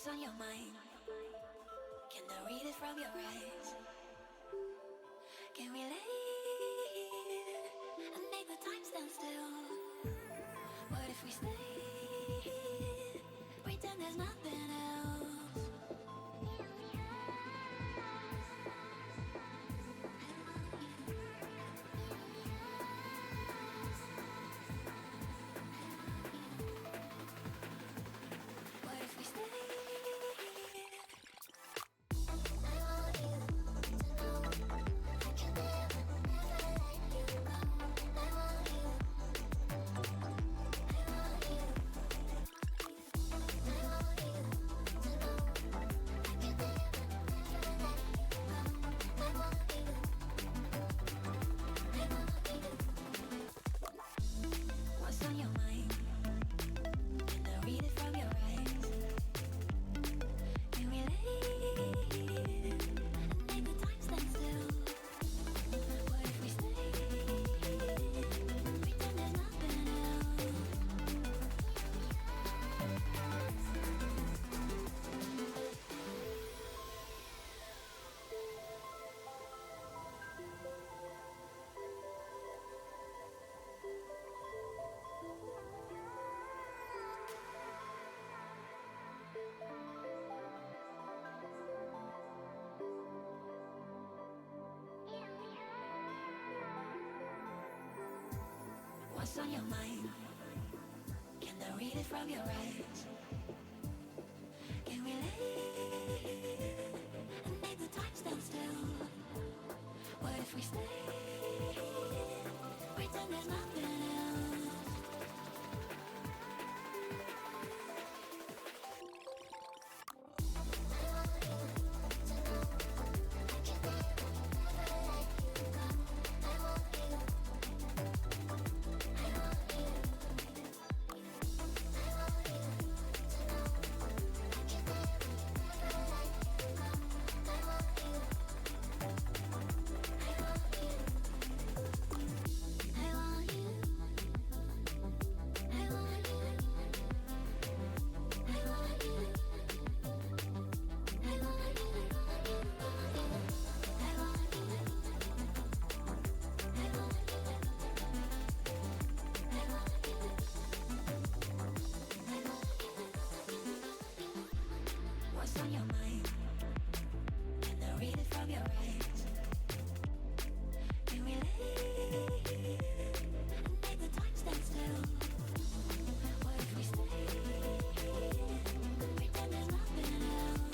What's on your mind? Can I read it from your eyes? Can we lay and make the time stand still? What if we stay, pretend there's nothing else? What if we stay? What's on your mind? Can I read it from your eyes? Can we lay and make the time stand still? What if we stay, pretend there's nothing else? What's on your mind? Can I read it from your eyes? Can we lay and make the time stand still? What if we stay, pretend there's nothing else? What's on your mind? Can I read it from your eyes? Can we lay and make the time stand still? What if we stay, pretend there's nothing else?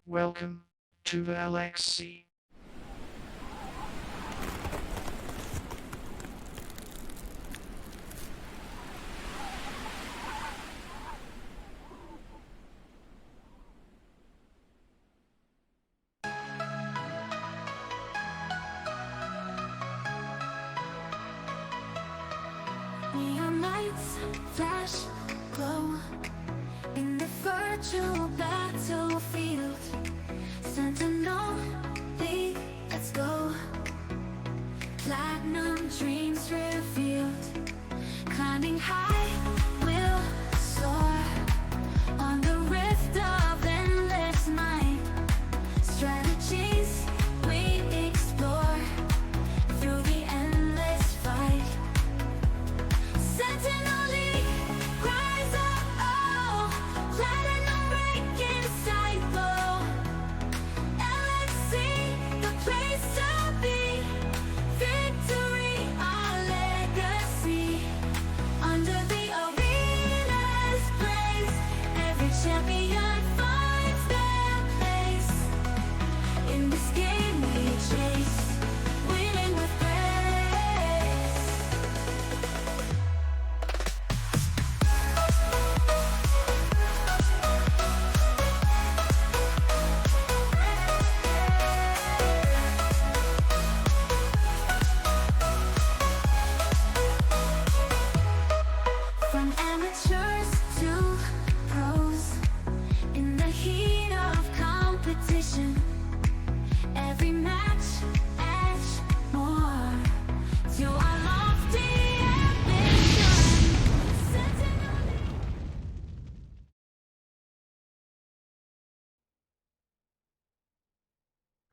Welcome to LXC. Neon lights flash, glow in the virtual battlefield. Sentinel, lead, let's go. Platinum dreams revealed. Climbing high, we'll soar on the rift of endless mind. Strategies we explore through the endless fight. Sentinel, rise up, oh, platinum breaking cycle. LXC, the place to be. Victory, our legacy. Under the arena's blaze, every champion finds their place. In this game we chase, winning with grace. From amateurs to pros,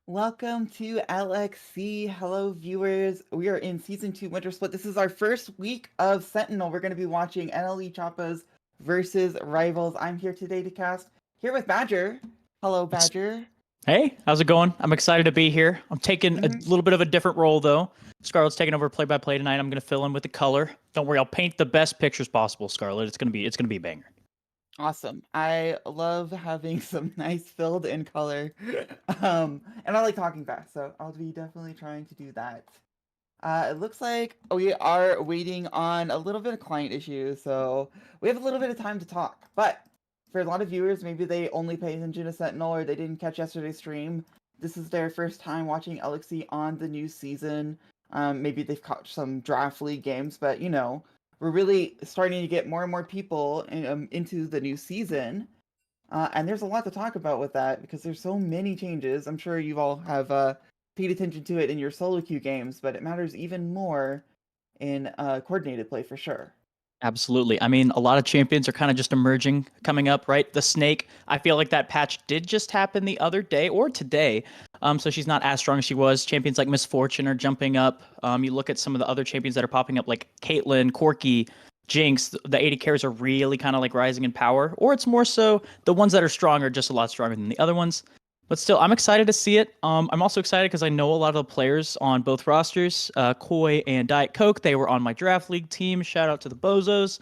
Welcome to LXC. Hello, viewers. We are in season 2 Winter Split. This is our first week of Sentinel. We're going to be watching NLE Choppas versus Rivals. I'm here today to cast, here with Badger. Hello, Badger. Hey, how's it going? I'm excited to be here. I'm taking a little bit of a different role though. Scarlett's taking over play-by-play tonight. I'm gonna fill in with the color. Don't worry, I'll paint the best pictures possible, Scarlett. It's gonna be a banger. Awesome. I love having some nice filled in color. And I like talking fast, so I'll be definitely trying to do that. It looks like we are waiting on a little bit of client issues, so we have a little bit of time to talk. But for a lot of viewers, maybe they only pay attention to Sentinel or they didn't catch yesterday's stream. This is their first time watching LXC on the new season. Maybe they've caught some draft league games, but we're really starting to get more and more people into the new season. And there's a lot to talk about with that because there's so many changes. I'm sure you all have paid attention to it in your solo queue games, but it matters even more in coordinated play for sure. Absolutely. I mean, a lot of champions are kind of just emerging, coming up, right? The Snake, I feel like that patch did just happen the other day or today. So she's not as strong as she was. Champions like Misfortune are jumping up. You look at some of the other champions that are popping up, like Caitlyn, Corki, Jinx. The AD carries are really kind of like rising in power, or it's more so the ones that are strong are just a lot stronger than the other ones. But still, I'm excited to see it. I'm also excited because I know a lot of the players on both rosters, Koi and Diet Coke. They were on my draft league team. Shout out to the Bozos.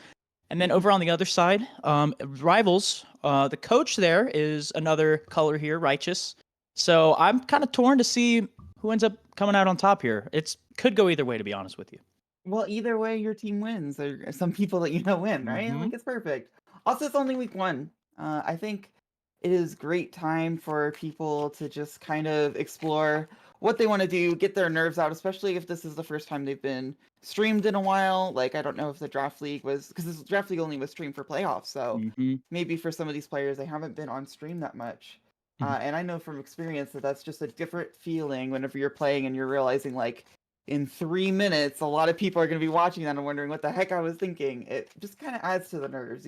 And then over on the other side, Rivals, the coach there is another color here, Righteous. So I'm kind of torn to see who ends up coming out on top here. It could go either way, to be honest with you. Well, either way, your team wins. There are some people that win, right? Mm-hmm. Like it's perfect. Also, it's only week 1. I think it is great time for people to just kind of explore what they want to do, get their nerves out, especially if this is the first time they've been streamed in a while. Like I don't know if the draft league was because this draft league only was streamed for playoffs, so Mm-hmm. maybe for some of these players they haven't been on stream that much. Mm-hmm. And I know from experience that that's just a different feeling whenever you're playing and you're realizing like in 3 minutes, a lot of people are going to be watching that and wondering what the heck I was thinking. It just kind of adds to the nerves.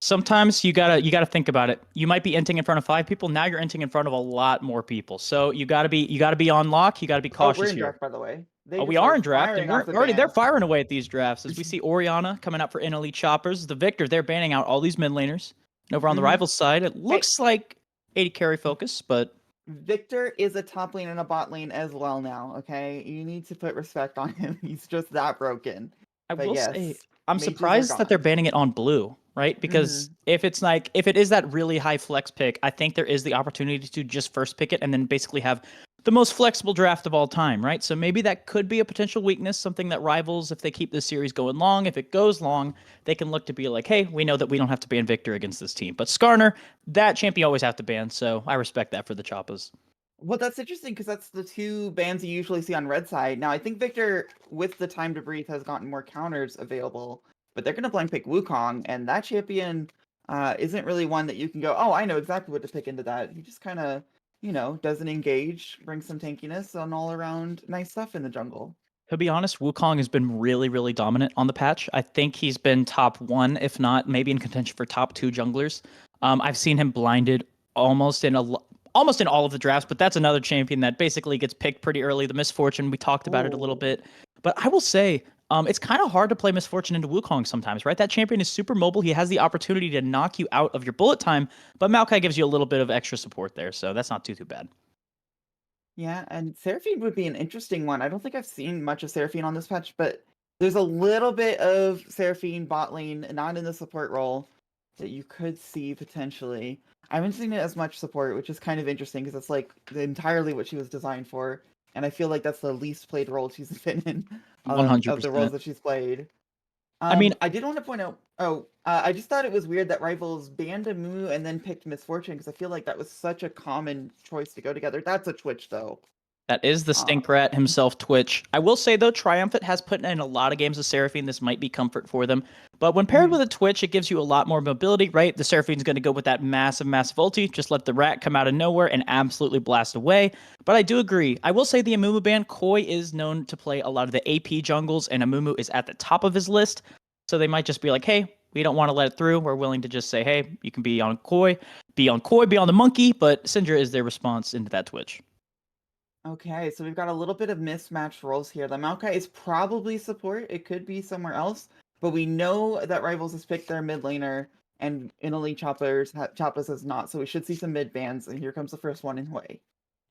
Sometimes you gotta think about it. You might be inting in front of 5 people. Now you're inting in front of a lot more people. So you gotta be on lock. You gotta be Oh, we're cautious in here. draft, by the way. They Oh, we just are are in draft, and firing we're off the already they're bans. firing away at these drafts. As we see Oriana coming out for NLE Choppers, the Victor, they're banning out all these mid laners. And over on the rivals side, it Hey, looks like 80 carry focus, but Victor is a top lane and a bot lane as well now, okay? You need to put respect on him. He's just that broken. I But will say yes, I'm mages are surprised that they're gone. banning it on blue, right? Because if it is that really high flex pick, I think there is the opportunity to just first pick it and then basically have the most flexible draft of all time, right? So maybe that could be a potential weakness, something that Rivals, if they keep this series going long, if it goes long, they can look to be like, hey, we know that we don't have to ban Victor against this team. But Skarner, that champ you always have to ban, so I respect that for the Choppas. Well, that's interesting because that's the 2 bans you usually see on red side. Now, I think Victor, with the time to breathe, has gotten more counters available, but they're going to blank pick Wukong, and that champion isn't really one that you can go, oh, I know exactly what to pick into that. He just kind of, doesn't engage, brings some tankiness, and all around nice stuff in the jungle. To be honest, Wukong has been really, really dominant on the patch. I think he's been top 1, if not maybe in contention for top 2 junglers. I've seen him blinded almost in almost in all of the drafts, but that's another champion that basically gets picked pretty early. The Misfortune, we talked about it a little Oh. bit, but I will say it's kind of hard to play Misfortune into Wukong sometimes, right? That champion is super mobile. He has the opportunity to knock you out of your bullet time, but Maokai gives you a little bit of extra support there, so that's not too bad. Yeah, and Seraphine would be an interesting one. I don't think I've seen much of Seraphine on this patch, but there's a little bit of Seraphine bot lane, not in the support role, that you could see potentially. I haven't seen it as much support, which is kind of interesting because it's like entirely what she was designed for, and I feel like that's the least played role she's been in of the roles 100%. that she's played. I mean, I did want to point out. I just thought it was weird that Rivals banned a Moo and then picked Misfortune because I feel like that was such a common choice to go together. That's a Twitch though. that is the Uh, stink rat himself, Twitch. I will say, though, Triumphant has put in a lot of games with Seraphine. This might be comfort for them. But when paired mhm. with a Twitch, it gives you a lot more mobility, right? The Seraphine's going to go with that massive, massive ulti. Just let the rat come out of nowhere and absolutely blast away. But I do agree. I will say the Amumu ban, Koi is known to play a lot of the AP jungles, and Amumu is at the top of his list. So they might just be like, hey, we don't want to let it through. We're willing to just say, hey, you can be on Koi, be on the monkey. But Syndra is their response into that Twitch. Okay, so we've got a little bit of mismatched roles here. The Maokai is probably support. It could be somewhere else, but we know that Rivals has picked their mid laner, and NLE Choppas has not. So we should see some mid bans, and here comes the first one in Hui.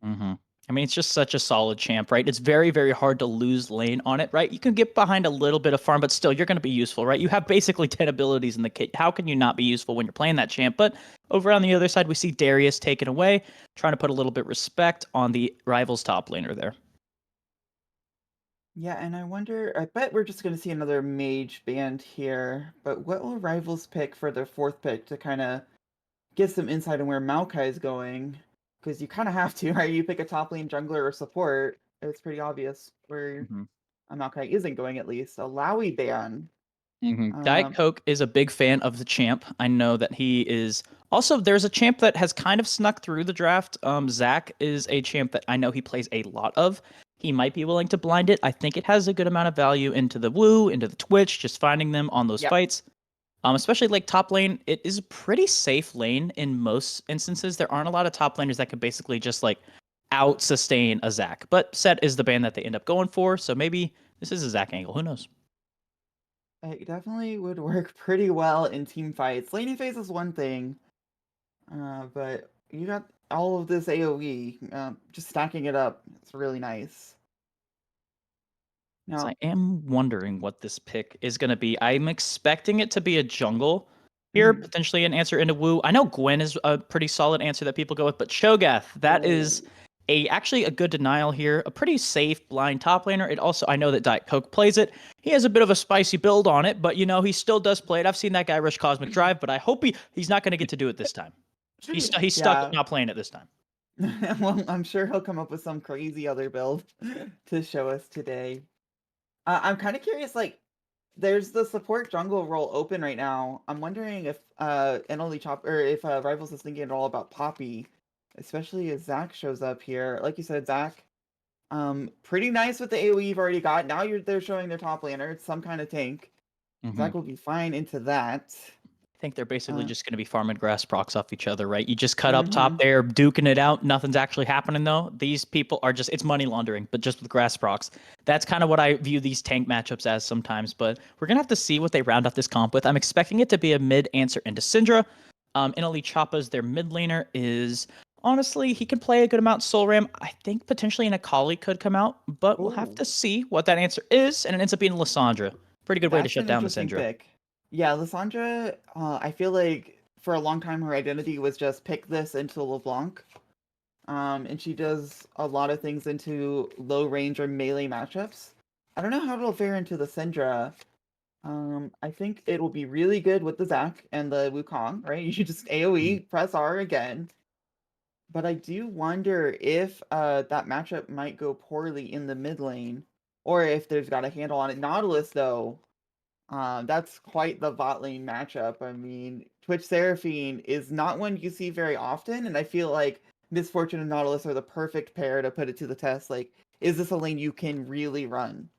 Mm-hmm. I mean, it's just such a solid champ, right? It's very, very hard to lose lane on it, right? You can get behind a little bit of farm, but still, you're going to be useful, right? You have basically 10 abilities in the kit. How can you not be useful when you're playing that champ? But over on the other side, we see Darius taken away, trying to put a little bit respect on the Rivals top laner there. Yeah, and I bet we're just going to see another mage band here. But what will Rivals pick for their fourth pick to kind of get some insight on where Maokai is going? Because you kind of have to, right? You pick a top lane jungler or support. It's pretty obvious where Mm-hmm. a Maokai isn't going, at least. A Lowy ban. Diet Um, Coke is a big fan of the champ. I know that he is also there's a champ that has kind of snuck through the draft. Zach is a champ that I know he plays a lot of. He might be willing to blind it. I think it has a good amount of value into the woo, into the Twitch, just finding them on those yep. fights. Especially like top lane, it is a pretty safe lane in most instances. There aren't a lot of top laners that can basically just like out sustain a Zach. But Set is the ban that they end up going for, so maybe this is a Zach angle. Who knows? It definitely would work pretty well in team fights. Laning phase is one thing, but you got all of this AoE, just stacking it up. It's really nice. So Now, I am wondering what this pick is going to be. I'm expecting it to be a jungle here, mhm. potentially an answer into Wu. I know Gwen is a pretty solid answer that people go with, but Cho'Gath, that is Oh. actually a good denial here. A pretty safe blind top laner. It also, I know that Diet Coke plays it. He has a bit of a spicy build on it, but he still does play it. I've seen that guy rush Cosmic Drive, but I hope he's not going to get to do it this time. He's stuck with Yeah. not playing it this time. Well, I'm sure he'll come up with some crazy other build to show us today. I'm kind of curious, like, there's the support jungle role open right now. I'm wondering if NLE Chop or if Rivals is thinking at all about Poppy, especially as Zach shows up here. Like you said, Zach, pretty nice with the AoE you've already got. Now they're showing their top laner. It's some kind of tank. Mm-hmm. Zach will be fine into that. I think they're basically Uh, just going to be farming grass procs off each other, right? You just cut up top mhm. there, duking it out. Nothing's actually happening, though. These people are just, it's money laundering, but just with grass procs. That's kind of what I view these tank matchups as sometimes, but we're going to have to see what they round out this comp with. I'm expecting it to be a mid answer into Syndra. NLE Choppas, their mid laner, is honestly, he can play a good amount Soul Ram. I think potentially an Akali could come out, but we'll have Oh, to see what that answer is, and it ends up being Lissandra. Pretty good way to that's shut an down the interesting Syndra. pick. Yeah, Lissandra, I feel like for a long time her identity was just pick this into LeBlanc. And she does a lot of things into low range or melee matchups. I don't know how it'll fare into the Syndra. I think it will be really good with the Zac and the Wukong, right? You just AoE, press R again. But I do wonder if that matchup might go poorly in the mid lane, or if there's got a handle on it. Nautilus, though, that's quite the bot lane matchup. I mean, Twitch Seraphine is not one you see very often, and I feel like Misfortune and Nautilus are the perfect pair to put it to the test. Like, is this a lane you can really run?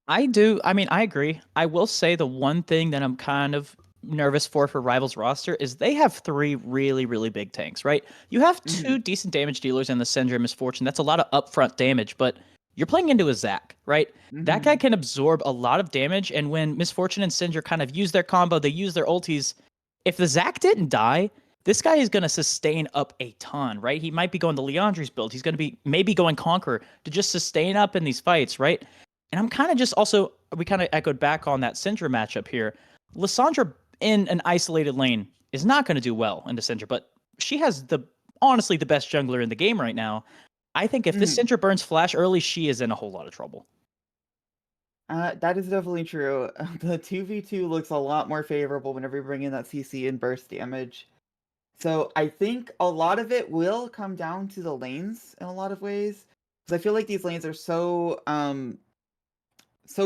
I do. I mean, I agree. I will say the one thing that I'm kind of nervous for Rivals roster is they have three really, really big tanks, right? You have Mm-hmm. two decent damage dealers in the Syndra Misfortune. That's a lot of upfront damage, but you're playing into a Zac, right? That guy Mm-hmm. can absorb a lot of damage, and when Misfortune and Syndra kind of use their combo, they use their ultis. If the Zac didn't die, this guy is going to sustain up a ton, right? He might be going the Leandri's build. He's going to be maybe going Conqueror to just sustain up in these fights, right? And I'm kind of just also, we kind of echoed back on that Syndra matchup here. Lissandra in an isolated lane is not going to do well in the Syndra, but she has honestly the best jungler in the game right now. I think if this Mm-hmm. Syndra burns Flash early, she is in a whole lot of trouble. That is definitely true. The 2v2 looks a lot more favorable whenever you bring in that CC and burst damage. So I think a lot of it will come down to the lanes in a lot of ways. Because I feel like these lanes are so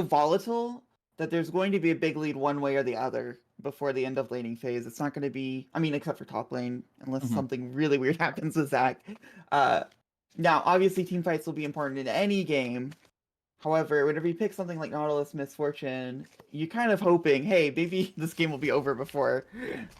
volatile that there's going to be a big lead one way or the other before the end of laning phase. It's not going to be, I mean, except for top lane, unless Mm-hmm. something really weird happens with Zac. Uh, Now, obviously, team fights will be important in any game. However, whenever you pick something like Nautilus Misfortune, you're kind of hoping, hey, maybe this game will be over before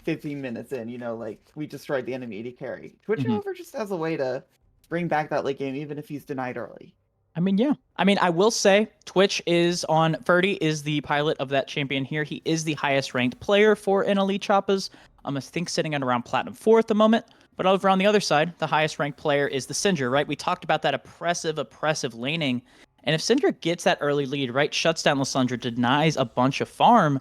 15 minutes in. Like we destroyed the enemy to carry. Twitch, Mm-hmm. however, just has a way to bring back that late game, even if he's denied early. I mean, yeah. I mean, I will say Twitch is on Ferdy is the pilot of that champion here. He is the highest ranked player for NLE Choppas. I think sitting at around Platinum 4 at the moment. But over on the other side, the highest ranked player is the Syndra, right? We talked about that oppressive laning. And if Syndra gets that early lead, right, shuts down Lissandra, denies a bunch of farm,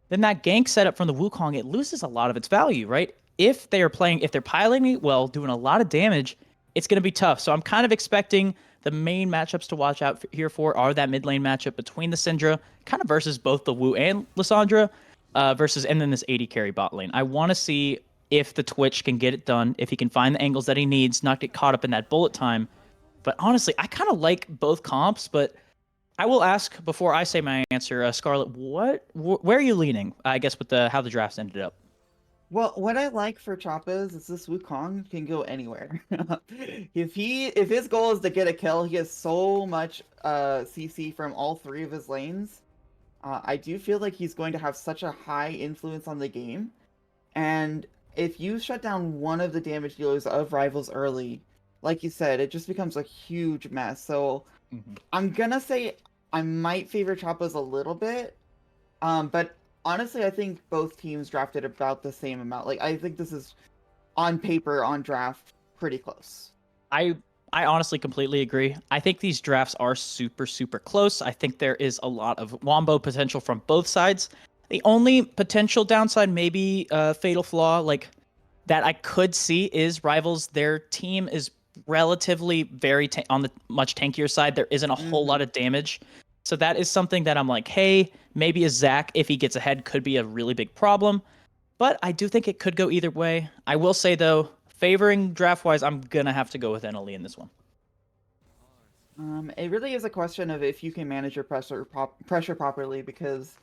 then that gank setup from the Wukong, it loses a lot of its value, right? If they're piloting it well, doing a lot of damage, it's going to be tough. So I'm kind of expecting the main matchups to watch out here for are that mid lane matchup between the Syndra, kind of versus both the Wu and Lissandra, and then this 80 carry bot lane. I want to see if the Twitch can get it done, if he can find the angles that he needs, not get caught up in that bullet time. But honestly, I kind of like both comps, but I will ask before I say my answer, Scarlett, where are you leaning? I guess with how the drafts ended up. Well, what I like for Choppas is this Wukong can go anywhere. If his goal is to get a kill, he has so much CC from all three of his lanes. I do feel like he's going to have such a high influence on the game. And if you shut down one of the damage dealers of rivals early, like you said, it just becomes a huge mess. So I'm gonna say I might favor Choppas a little bit, but honestly, I think both teams drafted about the same amount. Like, I think this is, on paper, on draft, pretty close. I honestly completely agree. I think these drafts are super close. I think there is a lot of wombo potential from both sides. The only potential downside, maybe fatal flaw, like that I could see is Rivals. Their team is relatively on the much tankier side. There isn't a whole lot of damage. So that is something that I'm like, hey, maybe a Zac, if he gets ahead, could be a really big problem. But I do think it could go either way. I will say, though, favoring draft-wise, I'm going to have to go with NLE in this one. It really is a question of if you can manage your pressure properly, because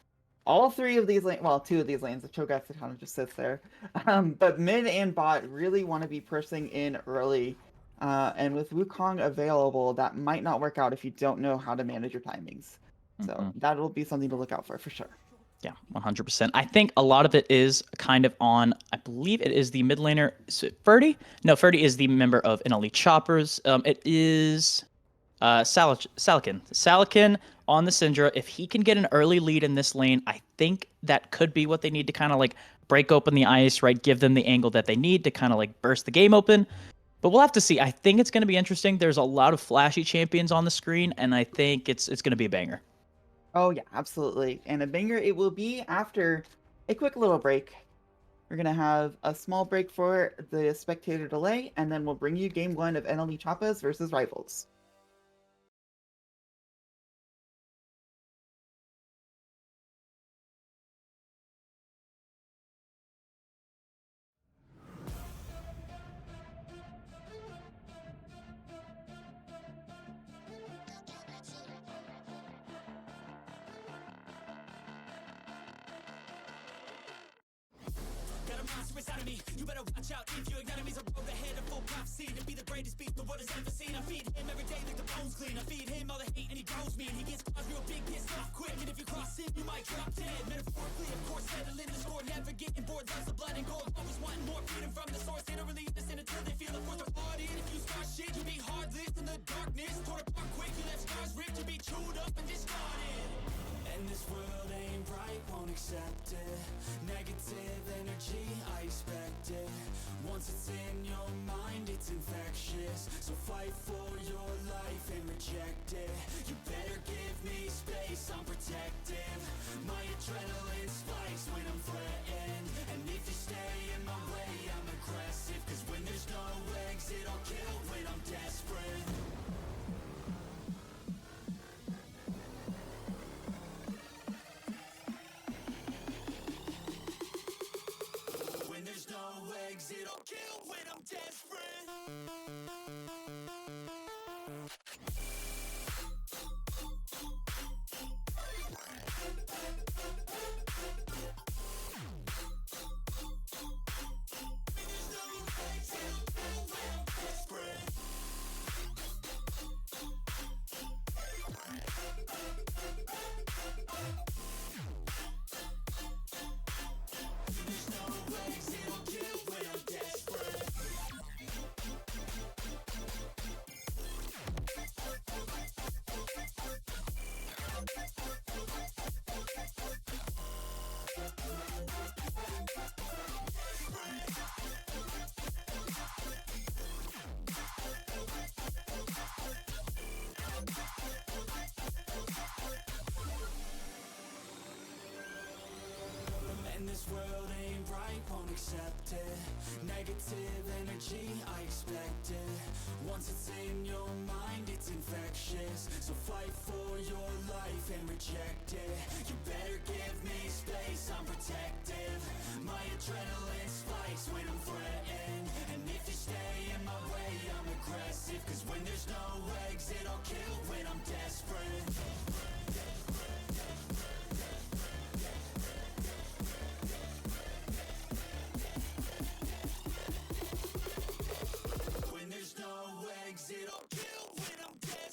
all three of these lanes, well, two of these lanes, the Cho'Gath kind of just sits there. But mid and bot really want to be pushing in early. And with Wukong available, that might not work out if you don't know how to manage your timings. So that'll be something to look out for sure. Yeah, 100%. I think a lot of it is kind of on, I believe it is the mid laner, Ferdy? No, Ferdy is the member of NLE Choppers. It is Salakin. Salakin on the Syndra. If he can get an early lead in this lane, I think that could be what they need to kind of like break open the ice, right? Give them the angle that they need to kind of like burst the game open. But we'll have to see. I think it's going to be interesting. There's a lot of flashy champions on the screen, and I think it's going to be a banger. Oh yeah, absolutely. And a banger it will be after a quick little break. We're going to have a small break for the spectator delay, and then we'll bring you game 1 of NLE Choppas versus Rivals. Inside of me, you better watch out if your enemies are road ahead of full prophecy to be the greatest beast the world has ever seen. I feed him every day like the bones clean. I feed him all the hate and he grows me, and he gets caused real big, pissed off quick. And if you cross him, you might drop dead. Metaphorically, of course, settling the score, never getting bored. Loves of blood and gold, always wanting more freedom from the source. They don't really understand until they feel the force of blood. And if you start shit, you be heartless in the darkness. Torn apart quick, you left scars ripped, you be chewed up and discarded. And this world ain't right, won't accept it. Negative energy, I expect it. Once it's in your mind, it's infectious. So fight for your life and reject it. You better give me space, I'm protective. My adrenaline spikes when I'm threatened. And if you stay in my way, I'm aggressive. Cause when there's no exit, I'll kill when I'm desperate. It'll kill when I'm desperate. And this world ain't right, won't accept it. Negative energy, I expect it. Once it's in your mind, it's infectious. So fight for your life and reject it. You better give me space, I'm protective. My adrenaline spikes when I'm threatened. And if you stay in my way, I'm aggressive. Cause when there's no exit, I'll kill when I'm desperate. When there's no exit, I'll kill when I'm desperate.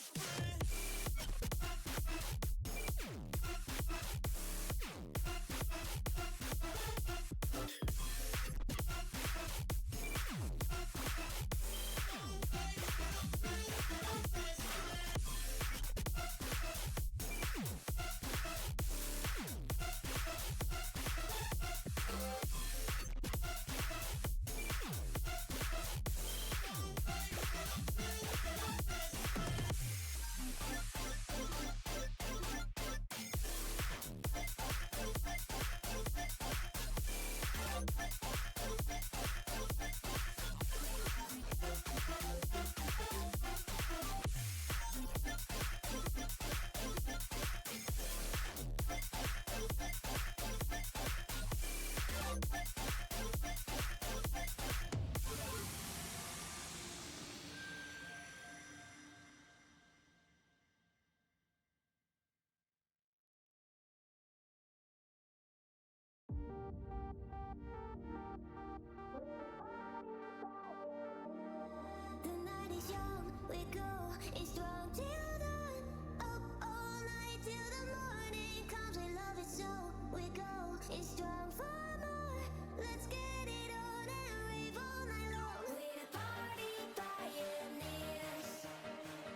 The night is young, we go, it's strong till dawn. Up all night till the morning comes. We love it so, we go, it's strong for more. Let's get it on and rave all night long. We're the party pioneers.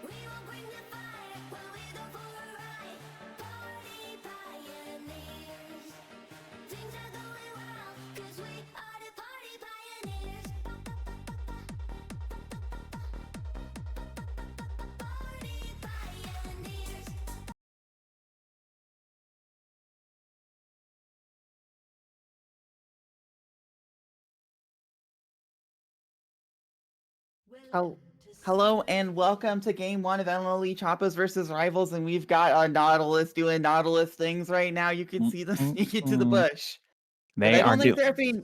We won't bring the fire when we go for a ride. Party pioneers. Things are going well, cause we are the party pioneers. Party pioneers. Hello and welcome to game 1 of NLE Choppas versus Rivals, and we've got a Nautilus doing Nautilus things right now. You can see them sneak into the bush. But They I are don't think Seraphine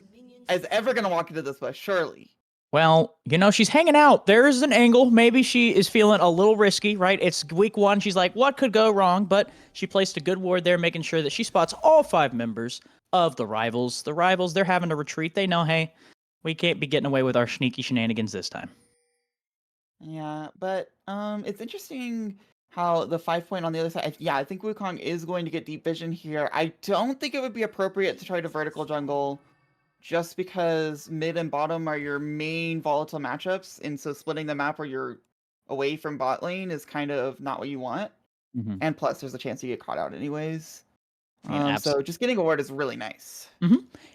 is ever going to walk into this bush, surely. Well, you know, she's hanging out. There's an angle. Maybe she is feeling a little risky, right? It's week 1. She's like, what could go wrong? But she placed a good ward there, making sure that she spots all 5 members of the Rivals. The Rivals, they're having to retreat. They know, hey, we can't be getting away with our sneaky shenanigans this time. Yeah, but it's interesting how the 5-point on the other side. Yeah, I think Wukong is going to get deep vision here. I don't think it would be appropriate to try to vertical jungle just because mid and bottom are your main volatile matchups, and so splitting the map where you're away from bot lane is kind of not what you want. Mm-hmm. And plus, there's a chance you get caught out anyways. Yeah, So just getting a ward is really nice.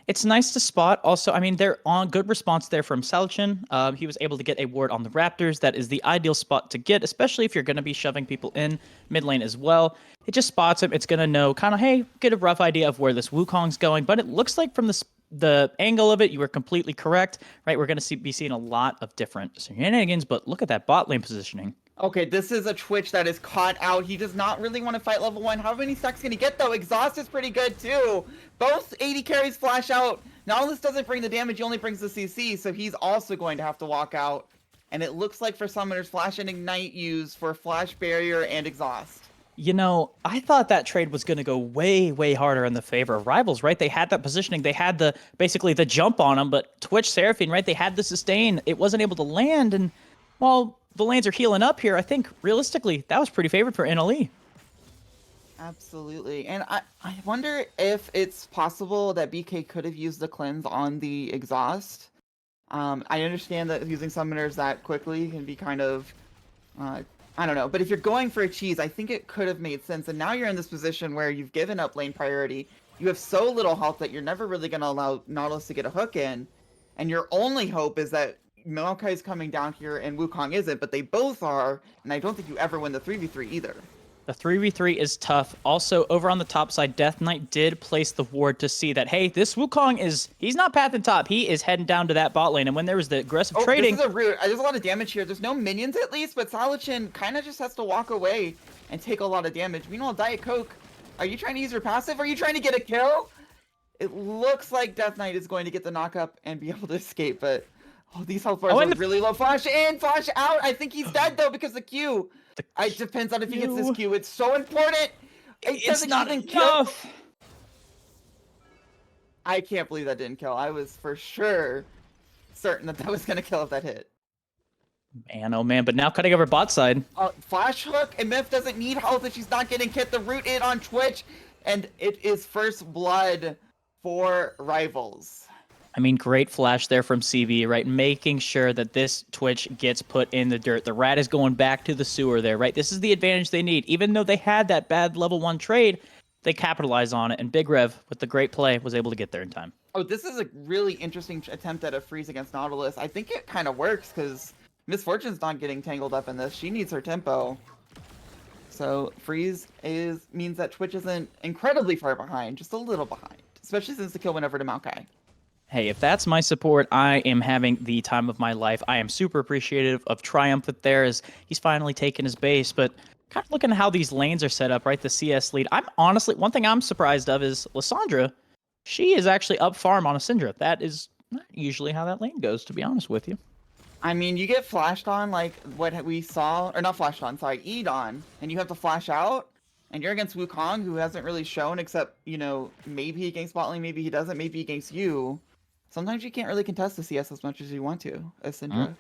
It's nice to spot. Also, I mean, they're on good response there from Salchin. He was able to get a ward on the Raptors. That is the ideal spot to get, especially if you're going to be shoving people in mid lane as well. It just spots him. It's going to know kind of, hey, get a rough idea of where this Wukong's going. But it looks like from the angle of it, you were completely correct, right? We're going to be seeing a lot of different shenanigans, but look at that bot lane positioning. Okay, this is a Twitch that is caught out. He does not really want to fight level 1. How many stacks can he get, though? Exhaust is pretty good, too. Both 80 carries flash out. Nautilus doesn't bring the damage, he only brings the CC, so he's also going to have to walk out. And it looks like for summoners, Flash and Ignite used for Flash Barrier and Exhaust. You know, I thought that trade was going to go way, way harder in the favor of Rivals, right? They had that positioning. They had basically the jump on them, but Twitch, Seraphine, right? They had the sustain. It wasn't able to land, and while the lanes are healing up here, I think, realistically, that was pretty favored for NLE. Absolutely. And I wonder if it's possible that BK could have used the cleanse on the Exhaust. I understand that using summoners that quickly can be kind of I don't know. But if you're going for a cheese, I think it could have made sense. And now you're in this position where you've given up lane priority. You have so little health that you're never really going to allow Nautilus to get a hook in. And your only hope is that Maokai's coming down here and Wukong isn't, but they both are. And I don't think you ever win the 3v3 either. The 3v3 is tough. Also, over on the top side, Death Knight did place the ward to see that, hey, this Wukong he's not pathing top. He is heading down to that bot lane. And when there was the aggressive trading... This is a root. There's a lot of damage here. There's no minions at least, but Salichin kind of just has to walk away and take a lot of damage. Meanwhile, Diet Coke, are you trying to use your passive? Are you trying to get a kill? It looks like Death Knight is going to get the knock-up and be able to escape, but... Oh, these health bars are really low. Flash in, flash out. I think he's dead, though, because the Q. It depends on if he gets this Q. It's so important. It's not enough. I can't believe that didn't kill. I was for sure certain that was going to kill if that hit. Man, oh man, but now cutting over bot side. Flash hook, and Myth doesn't need health if she's not getting hit. The root in on Twitch, and it is first blood for Rivals. I mean, great flash there from CV, right? Making sure that this Twitch gets put in the dirt. The rat is going back to the sewer there, right? This is the advantage they need. Even though they had that bad level 1 trade, they capitalized on it. And Big Rev, with the great play, was able to get there in time. Oh, this is a really interesting attempt at a freeze against Nautilus. I think it kind of works because Miss Fortune's not getting tangled up in this. She needs her tempo. So freeze means that Twitch isn't incredibly far behind, just a little behind. Especially since the kill went over to Maokai. Hey, if that's my support, I am having the time of my life. I am super appreciative of Triumphant there as he's finally taken his base, but kind of looking at how these lanes are set up, right? The CS lead. I'm honestly, one thing I'm surprised of is Lissandra. She is actually up farm on a Syndra. That is not usually how that lane goes, to be honest with you. I mean, you get flashed on like what we saw, or not flashed on, sorry, E'd on, and you have to flash out, and you're against Wukong, who hasn't really shown except, you know, maybe he ganks bot lane, maybe he doesn't, maybe he ganks you. Sometimes you can't really contest the CS as much as you want to, as Syndra.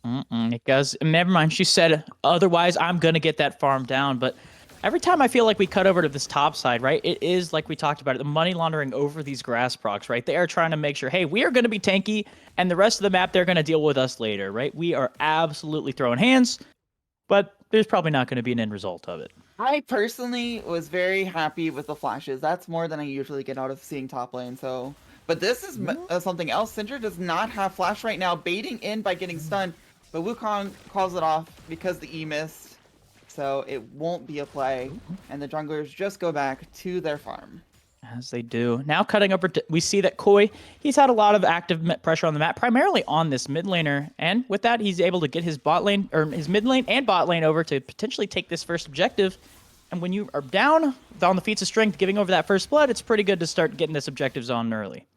It does. Never mind. She said, otherwise, I'm going to get that farm down. But every time I feel like we cut over to this top side, right, it is like we talked about it, the money laundering over these grass procs, right? They are trying to make sure, hey, we are going to be tanky, and the rest of the map, they're going to deal with us later, right? We are absolutely throwing hands, but there's probably not going to be an end result of it. I personally was very happy with the flashes. That's more than I usually get out of seeing top lane, so... But this is something else. Syndra does not have flash right now, baiting in by getting stunned. But Wukong calls it off because the E missed. So it won't be a play. And the junglers just go back to their farm. As they do. Now cutting over, we see that Koi, he's had a lot of active pressure on the map, primarily on this mid laner. And with that, he's able to get his bot lane, or his mid lane and bot lane over to potentially take this first objective. And when you are down on the feats of strength, giving over that first blood, it's pretty good to start getting this objectives on early.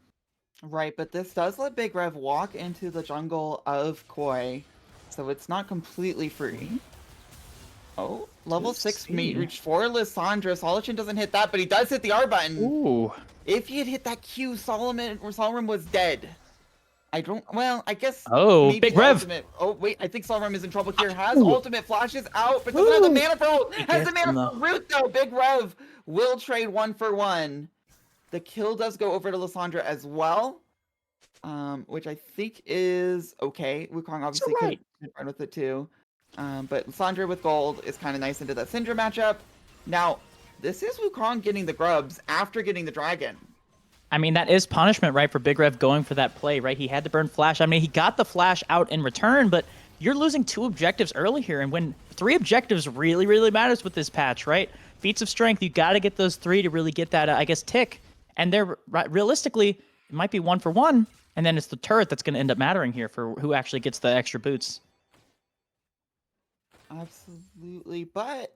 Right, but this does let Big Rev walk into the jungle of Koi, so it's not completely free. Oh, level 6 meat reached for Lissandra. Salichin doesn't hit that, but he does hit the R button. Ooh. If he had hit that Q, Solomon was dead. I guess... Oh, Big Rev! Ultimate. Oh, wait, I think Solomon is in trouble here. Has ultimate flashes out, but doesn't have the mana for ult. Has the mana for root, though. Big Rev will trade 1 for 1. The kill does go over to Lissandra as well, which I think is okay. Wukong obviously could run with it too. But Lissandra with gold is kind of nice into that Syndra matchup. Now, this is Wukong getting the grubs after getting the dragon. I mean, that is punishment, right, for Big Rev going for that play, right? He had to burn flash. I mean, he got the flash out in return, but you're losing 2 objectives early here. And when 3 objectives really, really matters with this patch, right? Feats of strength, you got to get those 3 to really get that, I guess, tick. And they're realistically, it might be 1 for 1, and then it's the turret that's going to end up mattering here for who actually gets the extra boots. Absolutely, but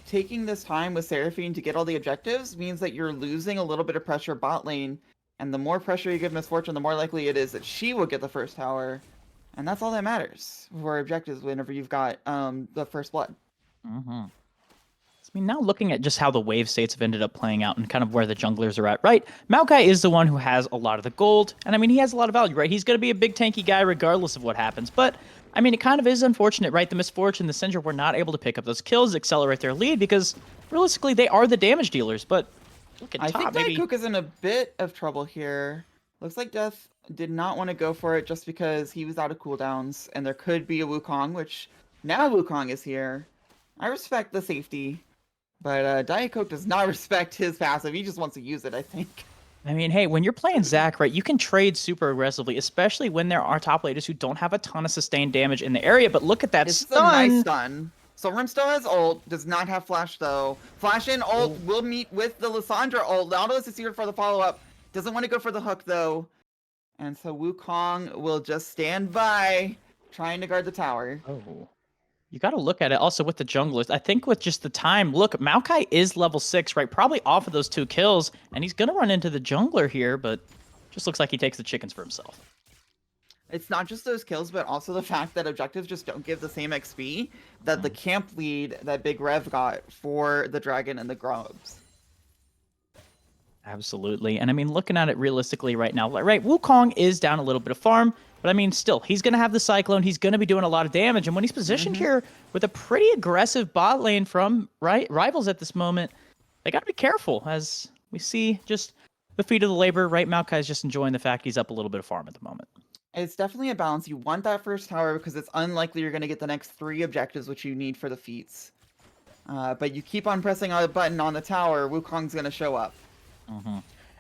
taking this time with Seraphine to get all the objectives means that you're losing a little bit of pressure bot lane, and the more pressure you give Miss Fortune, the more likely it is that she will get the first tower, and that's all that matters for objectives whenever you've got the first blood. Mm-hmm. I mean, now looking at just how the wave states have ended up playing out and kind of where the junglers are at, right? Maokai is the one who has a lot of the gold, and I mean, he has a lot of value, right? He's going to be a big tanky guy regardless of what happens, but I mean, it kind of is unfortunate, right? The Misfortune, the Syndra were not able to pick up those kills, accelerate their lead, because realistically, they are the damage dealers, but look at I top, think maybe... Cook is in a bit of trouble here. Looks like Death did not want to go for it just because he was out of cooldowns, and there could be a Wukong, which now Wukong is here. I respect the safety, but Diet Coke does not respect his passive. He just wants to use it, I think. I mean, hey, when you're playing Zac, right, you can trade super aggressively, especially when there are top laners who don't have a ton of sustained damage in the area. But look at that This stun. is a nice stun. Solrim still has ult, does not have flash though. Flash in ult will meet with the Lissandra ult. Nautilus is here for the follow-up. Doesn't want to go for the hook though. And so Wukong will just stand by, trying to guard the tower. Oh. You got to look at it also with the junglers. I think with just the time, look, Maokai is level 6, right? Probably off of those 2 kills, and he's going to run into the jungler here, but just looks like he takes the chickens for himself. It's not just those kills, but also the fact that objectives just don't give the same XP that the camp lead that Big Rev got for the dragon and the grubs. Absolutely. And I mean, looking at it realistically right now, right, Wukong is down a little bit of farm, but I mean, still, he's going to have the Cyclone. He's going to be doing a lot of damage. And when he's positioned here with a pretty aggressive bot lane from rivals at this moment, they got to be careful as we see just the feat of the labor, right? Maokai's just enjoying the fact he's up a little bit of farm at the moment. It's definitely a balance. You want that first tower because it's unlikely you're going to get the next 3 objectives, which you need for the feats. But you keep on pressing on a button on the tower, Wukong's going to show up.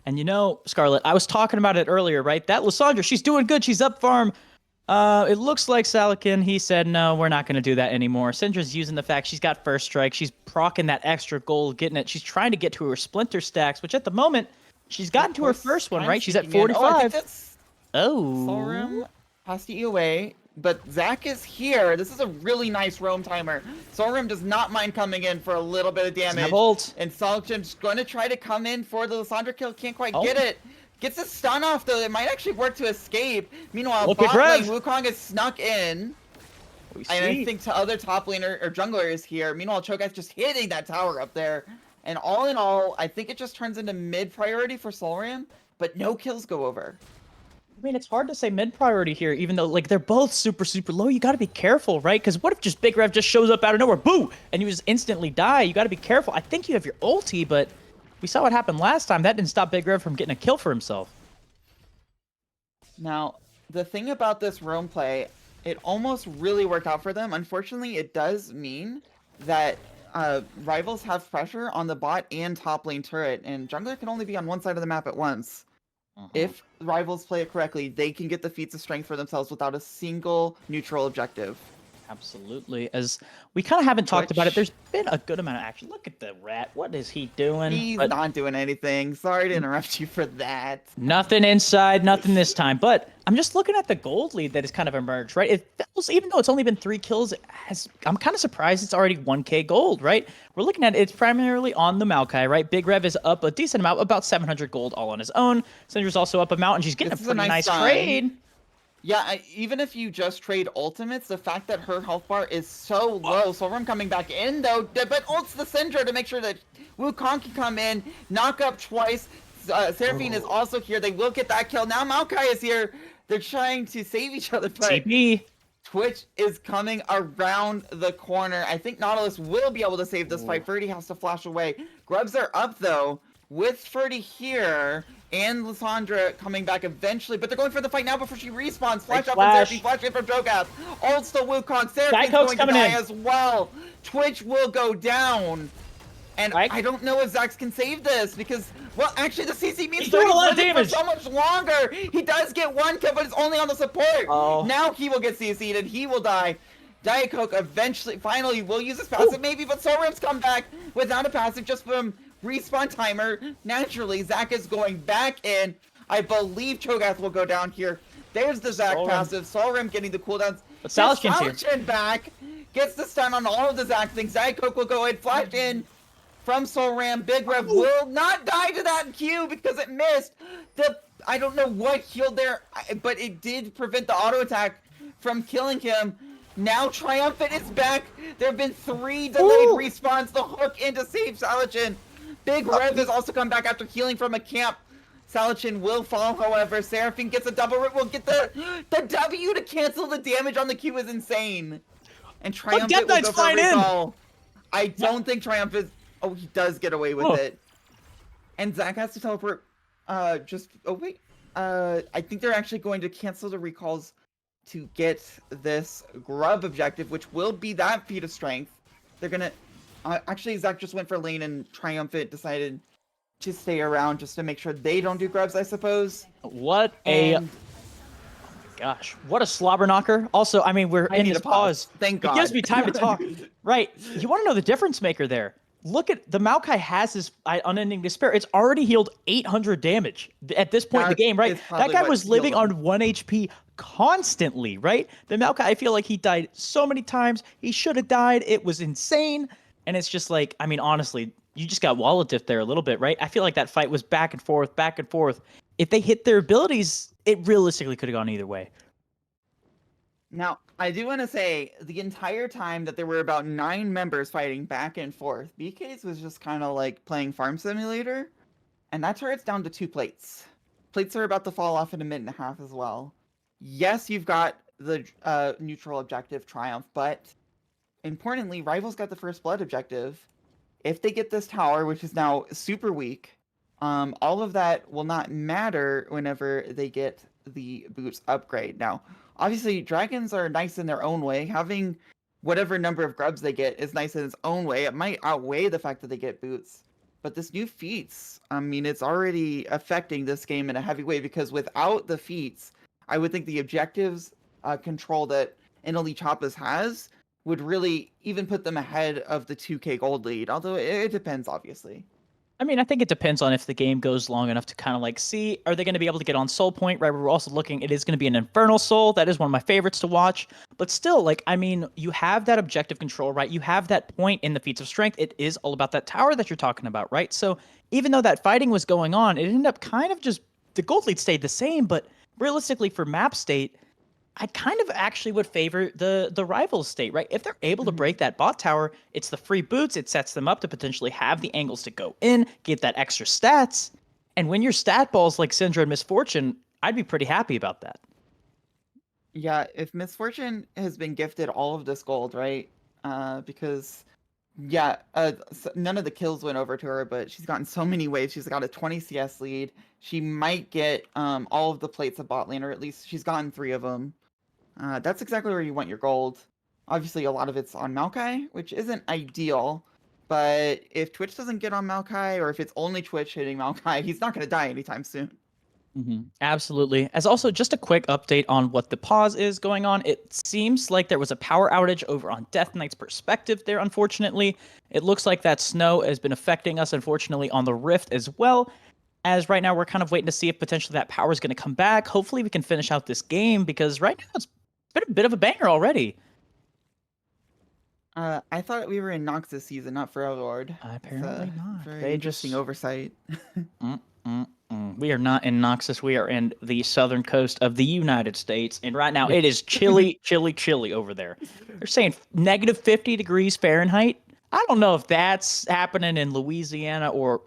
And you know, Scarlet, I was talking about it earlier, right? That Lissandra, she's doing good. She's up farm. It looks like Salakin, he said, no, we're not going to do that anymore. Syndra's using the fact she's got first strike. She's proccing that extra gold, getting it. She's trying to get to her splinter stacks, which at the moment, she's gotten to her first one, right? She's at 45. Solrim has to eat away, but Zac is here. This is a really nice roam timer. Solrim does not mind coming in for a little bit of damage. And Salchin's going to try to come in for the Lissandra kill. Can't quite get it. Gets a stun off, though. It might actually work to escape. Meanwhile, bot lane, Wukong is snuck in. And I think the other top laner or jungler is here. Meanwhile, Cho'Gath just hitting that tower up there. And all in all, I think it just turns into mid priority for Solrim, but no kills go over. I mean, it's hard to say mid priority here, even though like they're both super, super low. You got to be careful, right? Because what if just Big Rev just shows up out of nowhere, boo, and you just instantly die? You got to be careful. I think you have your ulti, but we saw what happened last time. That didn't stop Big Rev from getting a kill for himself. Now, the thing about this roam play, it almost really worked out for them. Unfortunately, it does mean that rivals have pressure on the bot and top lane turret, and jungler can only be on one side of the map at once. If rivals play it correctly, they can get the feats of strength for themselves without a single neutral objective. Absolutely. As we kind of haven't talked about it, there's been a good amount of action. Look at the rat. What is he doing? He's not doing anything. Sorry to interrupt you for that. Nothing inside, nothing this time. But I'm just looking at the gold lead that has kind of emerged, right? It feels, even though it's only been 3 kills, I'm kind of surprised it's already 1k gold, right? We're looking at it, it's primarily on the Maokai, right? Big Rev is up a decent amount, about 700 gold all on his own. Syndra's also up a mount, and she's getting a pretty nice trade. Yeah, even if you just trade ultimates, the fact that her health bar is so low, Solrim coming back in though, but ults the Syndra to make sure that Wukong can come in, knock up twice. Seraphine is also here. They will get that kill. Now Maokai is here. They're trying to save each other, but TP. Twitch is coming around the corner. I think Nautilus will be able to save this fight. Ferdy has to flash away. Grubs are up though, with Ferdy here. And Lissandra coming back eventually, but they're going for the fight now before she respawns. Flash up from Seraphine, flash in from Cho'Gath. Ults the Wukong. Seraphine's going to die as well. Twitch will go down. And I don't know if Zax can save this because, well, actually the CC means he's doing a lot of damage for so much longer. He does get 1 kill, but it's only on the support. Now he will get CC'd and he will die. Diet Coke eventually, finally will use his passive maybe, but Solrim's come back without a passive just from respawn timer. Naturally, Zac is going back in. I believe Cho'Gath will go down here. There's the Zac passive. Solrim getting the cooldowns. But Salachin's here. Salachin back. Gets the stun on all of the Zac things. Diet Coke will go in. Flash in from Solrim. Big Rev will not die to that Q because it missed. I don't know what healed there, but it did prevent the auto attack from killing him. Now Triumphant is back. There have been 3 delayed respawns. The hook in to save Salachin. Big Rev has also come back after healing from a camp. Salachin will fall, however. Seraphine gets a double rip. Will get the W to cancel the damage on the Q is insane. And Triumphant will go for a recall. I don't think Triumphant... Oh, he does get away with it. And Zac has to teleport. I think they're actually going to cancel the recalls to get this Grub objective, which will be that feat of strength. they're gonna. Actually, Zach just went for lane, and Triumphant decided to stay around just to make sure they don't do grubs, I suppose. What a And gosh, what a slobber knocker. Also, I mean, we're I in need this a pause. Thank It gives God. me time to talk. Right. You want to know the difference maker there? Look at the Maokai has his unending despair. It's already healed 800 damage at this point in the That game, right? is That probably guy what was healed living him. on 1 HP constantly, right? The Maokai, I feel like he died so many times. He should have died. It was insane. And it's just like, I mean, honestly, you just got wallet there a little bit, right? I feel like that fight was back and forth, back and forth. If they hit their abilities, it realistically could have gone either way. Now, I do want to say the entire time that there were about 9 members fighting back and forth, BK's was just kind of like playing Farm Simulator, and that turret's down to 2 plates. Plates are about to fall off in a minute and a half as well. Yes, you've got the neutral objective Triumph, but importantly, Rivals got the first blood objective. If they get this tower, which is now super weak, all of that will not matter whenever they get the boots upgrade. Now, obviously, dragons are nice in their own way. Having whatever number of grubs they get is nice in its own way. It might outweigh the fact that they get boots. But this new feats, I mean, it's already affecting this game in a heavy way, because without the feats, I would think the objectives control that NLE Choppas has would really even put them ahead of the 2K gold lead, although it depends, obviously. I mean, I think it depends on if the game goes long enough to kind of like see, are they going to be able to get on Soul Point, right? We're also looking, it is going to be an Infernal Soul. That is one of my favorites to watch. But still, like, I mean, you have that objective control, right? You have that point in the feats of strength. It is all about that tower that you're talking about, right? So even though that fighting was going on, it ended up kind of just, the gold lead stayed the same, but realistically for map state, I kind of actually would favor the rival state, right? If they're able to break that bot tower, it's the free boots. It sets them up to potentially have the angles to go in, get that extra stats. And when your stat balls like Syndra and Misfortune, I'd be pretty happy about that. Yeah, if Misfortune has been gifted all of this gold, right? Because, yeah, none of the kills went over to her, but she's gotten so many waves. She's got a 20 CS lead. She might get all of the plates of bot lane, or at least she's gotten 3 of them. That's exactly where you want your gold. Obviously, a lot of it's on Maokai, which isn't ideal. But if Twitch doesn't get on Maokai, or if it's only Twitch hitting Maokai, he's not going to die anytime soon. Absolutely. As also just a quick update on what the pause is going on. It seems like there was a power outage over on Death Knight's perspective there, unfortunately. It looks like that snow has been affecting us, unfortunately, on the Rift as well. As right now, we're kind of waiting to see if potentially that power is going to come back. Hopefully, we can finish out this game, because right now it's been a bit of a banger already. I thought we were in Nox this season, not for Lord. Apparently not. Very They interesting just- oversight. We are not in Noxus. We are in the southern coast of the United States. And right now, it is chilly, chilly over there. They're saying negative 50 degrees Fahrenheit. I don't know if that's happening in Louisiana or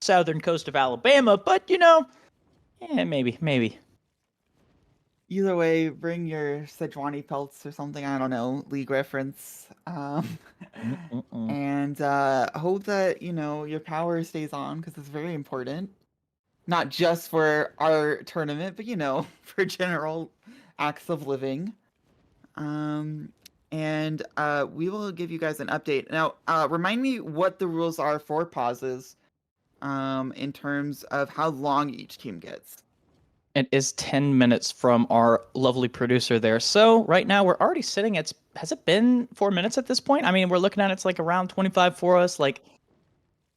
southern coast of Alabama, but, you know, maybe. Either way, bring your Sejuani pelts or something. I don't know, League reference. And hope that, you know, your power stays on, because it's very important. Not just for our tournament, but, you know, for general acts of living. And we will give you guys an update. Now, remind me what the rules are for pauses in terms of how long each team gets. It is 10 minutes from our lovely producer there. So right now we're already sitting at, has it been 4 minutes at this point? I mean, we're looking at it's like around 25 for us, like,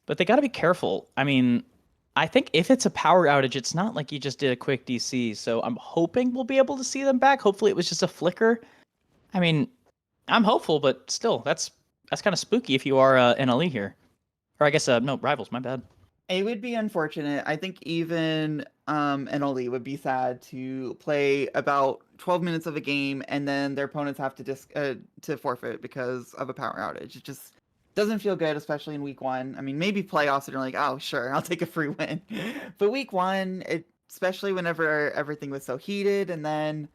but they got to be careful. I mean, I think if it's a power outage, it's not like you just did a quick DC. So I'm hoping we'll be able to see them back. Hopefully it was just a flicker. I mean, I'm hopeful, but still, that's kind of spooky if you are NLE here. Or I guess, no, Rivals, my bad. It would be unfortunate. I think even NLE would be sad to play about 12 minutes of a game and then their opponents have to forfeit because of a power outage. It just doesn't feel good, especially in week 1. I mean, maybe playoffs and you're like, oh, sure, I'll take a free win. But week 1, especially whenever everything was so heated, and then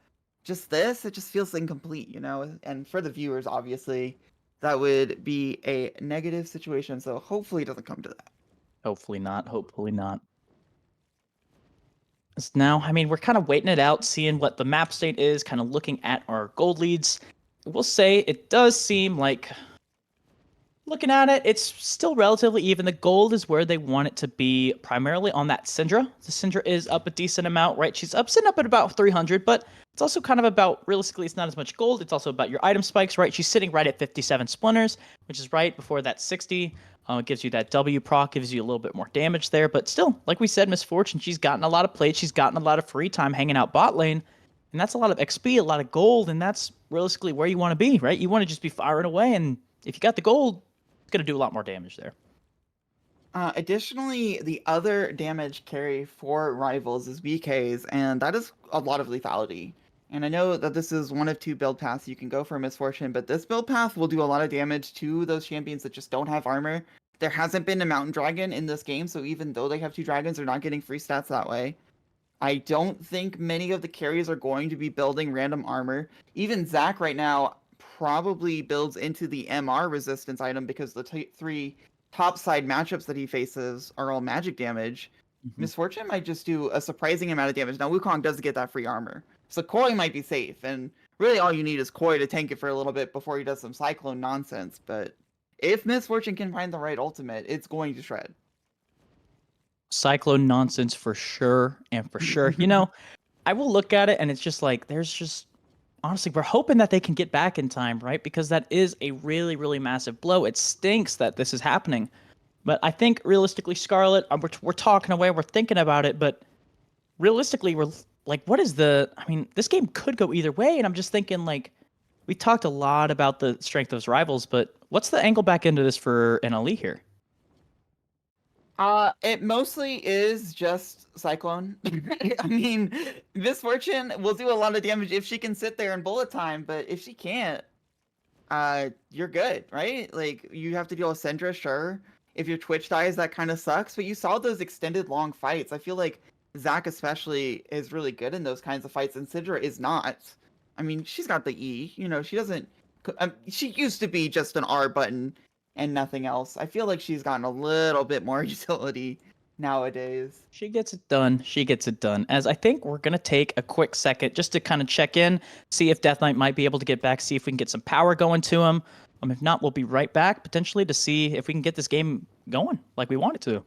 just this, it just feels incomplete, you know? And for the viewers, obviously, that would be a negative situation. So hopefully it doesn't come to that. Hopefully not. Now, I mean, we're kind of waiting it out, seeing what the map state is, kind of looking at our gold leads. We'll say it does seem like Looking at it, it's still relatively even. The gold is where they want it to be, primarily on that Syndra. The Syndra is up a decent amount, right? She's sitting up at about 300, but it's also kind of about, realistically, it's not as much gold. It's also about your item spikes, right? She's sitting right at 57 splinters, which is right before that 60. It gives you that W proc, gives you a little bit more damage there. But still, like we said, Miss Fortune, she's gotten a lot of plays. She's gotten a lot of free time hanging out bot lane. And that's a lot of XP, a lot of gold, and that's realistically where you want to be, right? You want to just be firing away, and if you got the gold, it's going to do a lot more damage there. Additionally, the other damage carry for rivals is BKs, and that is a lot of lethality. And I know that this is one of two build paths you can go for Misfortune, but this build path will do a lot of damage to those champions that just don't have armor. There hasn't been a Mountain Dragon in this game, so even though they have two dragons, they're not getting free stats that way. I don't think many of the carries are going to be building random armor. Even Zac right now probably builds into the MR resistance item because the three topside matchups that he faces are all magic damage. Misfortune might just do a surprising amount of damage. Now Wukong does get that free armor, so Koi might be safe, and really all you need is Koi to tank it for a little bit before he does some Cyclone nonsense. But if Misfortune can find the right ultimate, it's going to shred. Cyclone nonsense for sure, and for sure. You know, I will look at it, and it's just like, there's just, honestly, we're hoping that they can get back in time, right? Because that is a really, really massive blow. It stinks that this is happening. But I think realistically, Scarlet, we're talking away, we're thinking about it, but realistically, we're like, what is the? I mean, this game could go either way, and I'm just thinking, like, we talked a lot about the strength of his rivals, but what's the angle back into this for NLE here? It mostly is just Cyclone. I mean, Misfortune will do a lot of damage if she can sit there in bullet time, but if she can't, you're good, right? Like, you have to deal with Syndra, sure. If your Twitch dies, that kind of sucks, but you saw those extended long fights. I feel like Zac especially is really good in those kinds of fights, and Syndra is not. I mean, she's got the E, you know, she doesn't... she used to be just an R button and nothing else. I feel like she's gotten a little bit more utility nowadays. She gets it done. She gets it done. As I think we're going to take a quick second just to kind of check in, see if Death Knight might be able to get back, see if we can get some power going to him. If not, we'll be right back potentially to see if we can get this game going like we want it to.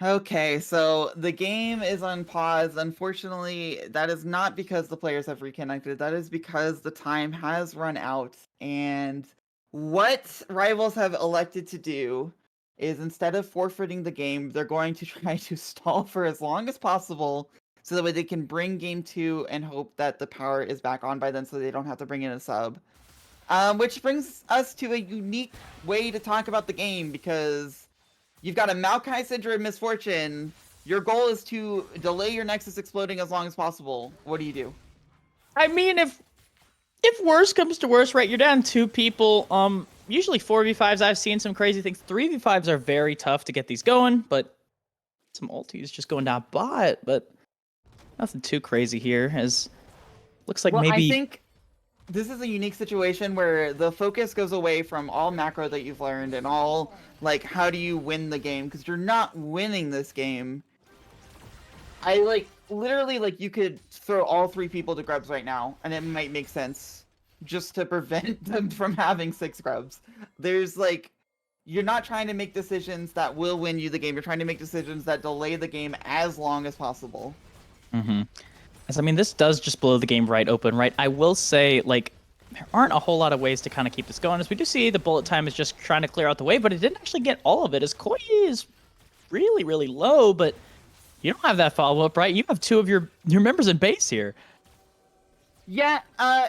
Okay, so the game is on pause. Unfortunately, that is not because the players have reconnected. That is because the time has run out. And what Rivals have elected to do is, instead of forfeiting the game, they're going to try to stall for as long as possible so that way they can bring game 2 and hope that the power is back on by then so they don't have to bring in a sub. Which brings us to a unique way to talk about the game, because you've got a Maokai Syndra Misfortune. Your goal is to delay your Nexus exploding as long as possible. What do you do? I mean, if worse comes to worse, right, you're down 2 people. Usually 4v5s, I've seen some crazy things. 3v5s are very tough to get these going, but some ultis just going down bot, but nothing too crazy here. As looks like Well, maybe I think this is a unique situation where the focus goes away from all macro that you've learned and all, like, how do you win the game? Because you're not winning this game. I, like, literally, like, you could throw all 3 people to grubs right now, and it might make sense just to prevent them from having 6 grubs. There's, like, you're not trying to make decisions that will win you the game. You're trying to make decisions that delay the game as long as possible. Mm-hmm. I mean, this does just blow the game right open, right? I will say, like, there aren't a whole lot of ways to kind of keep this going. As we do see, the bullet time is just trying to clear out the way, but it didn't actually get all of it. As Koi is really, really low, but you don't have that follow-up, right? You have 2 of your members in base here. Yeah,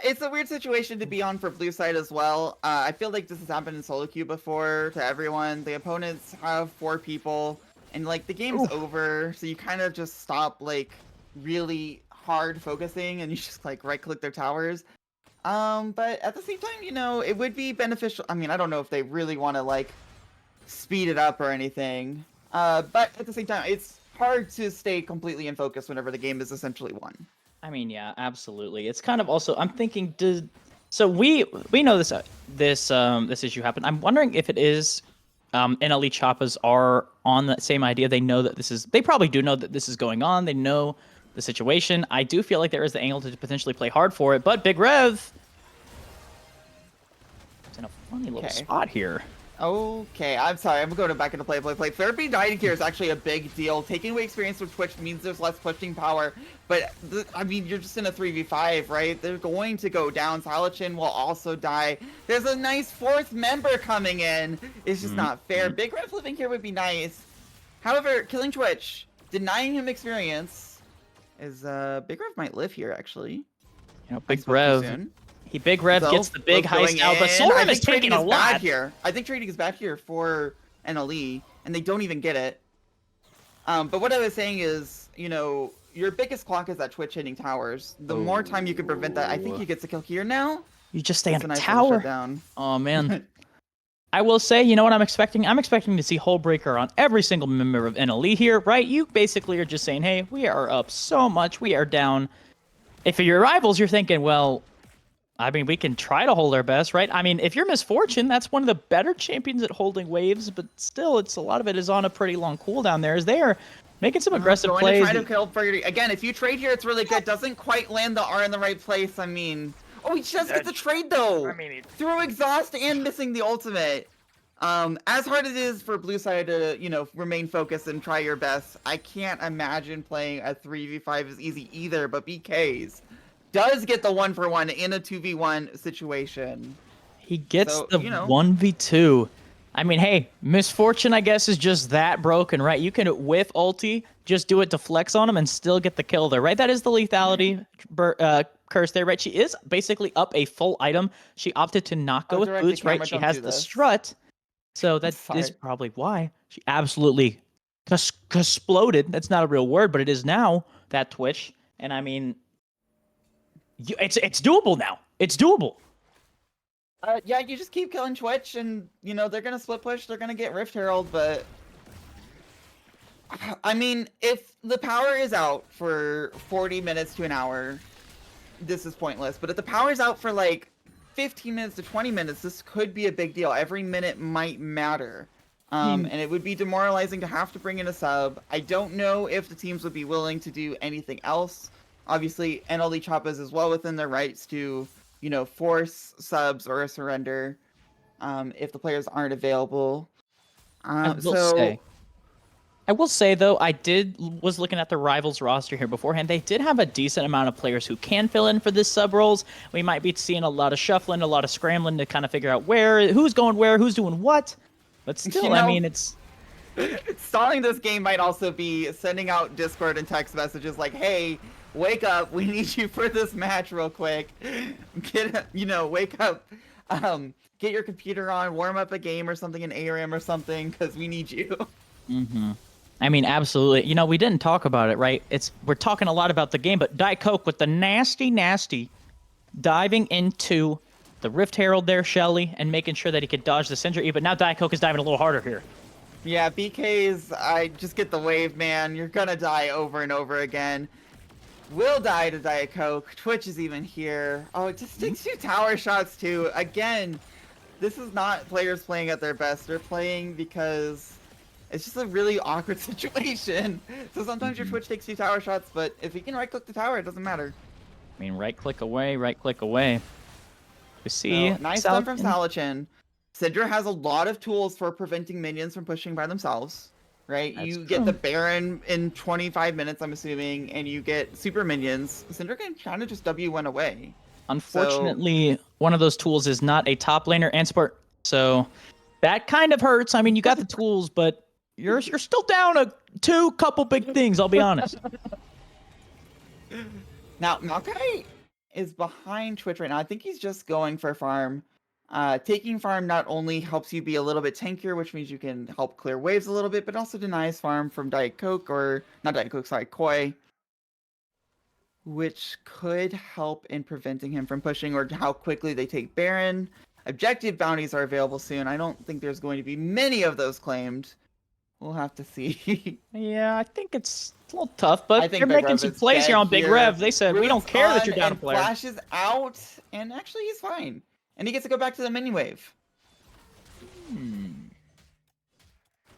it's a weird situation to be on for blue side as well. I feel like this has happened in solo queue before to everyone. The opponents have 4 people, and like the game's over, so you kind of just stop like really hard focusing, and you just like right-click their towers. But at the same time, you know, it would be beneficial. I mean, I don't know if they really want to like speed it up or anything. But at the same time, it's hard to stay completely in focus whenever the game is essentially won. I mean, yeah, absolutely. It's kind of also, I'm thinking, so we know this issue happened. I'm wondering if it is NLE Choppas are on that same idea. They know that they probably do know that this is going on. They know the situation. I do feel like there is the angle to potentially play hard for it, but Big Rev is in a funny little spot here. Okay, I'm sorry. I'm going back into play. Therapy dying here is actually a big deal. Taking away experience with Twitch means there's less pushing power, but I mean, you're just in a 3v5, right? They're going to go down. Salichin will also die. There's a nice 4th member coming in. It's just not fair. Big Rev living here would be nice. However, killing Twitch, denying him experience, is Big Rev might live here actually. You know, Big Rev. Big Rev gets the big heist out, but Solheim is taking a lot here. I think trading is bad here for NLE, and they don't even get it. But what I was saying is, you know, your biggest clock is that Twitch hitting towers. The more time you can prevent that, I think he gets a kill here now. You just stay on a nice tower. Down. Oh man. I will say, you know what I'm expecting? I'm expecting to see Hullbreaker on every single member of NLE here, right? You basically are just saying, hey, we are up so much, we are down. If you're your rivals, you're thinking, well, I mean, we can try to hold our best, right? I mean, if you're Misfortune, that's one of the better champions at holding waves, but still, a lot of it is on a pretty long cooldown there, as they are making some aggressive plays. Try to kill for again, if you trade here, it's really good. Doesn't quite land the R in the right place. I mean, he just gets the trade, though. I mean, through exhaust and missing the ultimate. As hard as it is for blue side to, you know, remain focused and try your best, I can't imagine playing a 3v5 is easy either, but BK's does get the 1-for-1 in a 2v1 situation. He gets the 1v2. I mean, hey, Misfortune, I guess, is just that broken, right? You can, with ulti, just do it to flex on him and still get the kill there, right? That is the lethality curse there, right? She is basically up a full item. She opted to not go with boots, right? She has the strut. So that is probably why she absolutely exploded. That's not a real word, but it is now, that Twitch. And I mean, it's doable now. It's doable. Yeah, you just keep killing Twitch, and you know they're gonna split push. They're gonna get Rift Herald, but I mean, if the power is out for 40 minutes to an hour, this is pointless. But if the power is out for like 15 minutes to 20 minutes, this could be a big deal. Every minute might matter. And it would be demoralizing to have to bring in a sub. I don't know if the teams would be willing to do anything else. Obviously, NLE Choppas is well within their rights to, you know, force subs or a surrender if the players aren't available. I will say, though, was looking at the Rivals roster here beforehand. They did have a decent amount of players who can fill in for this sub roles. We might be seeing a lot of shuffling, a lot of scrambling to kind of figure out who's going where, who's doing what. But still, you know, I mean, it's... Stalling this game might also be sending out Discord and text messages like, hey, wake up, we need you for this match real quick. Wake up. Get your computer on, warm up a game or something, an ARM or something, because we need you. Mm-hmm. I mean, absolutely. You know, we didn't talk about it, right? We're talking a lot about the game, but Diet Coke with the nasty diving into the Rift Herald there, Shelly, and making sure that he could dodge the Syndra E, but now Diet Coke is diving a little harder here. Yeah, BK's, I just get the wave, man. You're gonna die over and over again. will die to Diet Coke. Twitch is even here. Oh, it just takes 2 tower shots too. Again, this is not players playing at their best. They're playing because it's just a really awkward situation. So sometimes your Twitch takes 2 tower shots, but if you can right-click the tower, it doesn't matter. I mean, right click away, right click away. We see. So, nice stuff from Salichin. Syndra has a lot of tools for preventing minions from pushing by themselves. Right? That's You true. get the Baron in 25 minutes, I'm assuming, and you get super minions. Syndra can kind of just W1 away. Unfortunately, one of those tools is not a top laner and support, so that kind of hurts. I mean, you got the tools, but you're still down a couple big things. I'll be honest. Now, Makai is behind Twitch right now. I think he's just going for farm. Taking farm not only helps you be a little bit tankier, which means you can help clear waves a little bit, but also denies farm from Diet Coke, or not Diet Coke, sorry, Koi, which could help in preventing him from pushing, or how quickly they take Baron. Objective bounties are available soon. I don't think there's going to be many of those claimed. We'll have to see. Yeah, I think it's a little tough, but I think they're Big making Rev some is plays dead here on Big here. Rev. They said, we don't Root's care that on you're down a and player. Flashes out, and actually he's fine. And he gets to go back to the minion wave.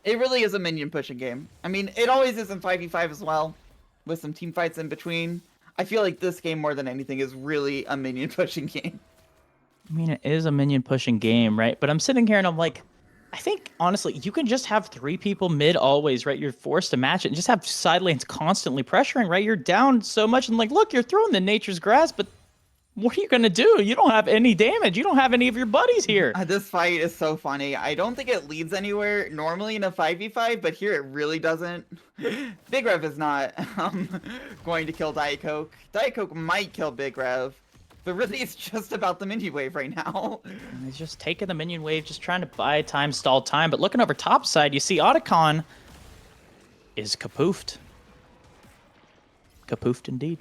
It really is a minion pushing game. I mean, it always is in 5v5 as well, with some team fights in between. I feel like this game, more than anything, is really a minion pushing game. I mean, it is a minion pushing game, right? But I'm sitting here and I'm like, I think, honestly, you can just have 3 people mid always, right? You're forced to match it and just have side lanes constantly pressuring, right? You're down so much and like, look, you're throwing the nature's grass, but what are you going to do? You don't have any damage. You don't have any of your buddies here. This fight is so funny. I don't think it leads anywhere normally in a 5v5, but here it really doesn't. Big Rev is not going to kill Diet Coke. Diet Coke might kill Big Rev, but really it's just about the minion wave right now. And he's just taking the minion wave, just trying to buy time, stall time. But looking over top side, you see Otacon is kapoofed. Kapoofed indeed.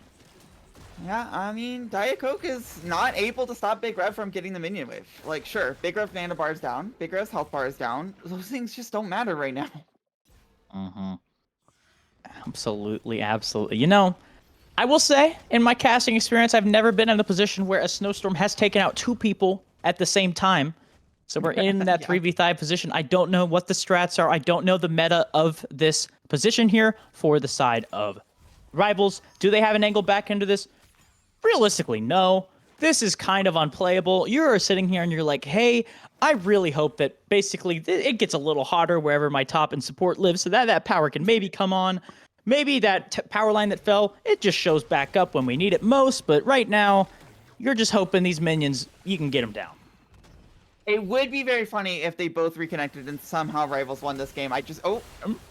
Yeah, I mean, Diet Coke is not able to stop Big Rev from getting the minion wave. Like, sure, Big Rev's mana bar is down, Big Rev's health bar is down. Those things just don't matter right now. Absolutely, absolutely. You know, I will say, in my casting experience, I've never been in a position where a snowstorm has taken out 2 people at the same time. So we're in that 3v5 position. I don't know what the strats are. I don't know the meta of this position here for the side of Rivals. Do they have an angle back into this? Realistically, no. This is kind of unplayable. You're sitting here and you're like, hey, I really hope that basically it gets a little hotter wherever my top and support lives so that power can maybe come on. Maybe that power line that fell, it just shows back up when we need it most. But right now, you're just hoping these minions, you can get them down. It would be very funny if they both reconnected and somehow Rivals won this game.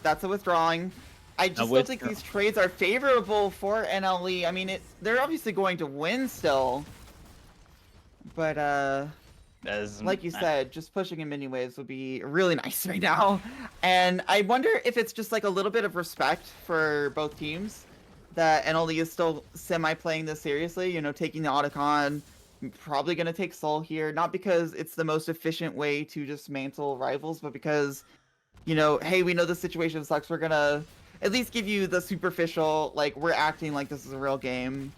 That's a withdrawing. I just don't think these trades are favorable for NLE. I mean, they're obviously going to win still. But, like you said, just pushing in minion waves would be really nice right now. And I wonder if it's just like a little bit of respect for both teams that NLE is still semi-playing this seriously. You know, taking the Otacon, probably going to take Soul here. Not because it's the most efficient way to dismantle Rivals, but because, you know, hey, we know the situation sucks. We're going to at least give you the superficial, like, we're acting like this is a real game.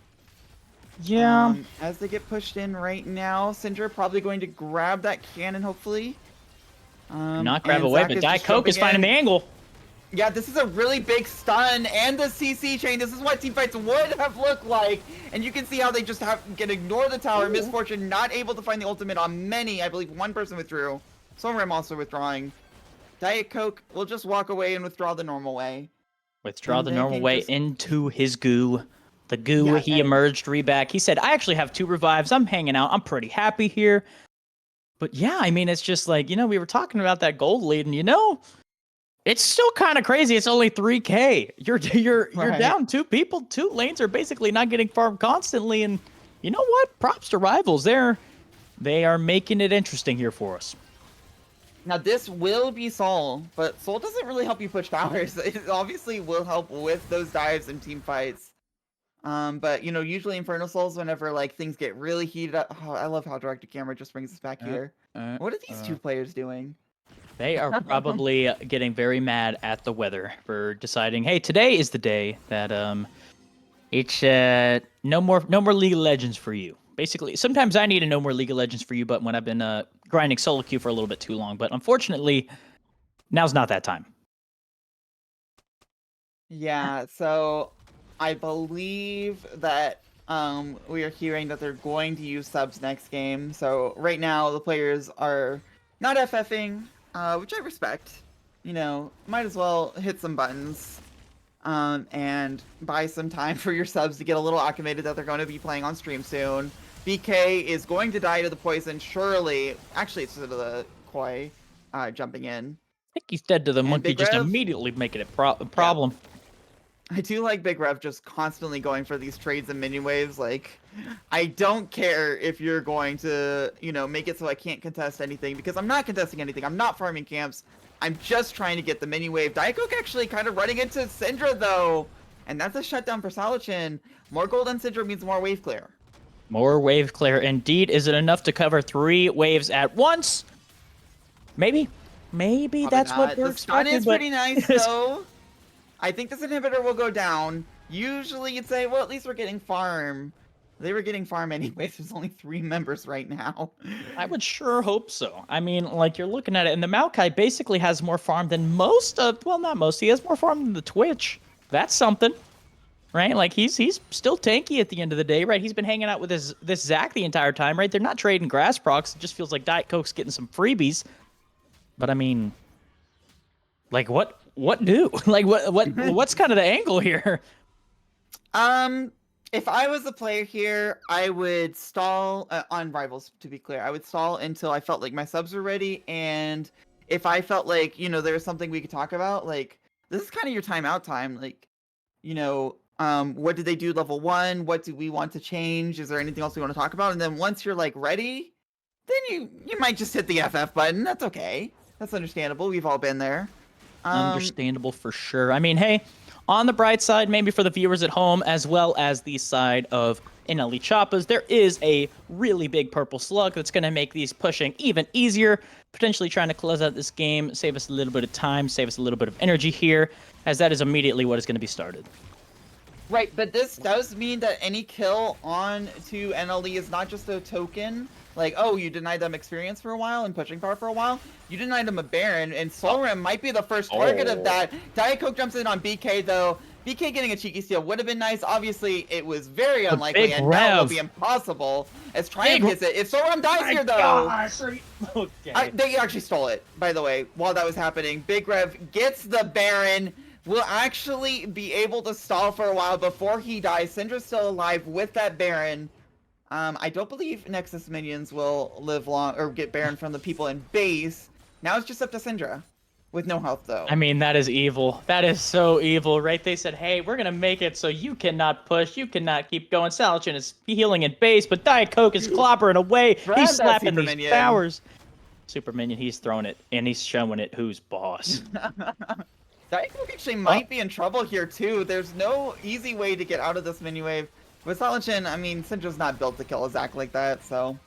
Yeah. As they get pushed in right now, Syndra probably going to grab that cannon, hopefully. Not grab away, Zach but is Diet just Coke is jumping finding the in. angle. Yeah, this is a really big stun, and the CC chain. This is what teamfights would have looked like. And you can see how they just can ignore the tower. Misfortune not able to find the ultimate on many. I believe 1 person withdrew. Someone also withdrawing. Diet Coke will just walk away and withdraw the normal way. Withdraw And the they normal can way just- into his goo. The goo, Yeah, he and- emerged, reback. He said, I actually have 2 revives. I'm hanging out. I'm pretty happy here. But yeah, I mean, it's just like, you know, we were talking about that gold lead, and you know, it's still kind of crazy. It's only 3K. You're Right. down 2 people. 2 lanes are basically not getting farmed constantly. And you know what? Props to Rivals. They are making it interesting here for us. Now this will be Soul, but Soul doesn't really help you push towers. It obviously will help with those dives and team fights. But you know, usually Infernal Souls, whenever like things get really heated up, oh, I love how direct to camera just brings us back here. What are these 2 players doing? They are probably getting very mad at the weather for deciding, hey, today is the day that It's no more League of Legends for you. Basically, sometimes I need a no more League of Legends for you, but when I've been grinding solo queue for a little bit too long. But unfortunately, now's not that time. Yeah, so I believe that we are hearing that they're going to use subs next game. So right now the players are not FFing, which I respect. You know, might as well hit some buttons and buy some time for your subs to get a little acclimated that they're going to be playing on stream soon. BK is going to die to the poison, surely. Actually, it's to the Koi jumping in. I think he's dead to the And monkey, Big just Rev? immediately making it a problem. I do like Big Rev just constantly going for these trades and mini waves. Like, I don't care if you're going to, you know, make it so I can't contest anything, because I'm not contesting anything. I'm not farming camps. I'm just trying to get the mini wave. Diakook actually kind of running into Syndra, though. And that's a shutdown for Salichin. More gold on Syndra means more wave clear. More wave clear. Indeed. Is it enough to cover 3 waves at once? Maybe. Maybe Probably that's not. what we're The stun expecting. is pretty nice, though. I think this inhibitor will go down. Usually you'd say, well, at least we're getting farm. They were getting farm anyways. There's only 3 members right now. I would sure hope so. I mean, like, you're looking at it, and the Maokai basically has more farm than most of, well, not most, he has more farm than the Twitch. That's something, right? Like, he's still tanky at the end of the day, right? He's been hanging out with this Zac the entire time, right? They're not trading grass procs. It just feels like Diet Coke's getting some freebies. But, I mean, like, what do? Like, what's kind of the angle here? If I was the player here, I would stall on rivals, to be clear. I would stall until I felt like my subs were ready, and if I felt like, you know, there was something we could talk about, like, this is kind of your timeout time. Like, you know, what did they do level 1? What do we want to change? Is there anything else we want to talk about? And then once you're, like, ready, then you might just hit the FF button. That's okay. That's understandable. We've all been there. Understandable for sure. I mean, hey, on the bright side, maybe for the viewers at home, as well as the side of NLE Choppas, there is a really big purple slug that's going to make these pushing even easier, potentially trying to close out this game, save us a little bit of time, save us a little bit of energy here, as that is immediately what is going to be started. Right, but this does mean that any kill on to NLE is not just a token. Like, oh, you denied them experience for a while and pushing power for a while. You denied them a Baron, and Solrim might be the first target of that. Diet Coke jumps in on BK, though. BK getting a cheeky steal would have been nice. Obviously, it was very unlikely, and now will be impossible as Triumph hits it. If Solrim dies here, though... Okay. They actually stole it, by the way, while that was happening. Big Rev gets the Baron. Will actually be able to stall for a while before he dies. Syndra's still alive with that Baron. I don't believe Nexus minions will live long or get Baron from the people in base. Now it's just up to Syndra. With no health, though. I mean, that is evil. That is so evil, right? They said, hey, we're going to make it so you cannot push. You cannot keep going. Salichin is healing in base, but Diet Coke is clobbering away. He's slapping these minion. towers. Super minion, he's throwing it, and he's showing it who's boss. Diet Coke actually might be in trouble here, too. There's no easy way to get out of this mini wave. With Salichin, I mean, Syndra's not built to kill a Zac like that, so...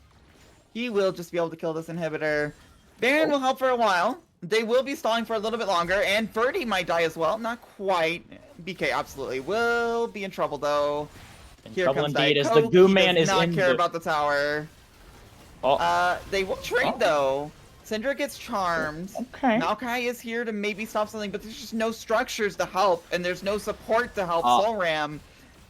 he will just be able to kill this inhibitor. Baron will help for a while. They will be stalling for a little bit longer, and Birdie might die as well. Not quite. BK absolutely will be in trouble, though. Here comes indeed, as the Goo Man is in not care about the tower. They will trade, though. Syndra gets charmed. Okay. Maokai is here to maybe stop something, but there's just no structures to help, and there's no support to help. Solram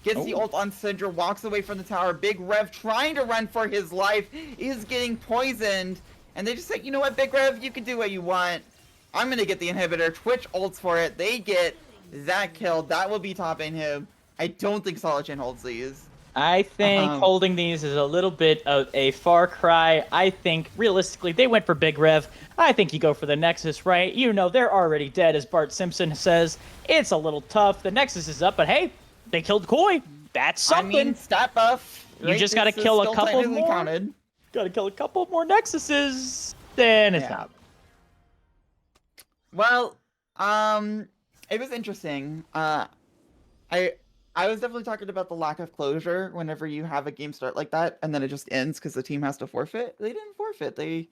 gets the ult on Syndra, walks away from the tower. Big Rev trying to run for his life is getting poisoned. And they just say, you know what, Big Rev, you can do what you want. I'm going to get the inhibitor. Twitch ults for it. They get that kill. That will be topping him. I don't think Salichin holds these. I think holding these is a little bit of a far cry. I think, realistically, they went for Big Rev. I think you go for the Nexus, right? You know, they're already dead, as Bart Simpson says. It's a little tough. The Nexus is up, but hey, they killed Koi. That's something. I mean, stat buff. You just got to kill a couple more. Got to kill a couple more Nexuses. Then it's not. Well, it was interesting. I was definitely talking about the lack of closure whenever you have a game start like that, and then it just ends because the team has to forfeit. They didn't forfeit. They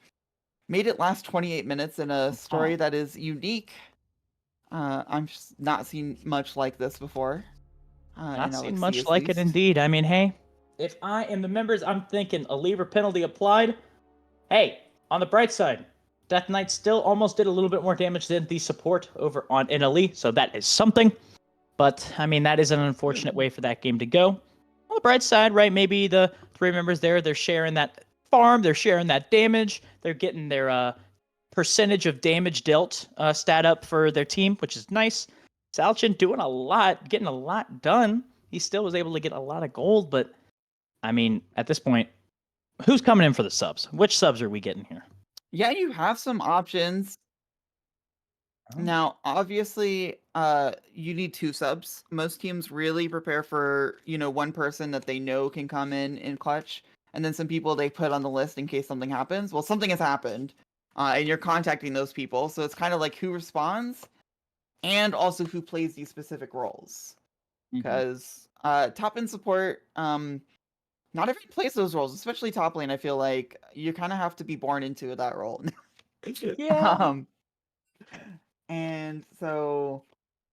made it last 28 minutes in a story that is unique. I'm just not seen much like this before. Not seen NLXC much at like it least. indeed. I mean, hey, if I am the members, I'm thinking a lever penalty applied. Hey, on the bright side, Death Knight still almost did a little bit more damage than the support over on NLE, so that is something. But, I mean, that is an unfortunate way for that game to go. On the bright side, right, maybe the three members there, they're sharing that farm, they're sharing that damage, they're getting their percentage of damage dealt stat up for their team, which is nice. Salchin doing a lot, getting a lot done. He still was able to get a lot of gold, but, I mean, at this point, who's coming in for the subs? Which subs are we getting here? Yeah, you have some options. Oh. Now, obviously, you need 2 subs. Most teams really prepare for, one person that they know can come in clutch, and then some people they put on the list in case something happens. Well, something has happened, and you're contacting those people, so it's kind of like who responds, and also who plays these specific roles. Because top end support, not everyone plays those roles, especially top lane. I feel like you kind of have to be born into that role. Yeah. um, and so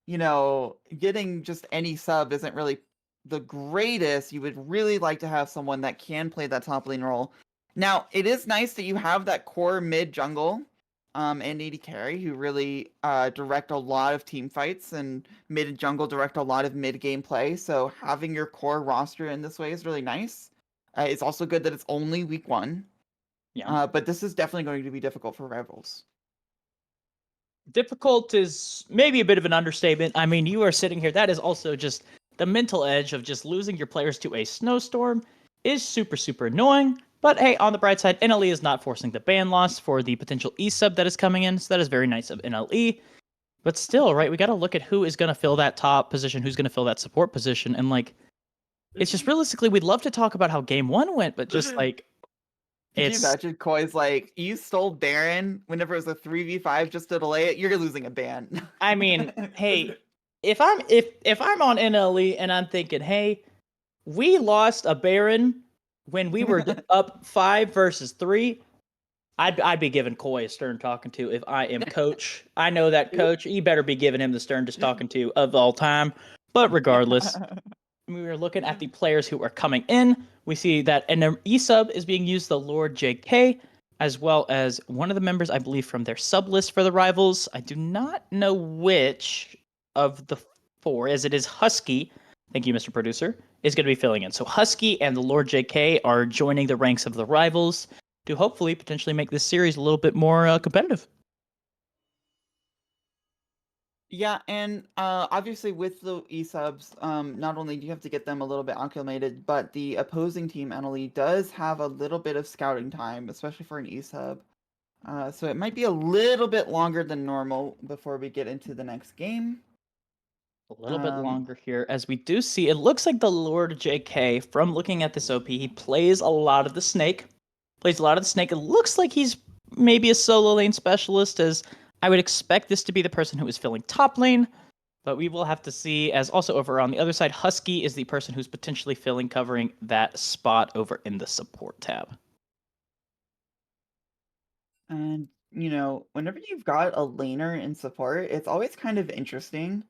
getting just any sub isn't really the greatest. You would really like to have someone that can play that top lane role. Now, it is nice that you have that core mid jungle, and AD carry who really direct a lot of team fights, and mid and jungle direct a lot of mid game play. So having your core roster in this way is really nice. It's also good that it's only week 1. Yeah. But this is definitely going to be difficult for rivals. Difficult is maybe a bit of an understatement. I mean, you are sitting here. That is also just the mental edge of just losing your players to a snowstorm is super, super annoying. But hey, on the bright side, NLE is not forcing the ban loss for the potential E sub that is coming in. So that is very nice of NLE. But still, right, we got to look at who is going to fill that top position, who's going to fill that support position. And like, it's just realistically, we'd love to talk about how game 1 went, but just like, Could you it's, imagine Koi's like, you stole Baron whenever it was a 3v5 just to delay it? You're losing a ban. I mean, hey, if I'm on NLE and I'm thinking, hey, we lost a Baron when we were up 5 versus 3. I'd be giving Koi a stern talking to if I am coach. I know that coach. You better be giving him the sternest talking to of all time. But regardless, we were looking at the players who are coming in. We see that an E-sub is being used, the Lord JK, as well as one of the members, I believe, from their sub list for the rivals. I do not know which of the 4, as it is Husky. Thank you, Mr. Producer, is going to be filling in. So Husky and the Lord JK are joining the ranks of the rivals to hopefully potentially make this series a little bit more competitive. Yeah, and obviously with the E-subs, not only do you have to get them a little bit acclimated, but the opposing team, NLE, does have a little bit of scouting time, especially for an E-sub. So it might be a little bit longer than normal before we get into the next game. A little bit longer here, as we do see, it looks like the Lord JK, from looking at this OP, he plays a lot of the Snake. It looks like he's maybe a solo lane specialist, as I would expect this to be the person who is filling top lane, but we will have to see, as also over on the other side, Husky is the person who's potentially covering that spot over in the support tab. And, whenever you've got a laner in support, it's always kind of interesting.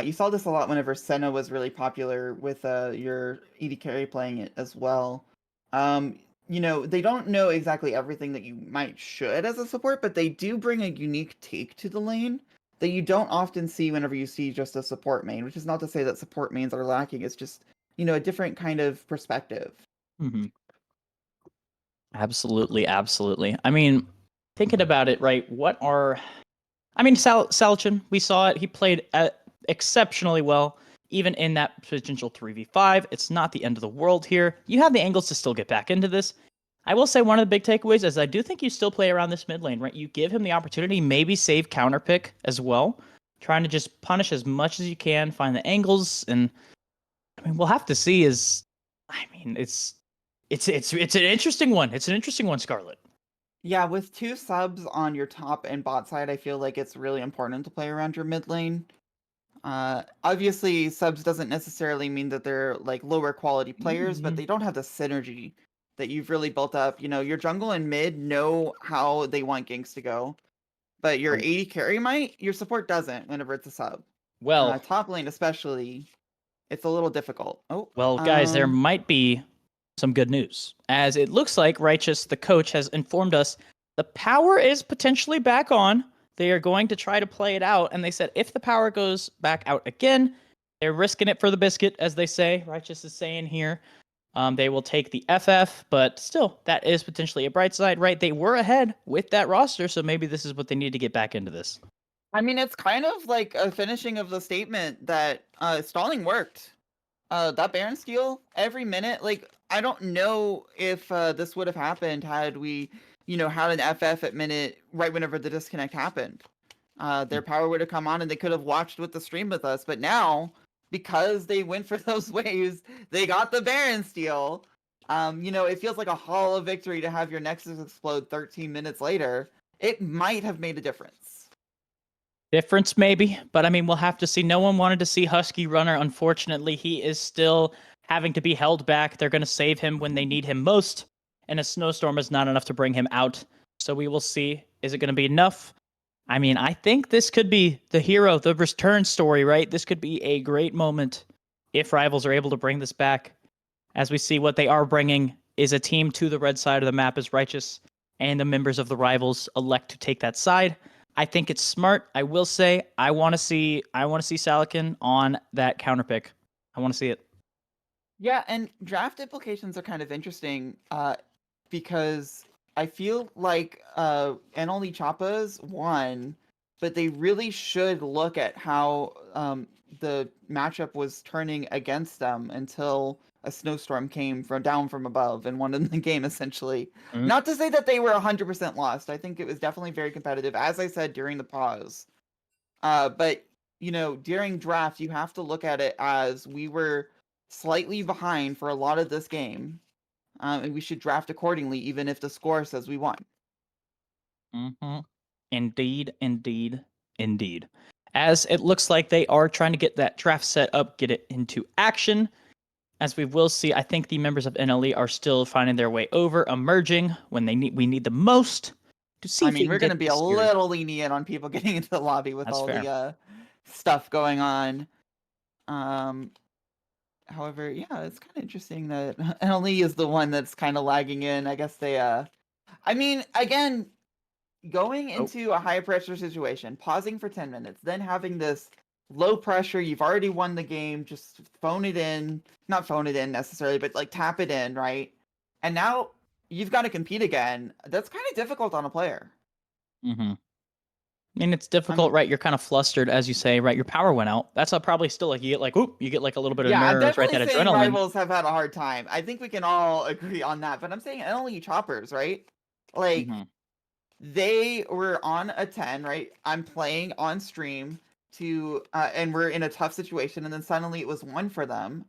You saw this a lot whenever Senna was really popular with your ED carry playing it as well. They don't know exactly everything that you might should as a support, but they do bring a unique take to the lane that you don't often see whenever you see just a support main, which is not to say that support mains are lacking. It's just, a different kind of perspective. Mm-hmm. Absolutely, absolutely. I mean, thinking about it, right? Salchin, we saw it. He played exceptionally well, even in that potential 3v5. It's not the end of the world here. You have the angles to still get back into this. I will say one of the big takeaways is I do think you still play around this mid lane, right? You give him the opportunity, maybe save counter pick as well, trying to just punish as much as you can, find the angles, and I mean, we'll have to see. It's an interesting one. It's an interesting one, Scarlet. Yeah, with 2 subs on your top and bot side, I feel like it's really important to play around your mid lane. Obviously, subs doesn't necessarily mean that they're like lower quality players, but they don't have the synergy that you've really built up. Your jungle and mid know how they want ganks to go, but your Oh. AD carry might, your support doesn't whenever it's a sub. Well, Top lane especially. it's a little difficult. Oh, Well, guys, there might be some good news, as it looks like Righteous, the coach, has informed us the power is potentially back on. They are going to try to play it out, and they said if the power goes back out again, they're risking it for the biscuit, as they say. Righteous is saying here. They will take the FF, but still, that is potentially a bright side, right? They were ahead with that roster, so maybe this is what they need to get back into this. I mean, it's kind of like a finishing of the statement that stalling worked. That Baron steal every minute, like, I don't know if this would have happened had we, had an FF at minute right whenever the disconnect happened. Their power would have come on and they could have watched with the stream with us. But now, because they went for those waves, they got the Baron steal. It feels like a hollow victory to have your Nexus explode 13 minutes later. It might have made a difference. Difference, maybe, but I mean, we'll have to see. No one wanted to see Husky Runner. Unfortunately, he is still having to be held back. They're going to save him when they need him most, and a snowstorm is not enough to bring him out. So we will see. Is it going to be enough? I mean, I think this could be the hero, the return story, right? This could be a great moment if Rivals are able to bring this back. As we see, what they are bringing is a team to the red side of the map as Righteous, and the members of the Rivals elect to take that side. I think it's smart. I will say I want to see Salakin on that counter pick. I want to see it. Yeah, and draft implications are kind of interesting because I feel like NLE Choppas won, but they really should look at how the matchup was turning against them until a snowstorm came down from above and won in the game, essentially. Mm. Not to say that they were 100% lost. I think it was definitely very competitive, as I said during the pause. But, during draft, you have to look at it as we were slightly behind for a lot of this game, and we should draft accordingly, even if the score says we won. Mm-hmm. Indeed, indeed, indeed. As it looks like they are trying to get that draft set up, get it into action. As we will see, I think the members of NLE are still finding their way over, emerging when we need the most to see. I if they mean, can we're going to get be a this series. little lenient on people getting into the lobby with That's all fair. the stuff going on. However, yeah, it's kind of interesting that NLE is the one that's kind of lagging in. I guess they, I mean, again, going into a high pressure situation, pausing for 10 minutes, then having this low pressure, you've already won the game, just phone it in, not phone it in necessarily, but like tap it in, right? And now you've got to compete again. That's kind of difficult on a player. Mm-hmm. I mean, it's difficult, right? You're kind of flustered, as you say, right? Your power went out. That's probably still like you get like, oop, you get like a little bit of Yeah, I'm nerves, right? definitely That saying adrenaline. Rivals have had a hard time. I think we can all agree on that. But I'm saying only Choppers, right? Like, Mm-hmm. they were on a 10, right? I'm playing on stream and we're in a tough situation, and then suddenly it was 1 for them.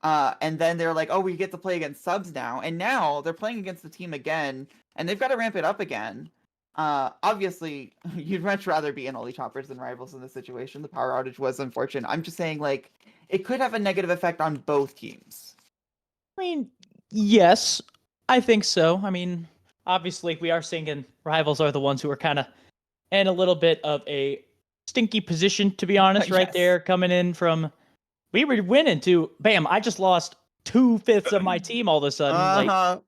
And then they're like, oh, we get to play against subs now. And now they're playing against the team again, and they've got to ramp it up again. Obviously, you'd much rather be NLE Choppers than Rivals in this situation. The power outage was unfortunate. I'm just saying, like, it could have a negative effect on both teams. I mean, yes, I think so. I mean, obviously, we are seeing Rivals are the ones who are kind of in a little bit of a stinky position, to be honest, right Yes. there, coming in from. We were winning to, bam, I just lost 2/5 of my team all of a sudden. Like,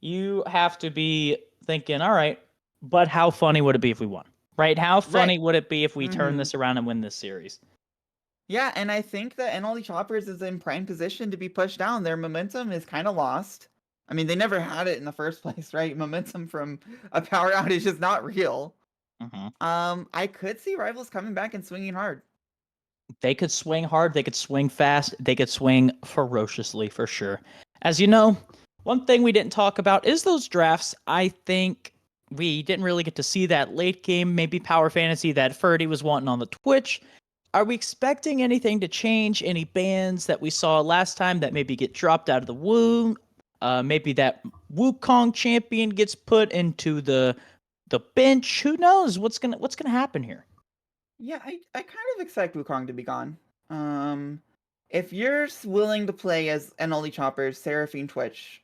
you have to be thinking, all right, but how funny would it be if we won? Right? How funny would it be if we turn this around and win this series? Yeah, and I think that NLE Choppers is in prime position to be pushed down. Their momentum is kind of lost. I mean, they never had it in the first place, right? Momentum from a power outage is not real. Mm-hmm. I could see Rivals coming back and swinging hard. They could swing hard, they could swing fast, they could swing ferociously for sure. As you know, one thing we didn't talk about is those drafts. I think we didn't really get to see that late game, maybe Power Fantasy that Ferdy was wanting on the Twitch. Are we expecting anything to change? Any bans that we saw last time that maybe get dropped out of the womb? Maybe that Wukong champion gets put into the bench. Who knows what's gonna happen here? Yeah, I kind of expect Wukong to be gone. If you're willing to play as NLE Choppers, Seraphine Twitch,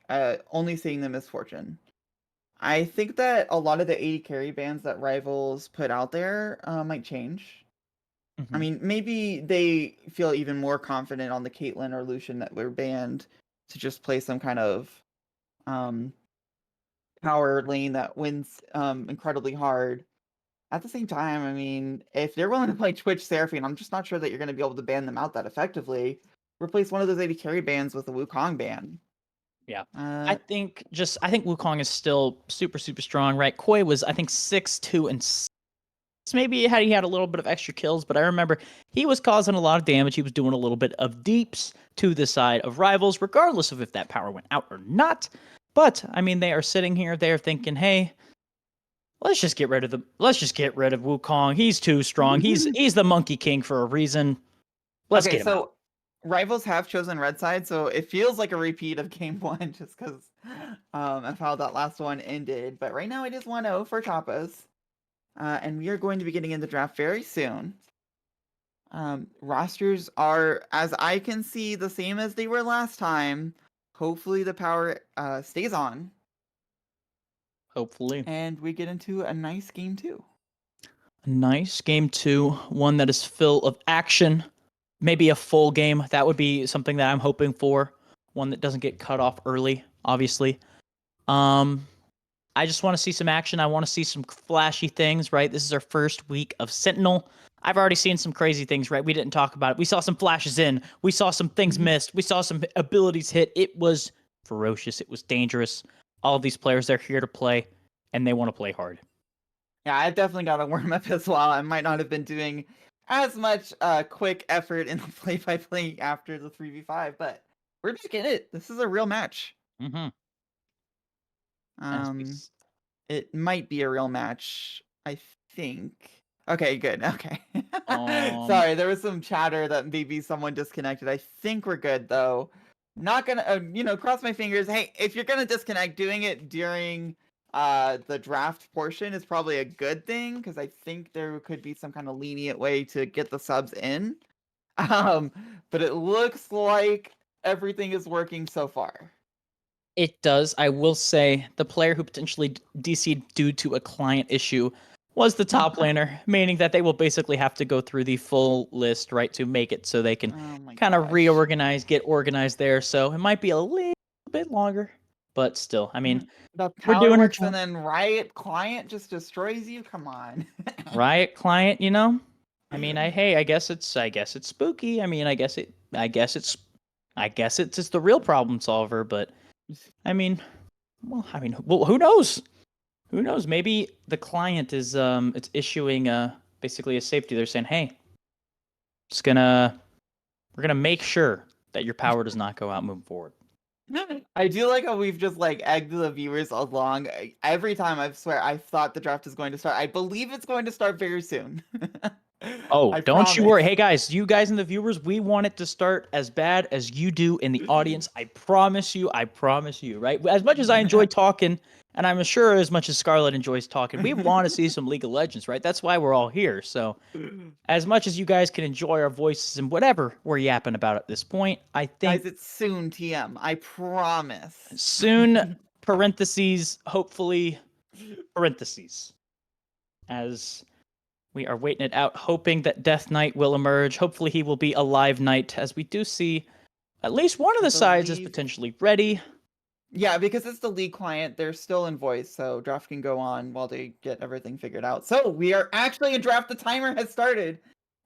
only seeing them as Fortune, I think that a lot of the 80 carry bans that Rivals put out there might change. I mean, maybe they feel even more confident on the Caitlyn or Lucian that were banned to just play some kind of um, power lane that wins incredibly hard. At the same time, I mean, if they're willing to play Twitch Seraphine, I'm just not sure that you're going to be able to ban them out that effectively. Replace one of those AD carry bans with a Wukong ban. Yeah. Uh, I think Wukong is still super, super strong, right? Koi was, I think, 6-2 and maybe he had a little bit of extra kills, but I remember he was causing a lot of damage. He was doing a little bit of deeps to the side of rivals, regardless of if that power went out or not. But I mean, they are sitting here, they're thinking, hey, let's just get rid of Wukong. He's too strong. He's the Monkey King for a reason. Let's okay, get him out. so rivals have chosen red side, so it feels like a repeat of game one just because of how that last one ended. But right now it is 1-0 for Choppas. And we are going to be getting in the draft very soon. Rosters are, as I can see, the same as they were last time. Hopefully the power stays on. Hopefully. And we get into a nice game two. Nice. Game 2, one that is full of action. Maybe a full game. That would be something that I'm hoping for. One that doesn't get cut off early, obviously. I just want to see some action. I want to see some flashy things, right? This is our first week of Sentinel. I've already seen some crazy things, right? We didn't talk about it. We saw some flashes in. We saw some things missed. We saw some abilities hit. It was ferocious. It was dangerous. All of these players, they're here to play, and they want to play hard. Yeah, I've definitely got to warm up as well. I might not have been doing as much quick effort in the play-by-play after the 3v5, but we're just getting it. This is a real match. Mm-hmm. It might be a real match, I think. Okay, good. Okay. Sorry, there was some chatter that maybe someone disconnected. I think we're good though. Not gonna, cross my fingers. Hey, if you're gonna disconnect, doing it during the draft portion is probably a good thing because I think there could be some kind of lenient way to get the subs in. But it looks like everything is working so far. It does. I will say the player who potentially DC'd due to a client issue was the top laner, meaning that they will basically have to go through the full list, right, to make it so they can Oh my kind of gosh. reorganize, get organized there. So it might be a little bit longer, but still, I mean, The we're power doing our works job. and then Riot client just destroys you. Come on. Riot client, I mean, I guess it's spooky. I mean, I guess it's just the real problem solver, but I mean, who knows? Who knows? Maybe the client is it's issuing basically a safety. They're saying, "Hey, we're gonna make sure that your power does not go out moving forward." I do like how we've just like egged the viewers along. Every time I swear I thought the draft is going to start. I believe it's going to start very soon. Oh, I don't you worry. promise. Hey guys, you guys and the viewers, we want it to start as bad as you do in the audience. I promise you, right? As much as I enjoy talking, and I'm sure as much as Scarlett enjoys talking, we want to see some League of Legends, right? That's why we're all here. So as much as you guys can enjoy our voices and whatever we're yapping about at this point, I think Guys, it's soon TM. I promise. soon, parentheses, hopefully, parentheses, as we are waiting it out, hoping that Death Knight will emerge. Hopefully he will be a live Knight, as we do see at least one of the sides is potentially ready. Yeah, because it's the league client, they're still in voice, so draft can go on while they get everything figured out. So we are actually in draft. The timer has started,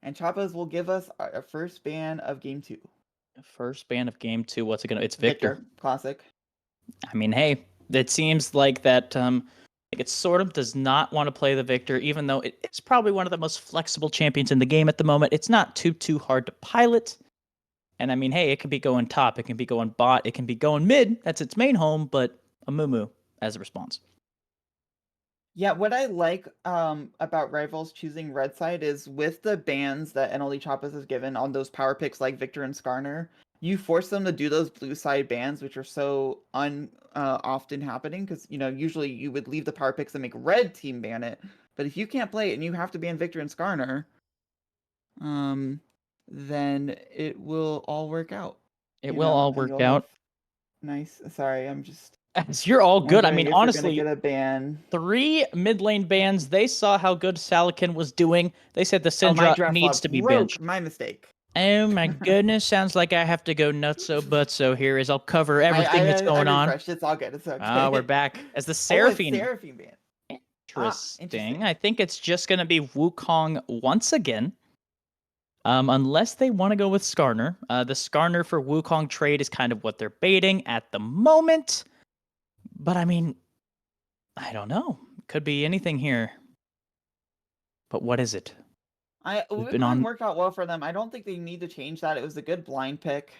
and Choppas will give us our first ban of game 2. First ban of game 2. What's it gonna? It's Victor. Classic. I mean, hey, it seems like that. It sort of does not want to play the Victor, even though it's probably one of the most flexible champions in the game at the moment. It's not too hard to pilot. And I mean, hey, it can be going top, it can be going bot, it can be going mid. That's its main home, but a Mumu as a response. Yeah, what I like about Rivals choosing red side is with the bans that NLE Choppas has given on those power picks like Victor and Skarner, you force them to do those blue side bans, which are so often happening because usually you would leave the power picks and make red team ban it, but if you can't play it and you have to ban Victor and Skarner, then it will all work out. It will all work out. Nice. Sorry, I'm just You're all good. I Wondering mean, if we're gonna honestly, get a ban. 3 mid lane bans. They saw how good Salakin was doing. They said the Oh, my Syndra draft needs log to be broke. benched. My mistake. Oh my goodness, sounds like I have to go nutso butso here as I'll cover everything that's I going on. refreshed. It's all good. It's okay. Ah, we're back. As the Oh, it's Seraphine. Seraphine ban. Interesting. Interesting. I think it's just going to be Wukong once again. Unless they want to go with Skarner. The Skarner for Wukong trade is kind of what they're baiting at the moment. But I mean, I don't know. Could be anything here. But what is it? We've been Wukong on. worked out well for them. I don't think they need to change that. It was a good blind pick.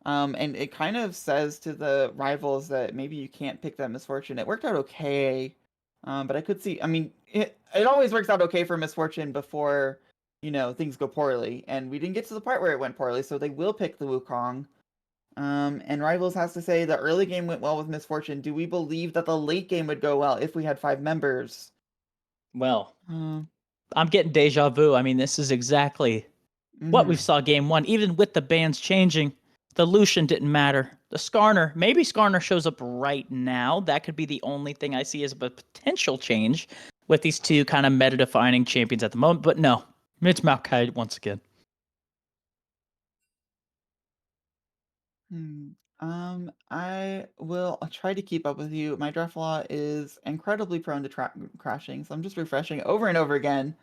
And it kind of says to the rivals that maybe you can't pick that Misfortune. It worked out okay. But I could see, I mean, it always works out okay for Misfortune before, things go poorly. And we didn't get to the part where it went poorly, so they will pick the Wukong. And Rivals has to say the early game went well with Misfortune. Do we believe that the late game would go well if we had 5 members? Well, I'm getting deja vu. I mean, this is exactly what we saw game 1. Even with the bans changing, the Lucian didn't matter. The Skarner, maybe Skarner shows up right now. That could be the only thing I see as a potential change with these 2 kind of meta-defining champions at the moment. But no, it's Maokai once again. I will try to keep up with you. My draft law is incredibly prone to crashing, so I'm just refreshing it over and over again.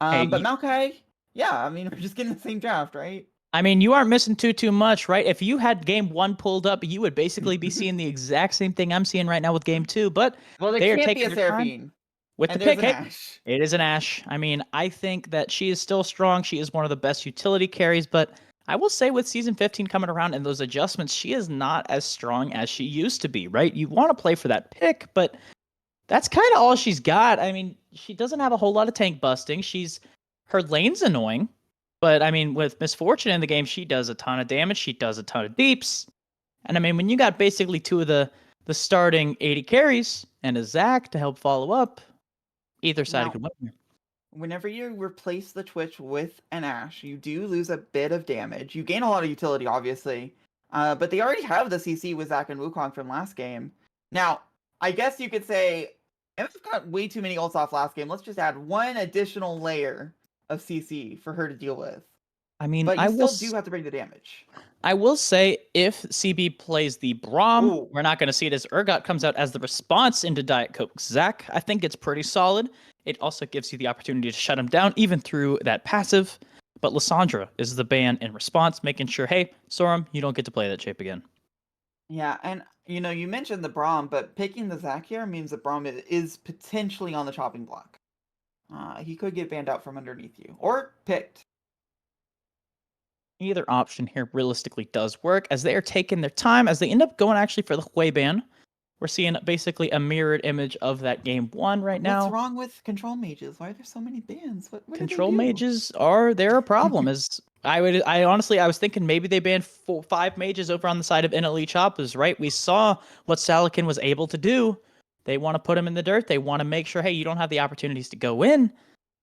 Hey, But Maokai, yeah, I mean, we're just getting the same draft, right? I mean, you aren't missing too much, right? If you had game 1 pulled up, you would basically be seeing the exact same thing I'm seeing right now with game 2. But Well, there they are can't be taking a their time Seraphine. with the And there's pick. an Hey, Ashe. it is an Ashe. I mean, I think that she is still strong. She is one of the best utility carries, but I will say with season 15 coming around and those adjustments, she is not as strong as she used to be, right? You want to play for that pick, but that's kind of all she's got. I mean, she doesn't have a whole lot of tank busting. Her lane's annoying, but I mean, with Misfortune in the game, she does a ton of damage. She does a ton of deeps. And I mean, when you got basically 2 of the starting 80 carries and a Zac to help follow up, either side Now, could win. whenever you replace the Twitch with an Ashe, you do lose a bit of damage. You gain a lot of utility, obviously. But they already have the CC with Zac and Wukong from last game. Now, I guess you could say, MF got way too many ults off last game. Let's just add 1 additional layer of CC for her to deal with. I mean, But you still do have to bring the damage. I will say if CB plays the Braum, Ooh. we're not going to see it as Urgot comes out as the response into Diet Coke Zac. I think it's pretty solid. It also gives you the opportunity to shut him down even through that passive. But Lissandra is the ban in response, making sure, hey, Sorum, you don't get to play that shape again. Yeah, and you mentioned the Braum, but picking the Zac here means that Braum is potentially on the chopping block. He could get banned out from underneath you. Or picked. Either option here realistically does work as they are taking their time, as they end up going actually for the Hui ban. We're seeing basically a mirrored image of that game 1 right now. What's wrong with control mages? Why are there so many bans? What Control did they do? mages they're a problem. I honestly was thinking maybe they banned 5 mages over on the side of NLE Choppas, right? We saw what Salakin was able to do. They want to put him in the dirt. They want to make sure, hey, you don't have the opportunities to go in.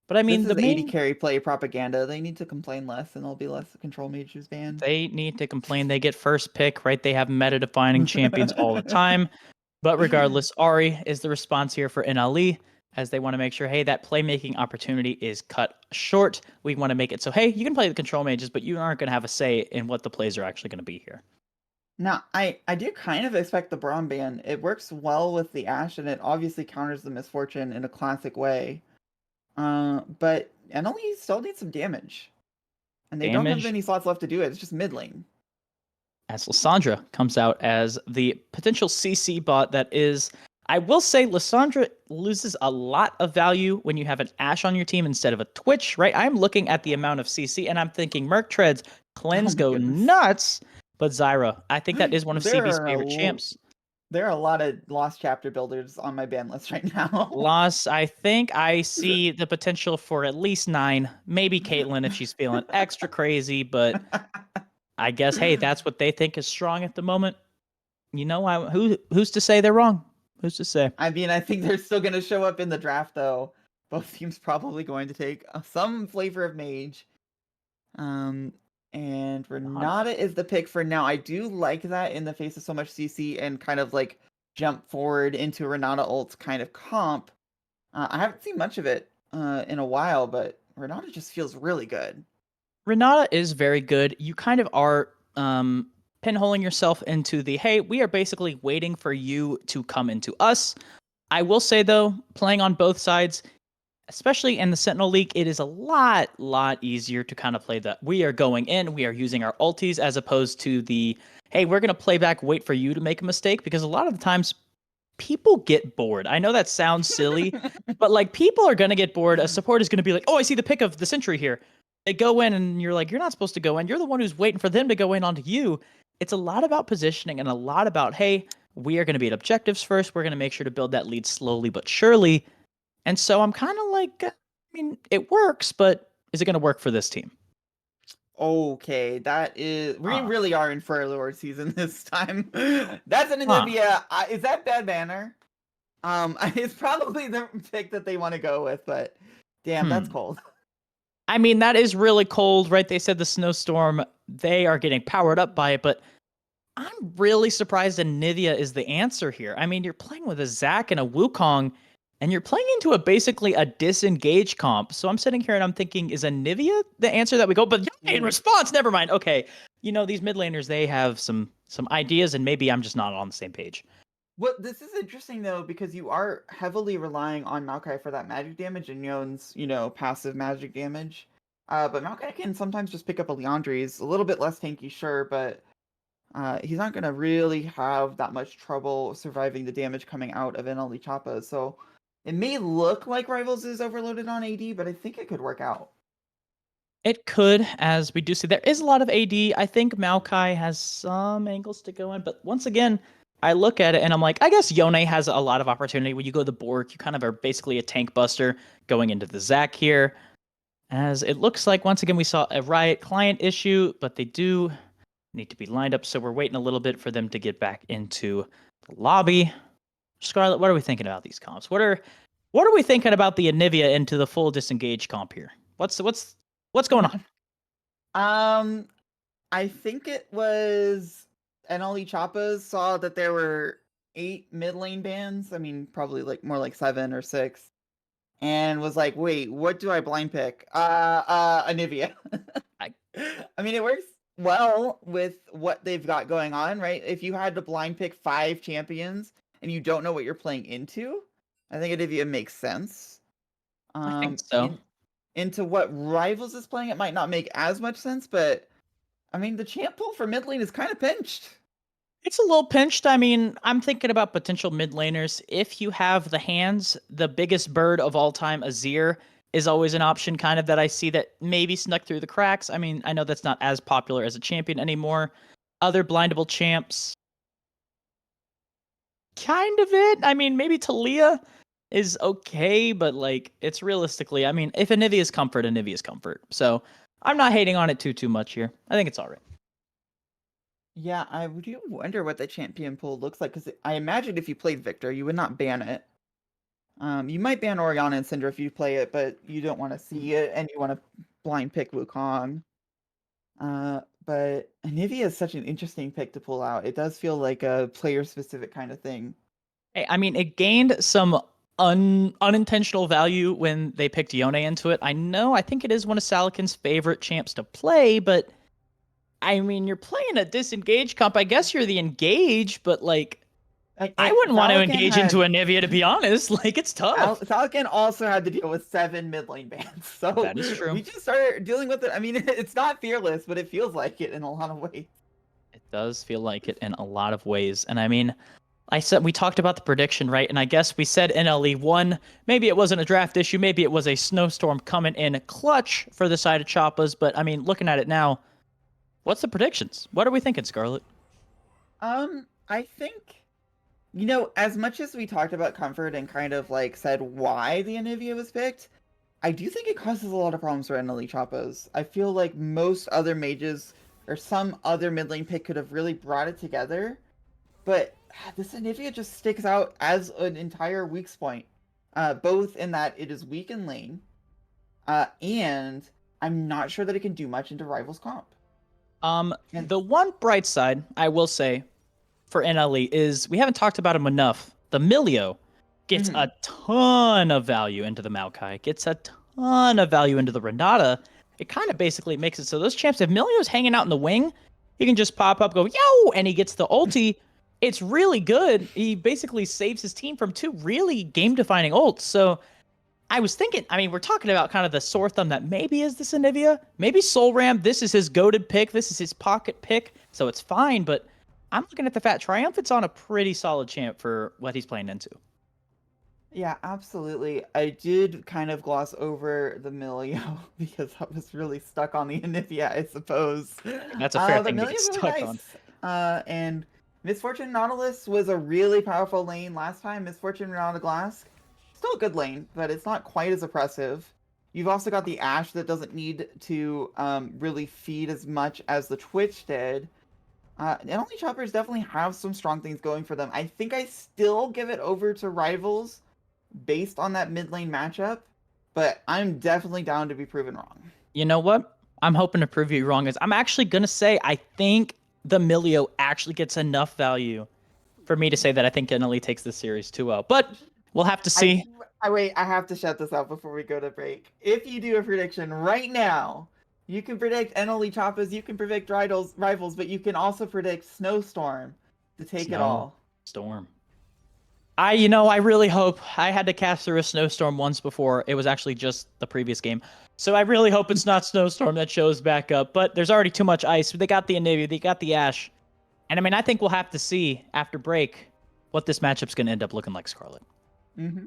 But I mean, this the is 80 main carry play propaganda. They need to complain less, and there'll be less control mages banned. they need to complain. They get first pick, right? They have meta-defining champions all the time. But regardless, Ari is the response here for NLE, as they want to make sure, hey, that playmaking opportunity is cut short. We want to make it so, hey, you can play the control mages, but you aren't going to have a say in what the plays are actually going to be here. Now, I do kind of expect the Braum ban. It works well with the Ashe, and it obviously counters the Misfortune in a classic way. But NLE still needs some damage. And they don't have any slots left to do it. It's just mid lane. As Lissandra comes out as the potential CC bot that is, I will say Lissandra loses a lot of value when you have an Ashe on your team instead of a Twitch, right? I'm looking at the amount of CC and I'm thinking Merc Treads, Cleanse go nuts, but Zyra, I think that is one of CB's favorite champs. There are a lot of Lost Chapter builders on my ban list right now. Loss, I think I see the potential for at least 9, maybe Caitlyn if she's feeling extra crazy, but I guess, hey, that's what they think is strong at the moment. You know, who's to say they're wrong? Who's to say? I mean, I think they're still going to show up in the draft, though. Both teams probably going to take some flavor of mage. And Renata is the pick for now. I do like that in the face of so much CC and kind of like jump forward into Renata ult's kind of comp. I haven't seen much of it in a while, but Renata just feels really good. Renata is very good. You kind of are pinholing yourself into the, hey, we are basically waiting for you to come into us. I will say, though, playing on both sides, especially in the Sentinel League, it is a lot easier to kind of play that we are going in, we are using our ultis, as opposed to the, hey, we're going to play back, wait for you to make a mistake, because a lot of the times people get bored. I know that sounds silly, but like people are going to get bored. A support is going to be like, oh, I see the pick of the sentry here. They go in and you're like, you're not supposed to go in. You're the one who's waiting for them to go in onto you. It's a lot about positioning and a lot about, hey, we are going to be at objectives first. We're going to make sure to build that lead slowly but surely. And so I'm kind of like, I mean, it works, but is it going to work for this team? Okay, that is we Huh. really are in Fire Lord season this time. That's an Huh. Anivia. Is that bad banner? It's probably the pick that they want to go with, but damn, that's cold. I mean, that is really cold, right? They said the snowstorm, they are getting powered up by it, but I'm really surprised Anivia is the answer here. I mean, you're playing with a Zac and a Wukong, and you're playing into a basically a disengage comp. So I'm sitting here and I'm thinking, is Anivia the answer that we go? But yeah, in response, never mind. Okay, you know, these mid laners, they have some ideas, and maybe I'm just not on the same page. Well, this is interesting though because you are heavily relying on Maokai for that magic damage and Yon's, passive magic damage. But Maokai can sometimes just pick up a Liandry's, a little bit less tanky, sure, but he's not gonna really have that much trouble surviving the damage coming out of NLE Choppas. So it may look like Rivals is overloaded on AD, but I think it could work out. It could, as we do see, there is a lot of AD. I think Maokai has some angles to go in, but once again, I look at it and I'm like, I guess Yone has a lot of opportunity. When you go to the Bork, you kind of are basically a tank buster going into the Zac here. As it looks like, once again, we saw a Riot client issue, but they do need to be lined up, so we're waiting a little bit for them to get back into the lobby. Scarlet, what are we thinking about these comps? What are we thinking about the Anivia into the full disengage comp here? What's going on? I think it was NLE Choppas saw that there were 8 mid lane bans. I mean, probably like more like 7 or 6. And was like, wait, what do I blind pick? Anivia. I- I mean, it works well with what they've got going on, right? If you had to blind pick 5 champions and you don't know what you're playing into, I think Anivia makes sense. I think so. Into what Rivals is playing, it might not make as much sense, but I mean, the champ pool for mid lane is kind of pinched. It's a little pinched. I mean, I'm thinking about potential mid laners. If you have the hands, the biggest bird of all time, Azir, is always an option kind of that I see that maybe snuck through the cracks. I mean, I know that's not as popular as a champion anymore. Other blindable champs, kind of it. I mean, maybe Talia is okay, but like it's realistically, I mean, if Anivia is comfort, Anivia is comfort. So I'm not hating on it too much here. I think it's all right. Yeah, I do wonder what the champion pool looks like, because I imagine if you played Victor, you would not ban it. You might ban Orianna and Syndra if you play it, but you don't want to see it, and you want to blind pick Wukong. But Anivia is such an interesting pick to pull out. It does feel like a player-specific kind of thing. Hey, I mean, it gained some unintentional value when they picked Yone into it. I think it is one of Salakin's favorite champs to play, but I mean, you're playing a disengage comp. I guess you're the engage, but like, I wouldn't want to engage into Anivia, to be honest. Like, it's tough. Falcon also had to deal with 7 mid lane bans, so That is true. we just started dealing with it. I mean, it's not fearless, but it feels like it in a lot of ways. It does feel like it in a lot of ways. And I mean, we talked about the prediction, right? And I guess we said NLE won. Maybe it wasn't a draft issue. Maybe it was a snowstorm coming in clutch for the side of Choppas. But I mean, looking at it now, what's the predictions? What are we thinking, Scarlet? I think, as much as we talked about comfort and kind of like said why the Anivia was picked, I do think it causes a lot of problems for NLE Choppas. I feel like most other mages or some other mid lane pick could have really brought it together, but this Anivia just sticks out as an entire weak point, both in that it is weak in lane, and I'm not sure that it can do much into Rivals comp. The one bright side, I will say, for NLE is we haven't talked about him enough. The Milio gets a ton of value into the Maokai, gets a ton of value into the Renata. It kind of basically makes it so those champs, if Milio's hanging out in the wing, he can just pop up, go, yo, and he gets the ulti. It's really good. He basically saves his team from 2 really game-defining ults. So I was thinking, I mean, we're talking about kind of the sore thumb that maybe is the Anivia, maybe Soul Ram. This is his goated pick. This is his pocket pick. So it's fine. But I'm looking at the fact Triumphant's on a pretty solid champ for what he's playing into. Yeah, absolutely. I did kind of gloss over the Milio because I was really stuck on the Anivia, I suppose. That's a fair But thing to get Milio's really stuck nice. on. And Misfortune Nautilus was a really powerful lane last time. Misfortune Renata Glass, still a good lane, but it's not quite as oppressive. You've also got the Ashe that doesn't need to really feed as much as the Twitch did. NLE Choppers definitely have some strong things going for them. I think I still give it over to Rivals based on that mid lane matchup, but I'm definitely down to be proven wrong. You know what? I'm hoping to prove you wrong. Is I'm actually going to say I think the Milio actually gets enough value for me to say that I think NLE takes this series 2-0. But we'll have to see. Wait, I have to shut this out before we go to break. If you do a prediction right now, you can predict NLE Choppas, you can predict Rivals, but you can also predict Snowstorm to take it all. Storm. I really hope I had to cast through a Snowstorm once before. It was actually just the previous game. So I really hope it's not Snowstorm that shows back up. But there's already too much ice. They got the Anivia, they got the Ashe. And I mean, I think we'll have to see after break what this matchup's going to end up looking like, Scarlet. Mm-hmm.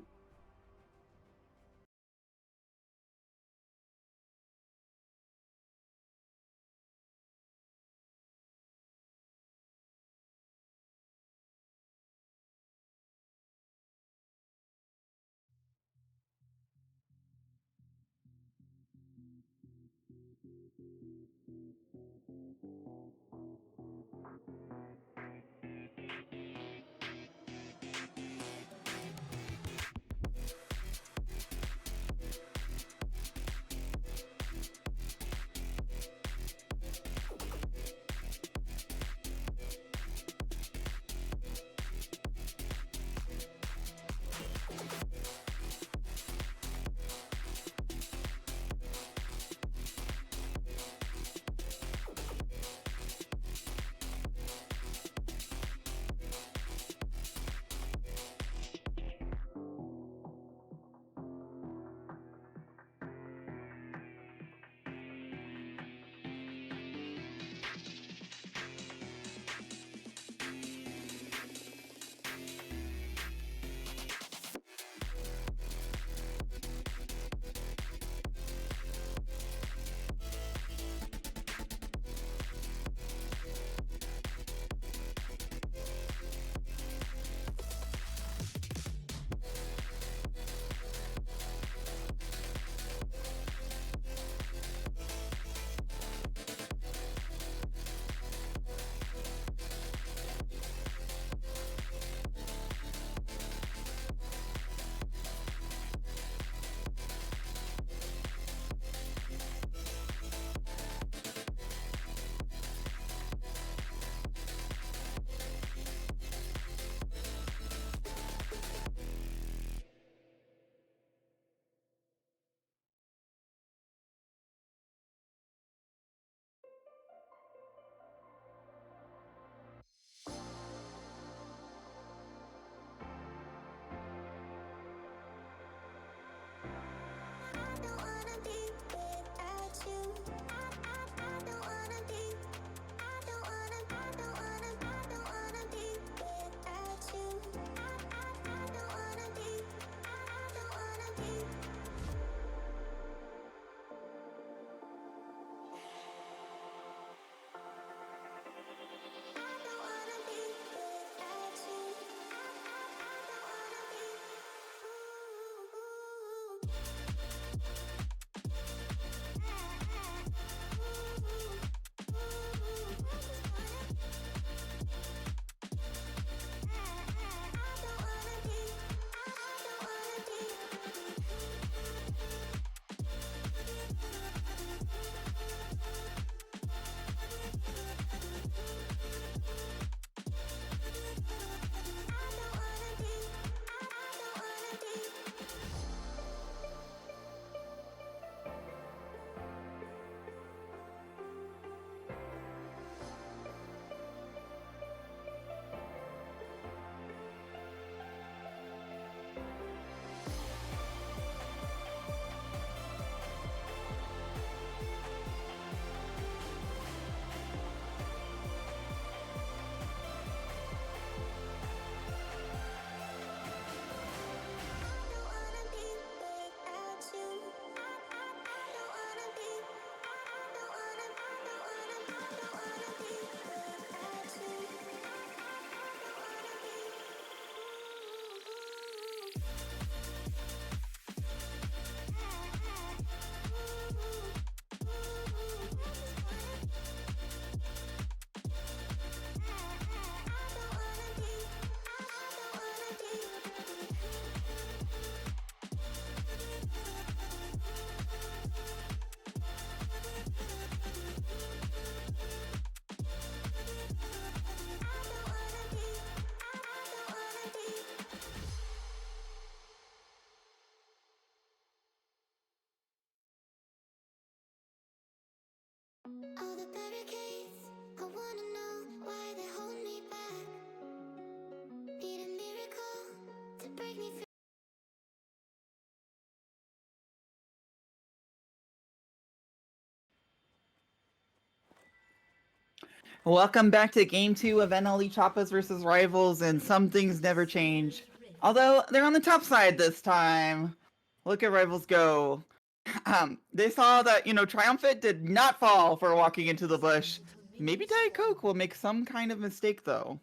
Welcome back to Game 2 of NLE Choppas versus Rivals, and some things never change. Although, they're on the top side this time. Look at Rivals go. They saw that, Triumphant did not fall for walking into the bush. Maybe Diet Coke will make some kind of mistake, though.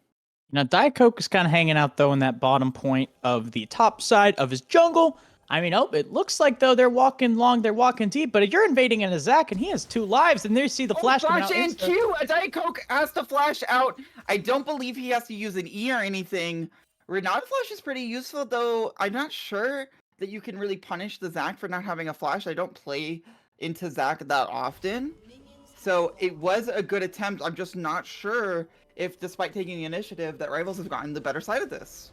Now, Diet Coke is kind of hanging out, though, in that bottom point of the top side of his jungle. I mean, it looks like, though, they're walking long, they're walking deep, but you're invading into Zac, and he has 2 lives, and there you see the flash coming out. And Q! A Diet Coke has to flash out. I don't believe he has to use an E or anything. Renata Flash is pretty useful, though I'm not sure that you can really punish the Zac for not having a flash. I don't play into Zac that often. So it was a good attempt. I'm just not sure if, despite taking the initiative, that Rivals has gotten the better side of this.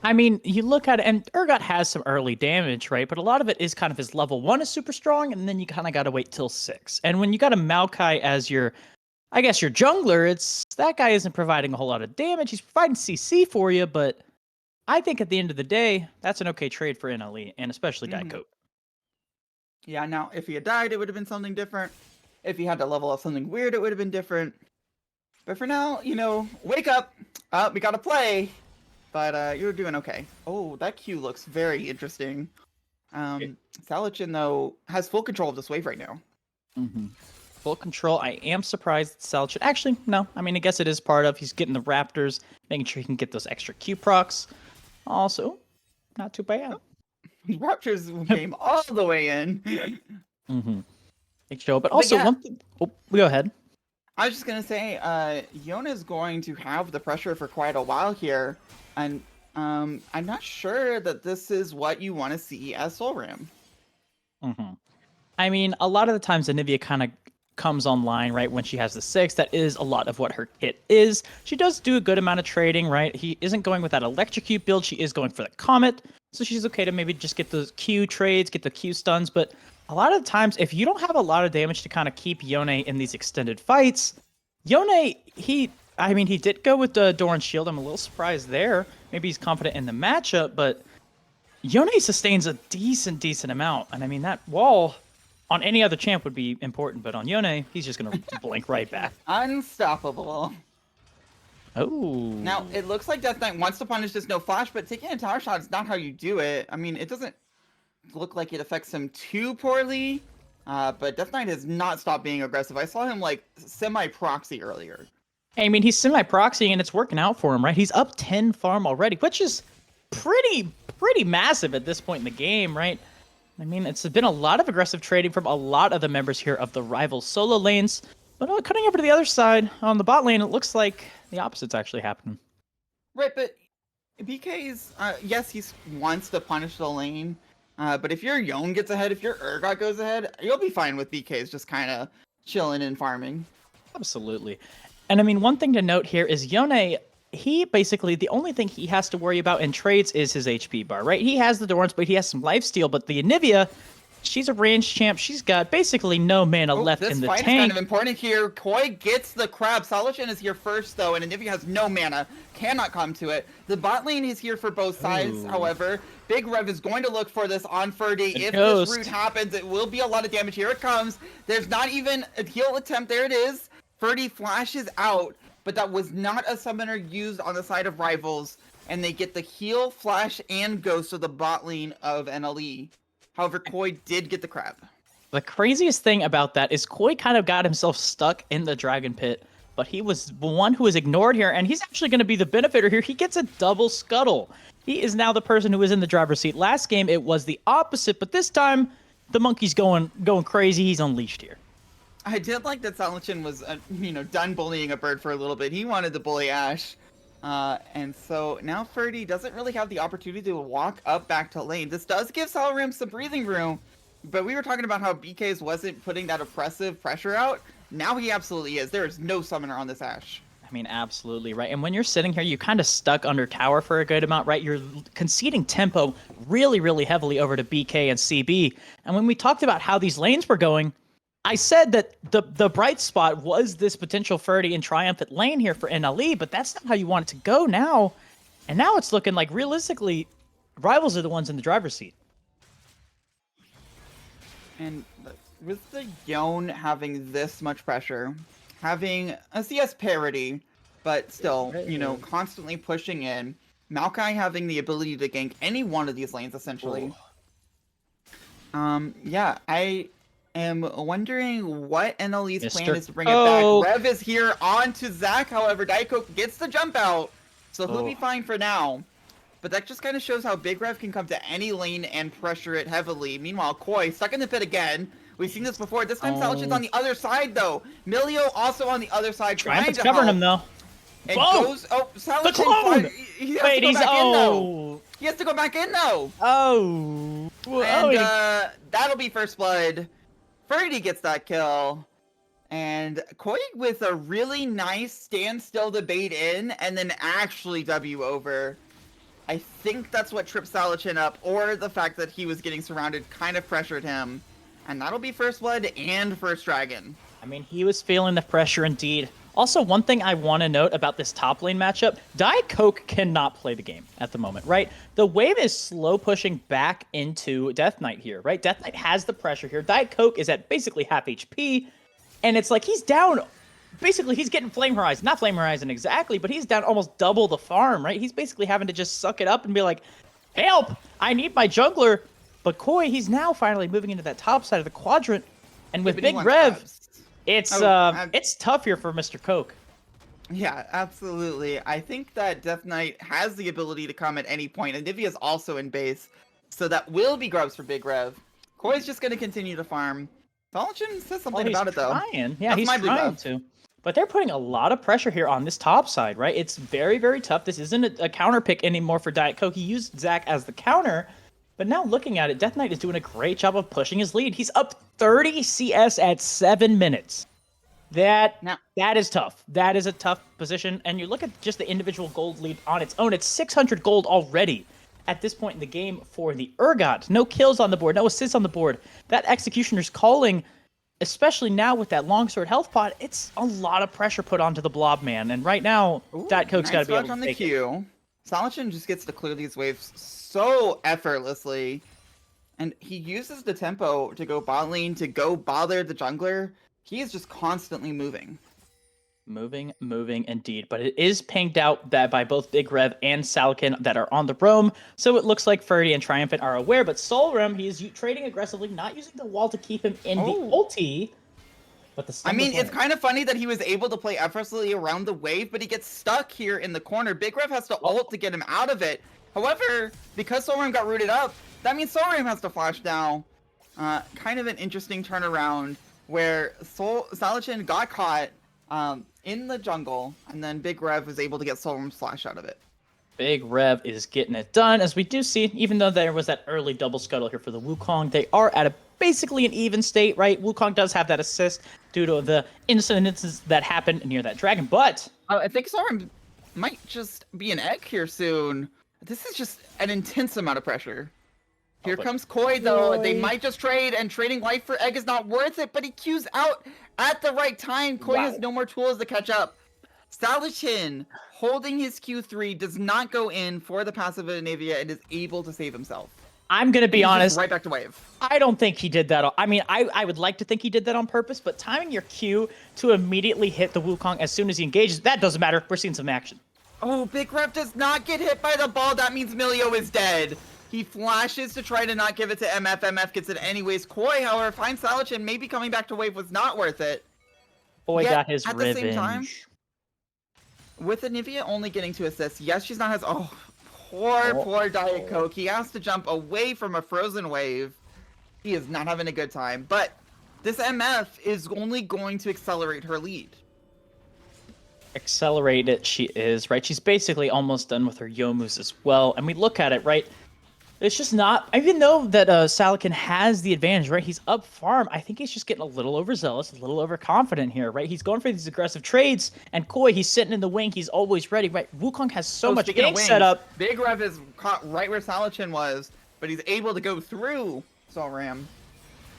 I mean, you look at it, and Urgot has some early damage, right? But a lot of it is kind of his level 1 is super strong, and then you kind of got to wait till 6. And when you got a Maokai as your, I guess, your jungler, that guy isn't providing a whole lot of damage. He's providing CC for you, but I think at the end of the day, that's an okay trade for NLE, and especially Diet Coke. Yeah, now, if he had died, it would have been something different. If he had to level up something weird, it would have been different. But for now, wake up! We gotta play! But you're doing okay. Oh, that Q looks very interesting. Salichin, though, has full control of this wave right now. Full control. I am surprised that Salichin... Actually, no. I mean, I guess it is part of... He's getting the Raptors, making sure he can get those extra Q procs. Also, not too bad. Raptors came all the way in. Big show. But also, one thing... Oh, go ahead. I was just going to say, Yona is going to have the pressure for quite a while here. And I'm not sure that this is what you want to see as Soul Ram. I mean, a lot of the times Anivia kind of comes online, right, when she has the 6. That is a lot of what her kit is. She does do a good amount of trading, right? He isn't going with that Electrocute build. She is going for the Comet. So she's okay to maybe just get those Q trades, get the Q stuns. But a lot of times, if you don't have a lot of damage to kind of keep Yone in these extended fights, Yone, he did go with the Doran Shield. I'm a little surprised there. Maybe he's confident in the matchup, but Yone sustains a decent amount. And I mean, that wall on any other champ would be important, but on Yone, he's just going to blink right back. Unstoppable. Oh. Now, it looks like Death Knight wants to punish this no flash, but taking a tower shot is not how you do it. I mean, it doesn't look like it affects him too poorly, but Death Knight has not stopped being aggressive. I saw him, like, semi-proxy earlier. I mean, he's semi-proxying, and it's working out for him, right? He's up 10 farm already, which is pretty massive at this point in the game, right? I mean, it's been a lot of aggressive trading from a lot of the members here of the rival solo lanes. But cutting over to the other side, on the bot lane, it looks like the opposite's actually happening. Right, but BK's, yes, he wants to punish the lane, but if your Yone gets ahead, if your Urgot goes ahead, you'll be fine with BK's just kind of chilling and farming. Absolutely. And I mean, one thing to note here is Yone, he basically, the only thing he has to worry about in trades is his HP bar, right? He has the Dorans, but he has some lifesteal, but the Anivia, she's a ranged champ. She's got basically no mana left in the tank. This fight is kind of important here. Koi gets the crab. Salichin is here first, though, and Anivia has no mana. Cannot come to it. The bot lane is here for both sides, however. Big Rev is going to look for this on Ferdy. If this route happens, it will be a lot of damage. Here it comes. There's not even a heal attempt. There it is. Ferdy flashes out, but that was not a summoner used on the side of Rivals, and they get the heal, flash, and ghost of the bot lane of NLE. However, Koi did get the crab. The craziest thing about that is Koi kind of got himself stuck in the Dragon Pit, but he was the one who was ignored here, and he's actually going to be the benefiter here. He gets a double scuttle. He is now the person who is in the driver's seat. Last game, it was the opposite, but this time, the monkey's going crazy. He's unleashed here. I did like that Salichin was, done bullying a bird for a little bit. He wanted to bully Ashe. And so now Ferdy doesn't really have the opportunity to walk up back to lane. This does give Salarim some breathing room, but we were talking about how BK's wasn't putting that oppressive pressure out. Now he absolutely is. There is no summoner on this Ashe. I mean, absolutely, right? And when you're sitting here, you kind of stuck under tower for a good amount, right? You're conceding tempo really heavily over to BK and CB. And when we talked about how these lanes were going, I said that the bright spot was this potential Ferdy and triumphant lane here for NLE, but that's not how you want it to go now. And now it's looking like, realistically, Rivals are the ones in the driver's seat. And with the Yone having this much pressure, having a CS parity, but still, you know, constantly pushing in. Maokai having the ability to gank any one of these lanes, essentially. Yeah, I am wondering what NLE's plan Mr. is to bring it back. Coke. Rev is here onto Zac, however, Diet Coke gets the jump out, so he'll be fine for now. But that just kind of shows how Big Rev can come to any lane and pressure it heavily. Meanwhile, Koi stuck in the pit again. We've seen this before. This time, Salichin's on the other side, though. Milio also on the other side, trying Triumph's to covering help. him, though. And Whoa! goes... Oh, Salichin... The clone! He has Wait, to go he's... back in, though. Oh! He has to go back in, though. Oh! And that'll be first blood. Ferdy gets that kill. And Koi with a really nice standstill to bait in, and then actually W over. I think that's what tripped Salichin up, or the fact that he was getting surrounded kind of pressured him. And that'll be first blood and first dragon. I mean, he was feeling the pressure indeed. Also, one thing I want to note about this top lane matchup, Diet Coke cannot play the game at the moment, right? The wave is slow pushing back into Death Knight here, right? Death Knight has the pressure here. Diet Coke is at basically half HP, and it's like he's down. Basically, he's getting Flame Horizon. Not Flame Horizon exactly, but he's down almost double the farm, right? He's basically having to just suck it up and be like, help! I need my jungler. But Koi, he's now finally moving into that top side of the quadrant. And with Big Rev, it's tough here for Mr. Coke. Yeah, absolutely. I think that Death Knight has the ability to come at any point, and Nivea's also in base. So that will be grubs for Big Rev. Koi's just going to continue to farm. Salichin says something about it, though. Trying. Yeah, That's he's my blue trying buff. to. But they're putting a lot of pressure here on this top side, right? It's very, very tough. This isn't a counter pick anymore for Diet Coke. He used Zac as the counter. But now looking at it, Death Knight is doing a great job of pushing his lead. He's up 30 CS at 7 minutes. That is tough. That is a tough position. And you look at just the individual gold lead on its own. It's 600 gold already at this point in the game for the Urgot. No kills on the board, no assists on the board. That Executioner's calling, especially now with that longsword health pot, it's a lot of pressure put onto the blob man. And right now, Diet Coke's got to be able to take it. Salichin just gets to clear these waves so effortlessly. And he uses the tempo to go bot lane, to go bother the jungler. He is just constantly moving. Moving indeed. But it is pinged out that by both Big Rev and Salichin that are on the roam. So it looks like Ferdy and Triumphant are aware. But Solrim, he is trading aggressively, not using the wall to keep him in the ulti. But the I mean, it's kind of funny that he was able to play effortlessly around the wave, but he gets stuck here in the corner. Big Rev has to ult to get him out of it. However, because Solrim got rooted up, that means Solrim has to flash now. Kind of an interesting turnaround where Salichin got caught in the jungle, and then Big Rev was able to get Solrim's flash out of it. Big Rev is getting it done, as we do see, even though there was that early double scuttle here for the Wukong, they are at basically an even state, right? Wukong does have that assist due to the incidences that happened near that dragon, but... I think Solrim might just be an egg here soon. This is just an intense amount of pressure. Here comes Koi, though. They might just trade, and trading life for egg is not worth it, but he queues out at the right time. Koi has no more tools to catch up. Salichin, holding his Q3, does not go in for the passive of Nivea and is able to save himself. I'm going to be honest. Right back to wave. I don't think he did that. I mean, I would like to think he did that on purpose, but timing your Q to immediately hit the Wukong as soon as he engages, that doesn't matter. We're seeing some action. Oh, Big Rev does not get hit by the ball. That means Milio is dead. He flashes to try to not give it to MF. MF gets it anyways. Koi, however, finds Salichin. Maybe coming back to wave was not worth it. Boy got his at revenge. The same time, with Anivia only getting 2 assists, yes, she's not as... Oh, poor Diet Coke. He has to jump away from a frozen wave. He is not having a good time. But this MF is only going to accelerate her lead. Accelerate it, she is, right? She's basically almost done with her Yomus as well. And we look at it, right? It's just not, even though that Salichin has the advantage, right? He's up farm. I think he's just getting a little overzealous, a little overconfident here, right? He's going for these aggressive trades, and Koi, he's sitting in the wing. He's always ready, right? Wukong has so much gank set up. Big Rev is caught right where Salichin was, but he's able to go through Solram.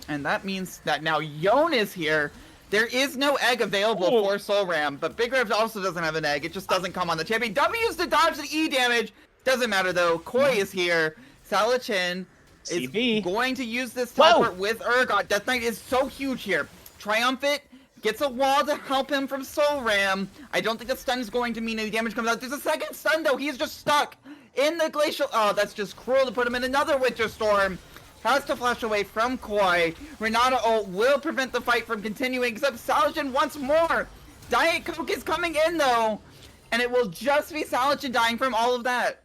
And that means that now Yon is here. There is no egg available for Solram, but Big Rev also doesn't have an egg. It just doesn't come on the champion. W's to dodge the E damage. Doesn't matter, though. Koi is here. Salichin is going to use this teleport with Urgot. Death Knight is so huge here. Triumphant Gets a wall to help him from Soul Ram. I don't think the stun is going to mean any damage comes out. There's a second stun though. He's just stuck in the glacial. Oh, that's just cruel to put him in another Winter Storm. Has to flash away from Koi. Renata ult will prevent the fight from continuing, except Saladin once more. Diet Coke is coming in though, and it will just be Saladin dying from all of that.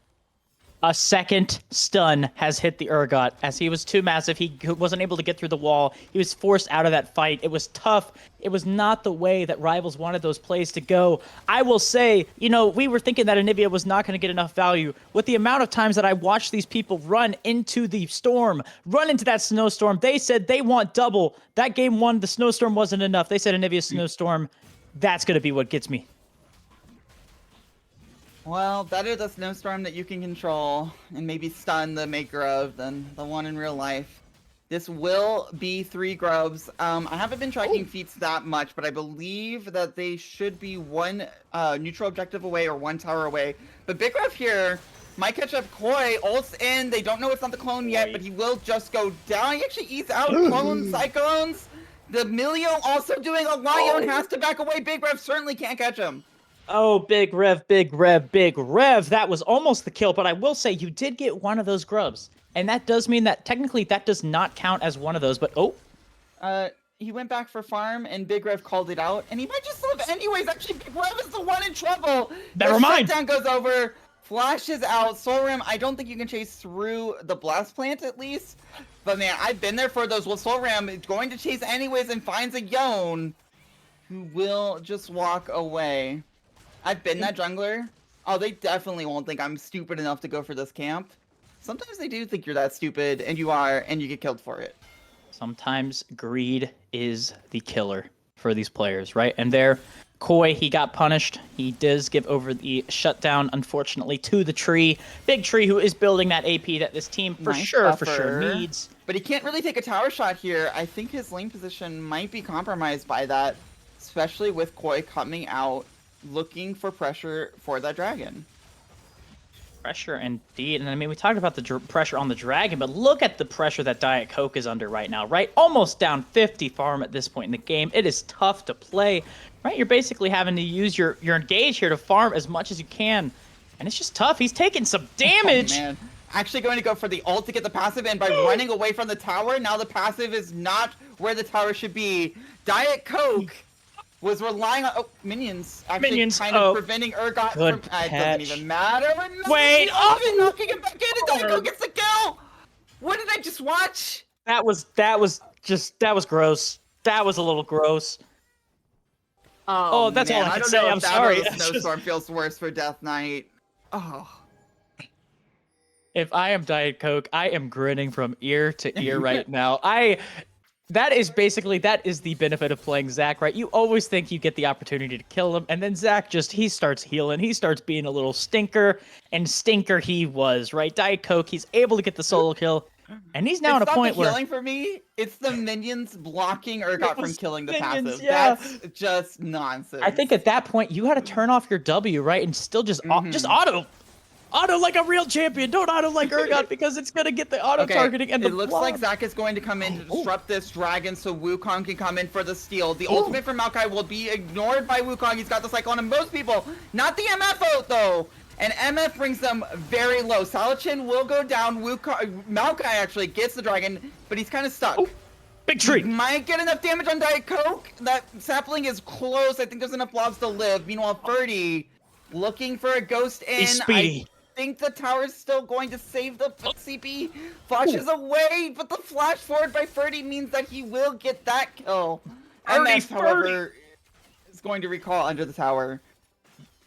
A second stun has hit the Urgot as he was too massive. He wasn't able to get through the wall. He was forced out of that fight. It was tough. It was not the way that Rivals wanted those plays to go. I will say, you know, we were thinking that Anivia was not going to get enough value. With the amount of times that I watched these people run into the storm, run into that snowstorm, they said they want double. That game one, the snowstorm wasn't enough. They said Anivia snowstorm. That's going to be what gets me. Well, better the snowstorm that you can control and maybe stun the maker of than the one in real life. This will be 3 grubs. I haven't been tracking feats that much, but I believe that they should be 1 neutral objective away or 1 tower away. But Big Rev here might catch up Koi. Ult's in. They don't know it's not the clone yet, but he will just go down. He actually eats out clone cyclones. The Milio also doing a Lion has to back away. Big Rev certainly can't catch him. Oh, Big Rev, Big Rev, Big Rev. That was almost the kill, but I will say you did get one of those grubs. And that does mean that technically that does not count as one of those, but He went back for farm, and Big Rev called it out, and he might just live anyways. Actually, Big Rev is the one in trouble. Never mind. Shutdown goes over, flashes out. Soul Ram, I don't think you can chase through the Blast Plant, at least. But man, I've been there for those. Well, Soul Ram is going to chase anyways and finds a Yone, who will just walk away. I've been that jungler. Oh, they definitely won't think I'm stupid enough to go for this camp. Sometimes they do think you're that stupid, and you are, and you get killed for it. sometimes greed is the killer for these players, right? And there, Koi, he got punished. He does give over the shutdown, unfortunately, to the tree. Big Tree, who is building that AP that this team for sure needs. But he can't really take a tower shot here. I think his lane position might be compromised by that, especially with Koi coming out looking for pressure for that dragon. Pressure indeed. And I mean, we talked about the pressure on the dragon, but look at the pressure that Diet Coke is under right now, right? Almost down 50 farm at this point in the game. It is tough to play, right? You're basically having to use your engage here to farm as much as you can. And it's just tough. He's taking some damage. Oh, man. Actually going to go for the ult to get the passive in by running away from the tower. Now the passive is not where the tower should be. Diet Coke was relying on minions. Actually Minions, kind of preventing Urgot from. It doesn't even matter. Wait, knocking him back in, and Diet Coke gets the kill. What did I just watch? That was gross. That was a little gross. Oh, that's all I can say. I'm sorry. Snowstorm feels worse for Death Knight. Oh. If I am Diet Coke, I am grinning from ear to ear right now. That is the benefit of playing Zach, right? You always think you get the opportunity to kill him, and then Zach he starts healing. He starts being a little stinker, and stinker he was, right? Diet Coke, he's able to get the solo kill, and he's now at a point where... It's not the healing for me, it's the minions blocking Urgot from killing the passive. Yeah. That's just nonsense. I think at that point, you got to turn off your W, right? And still just auto. Auto like a real champion. Don't auto like Urgot because it's going to get the auto targeting and the It looks like Zach is going to come in to disrupt this dragon so Wukong can come in for the steal. The ultimate from Maokai will be ignored by Wukong. He's got the cycle on most people. Not the MF out though. And MF brings them very low. Salachin will go down. Maokai actually gets the dragon, but he's kind of stuck. Big Tree. He might get enough damage on Diet Coke. That sapling is close. I think there's enough blobs to live. Meanwhile, Ferdy looking for a ghost in. He's speedy. I think the tower's still going to save the CP. Flashes away, but the flash forward by Ferdy means that he will get that kill. MF, however, is going to recall under the tower.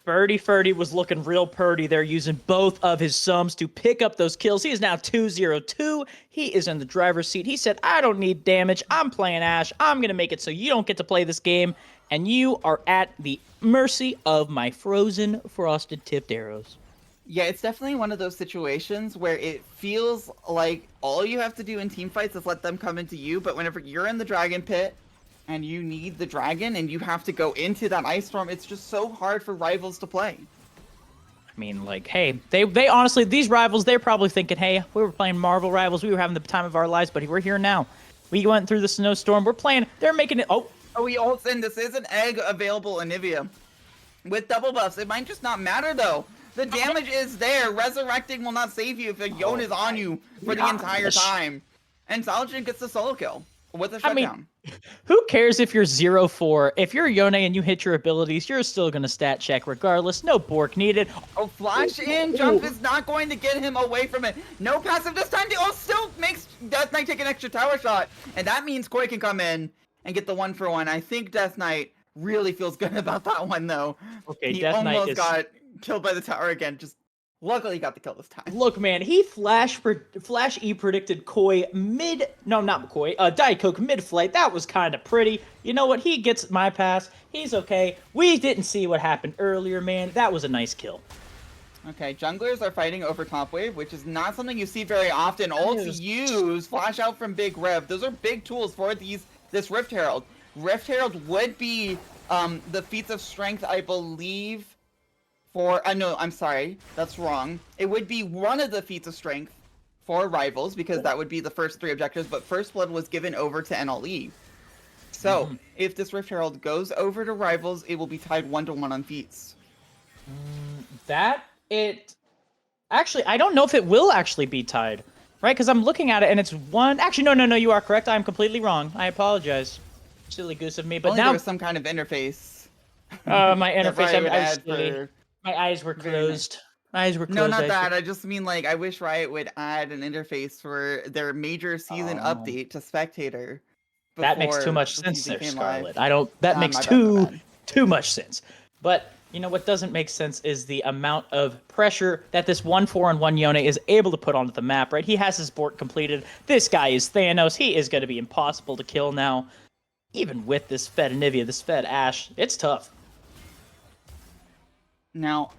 Ferdy was looking real purdy there, using both of his sums to pick up those kills. He is now 2-0-2. He is in the driver's seat. He said, I don't need damage. I'm playing Ashe. I'm going to make it so you don't get to play this game. And you are at the mercy of my frozen, frosted tipped arrows. Yeah, it's definitely one of those situations where it feels like all you have to do in team fights is let them come into you, but whenever you're in the dragon pit and you need the dragon and you have to go into that ice storm, it's just so hard for rivals to play. I mean, like, hey, they honestly, these rivals, they're probably thinking, hey, we were playing Marvel Rivals, we were having the time of our lives, but we're here now. We went through the snowstorm, we're playing, they're making it, Oh, he ults in. This is an egg available in Nivea. With double buffs, it might just not matter though. The damage is there. Resurrecting will not save you if a Yone is on you for the entire time. And Saladin gets the solo kill with a shutdown. Who cares if you're 0-4? If you're Yone and you hit your abilities, you're still going to stat check regardless. No Bork needed. Oh, flash in. Jump is not going to get him away from it. No passive this time. Oh, still makes Death Knight take an extra tower shot. And that means Koi can come in and get the 1-for-1. I think Death Knight really feels good about that one, though. Okay, he Death Knight almost got killed by the tower again. Just luckily he got the kill this time. Look, man, he flash E predicted Koi Diet Coke mid-flight. That was kind of pretty. You know what? He gets my pass. He's okay. We didn't see what happened earlier, man. That was a nice kill. Okay, junglers are fighting over top wave, which is not something you see very often. Ults use flash out from Big Rev. Those are big tools for this Rift Herald. Rift Herald would be the feats of strength, I believe, for... no, I'm sorry. That's wrong. It would be one of the feats of strength for Rivals, because that would be the first 3 objectives, but First Blood was given over to NLE. So, if this Rift Herald goes over to Rivals, it will be tied 1-to-1 on feats. Actually, I don't know if it will actually be tied, right? Because I'm looking at it and it's 1... Actually, no, you are correct. I'm completely wrong. I apologize. Silly goose of me, but Only now... there was some kind of interface. My interface, for... My eyes were closed. My eyes were closed. No, not that. I just mean, like, I wish Riot would add an interface for their major season update to Spectator. That makes too much sense there, Scarlet. That makes my too much sense. But, you know, what doesn't make sense is the amount of pressure that this 1-4-on-1 Yone is able to put onto the map, right? He has his Bork completed. This guy is Thanos. He is going to be impossible to kill now. Even with this Fed Anivia, this Fed Ashe, it's tough. Now,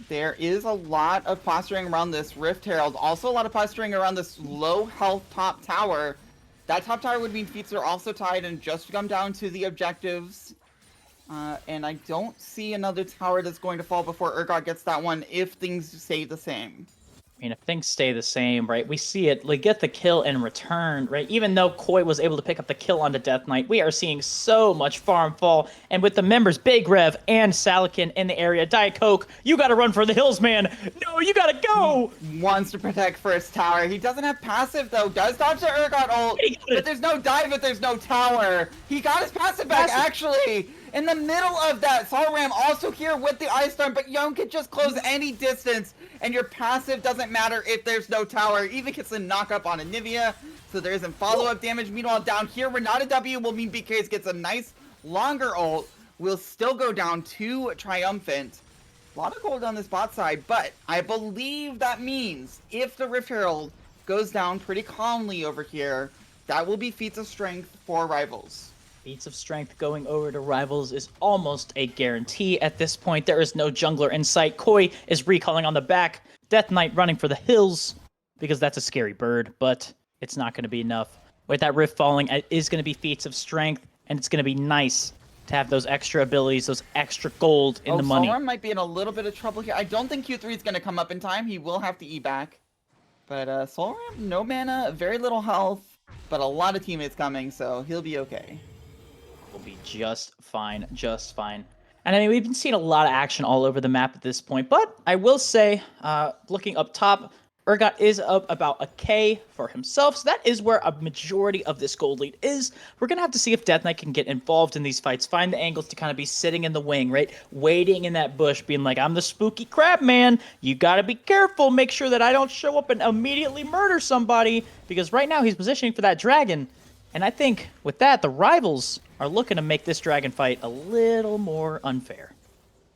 there is a lot of posturing around this Rift Herald. Also a lot of posturing around this low health top tower. That top tower would mean feats are also tied and just come down to the objectives. And I don't see another tower that's going to fall before Urgot gets that one if things stay the same. I mean, if things stay the same, right, we see it, like, get the kill in return, right? Even though Koi was able to pick up the kill onto Death Knight, we are seeing so much farm fall. And with the members Big Rev and Salakin in the area, Diet Coke, you gotta run for the hills, man! No, you gotta go! He wants to protect first tower. He doesn't have passive, though. Does dodge the Urgot ult, but there's no dive if there's no tower. He got his passive back, actually! In the middle of that, Solram also here with the Ice Storm, but Young can just close any distance, and your passive doesn't matter if there's no tower. Even gets a knock-up on Anivia, so there isn't follow-up damage. Meanwhile, down here, Renata W will mean BKs gets a nice, longer ult. Will still go down to Triumphant. A lot of gold on this bot side, but I believe that means if the Rift Herald goes down pretty calmly over here, that will be feats of strength for Rivals. Feats of strength going over to Rivals is almost a guarantee at this point. There is no jungler in sight. Koi is recalling on the back. Death Knight running for the hills because that's a scary bird, but it's not going to be enough. With that rift falling, it is going to be feats of strength, and it's going to be nice to have those extra abilities, those extra gold in the money. Solram might be in a little bit of trouble here. I don't think Q3 is going to come up in time. He will have to E back. But Solram, no mana, very little health, but a lot of teammates coming, so he'll be okay. Will be just fine, just fine. And I mean, we've been seeing a lot of action all over the map at this point, but I will say, looking up top, Urgot is up about a K for himself, so that is where a majority of this gold lead is. We're going to have to see if Death Knight can get involved in these fights, find the angles to kind of be sitting in the wing, right? Waiting in that bush, being like, I'm the spooky crab man. You got to be careful, make sure that I don't show up and immediately murder somebody, because right now he's positioning for that dragon. And I think with that, the Rivals are looking to make this dragon fight a little more unfair.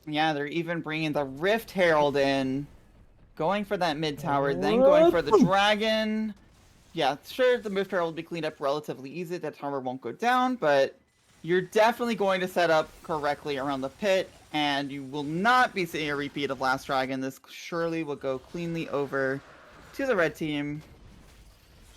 Yeah, they're even bringing the Rift Herald in. Going for that mid tower, then going for the dragon. Yeah, sure, the Rift Herald will be cleaned up relatively easy. That tower won't go down, but you're definitely going to set up correctly around the pit, and you will not be seeing a repeat of last dragon. This surely will go cleanly over to the red team.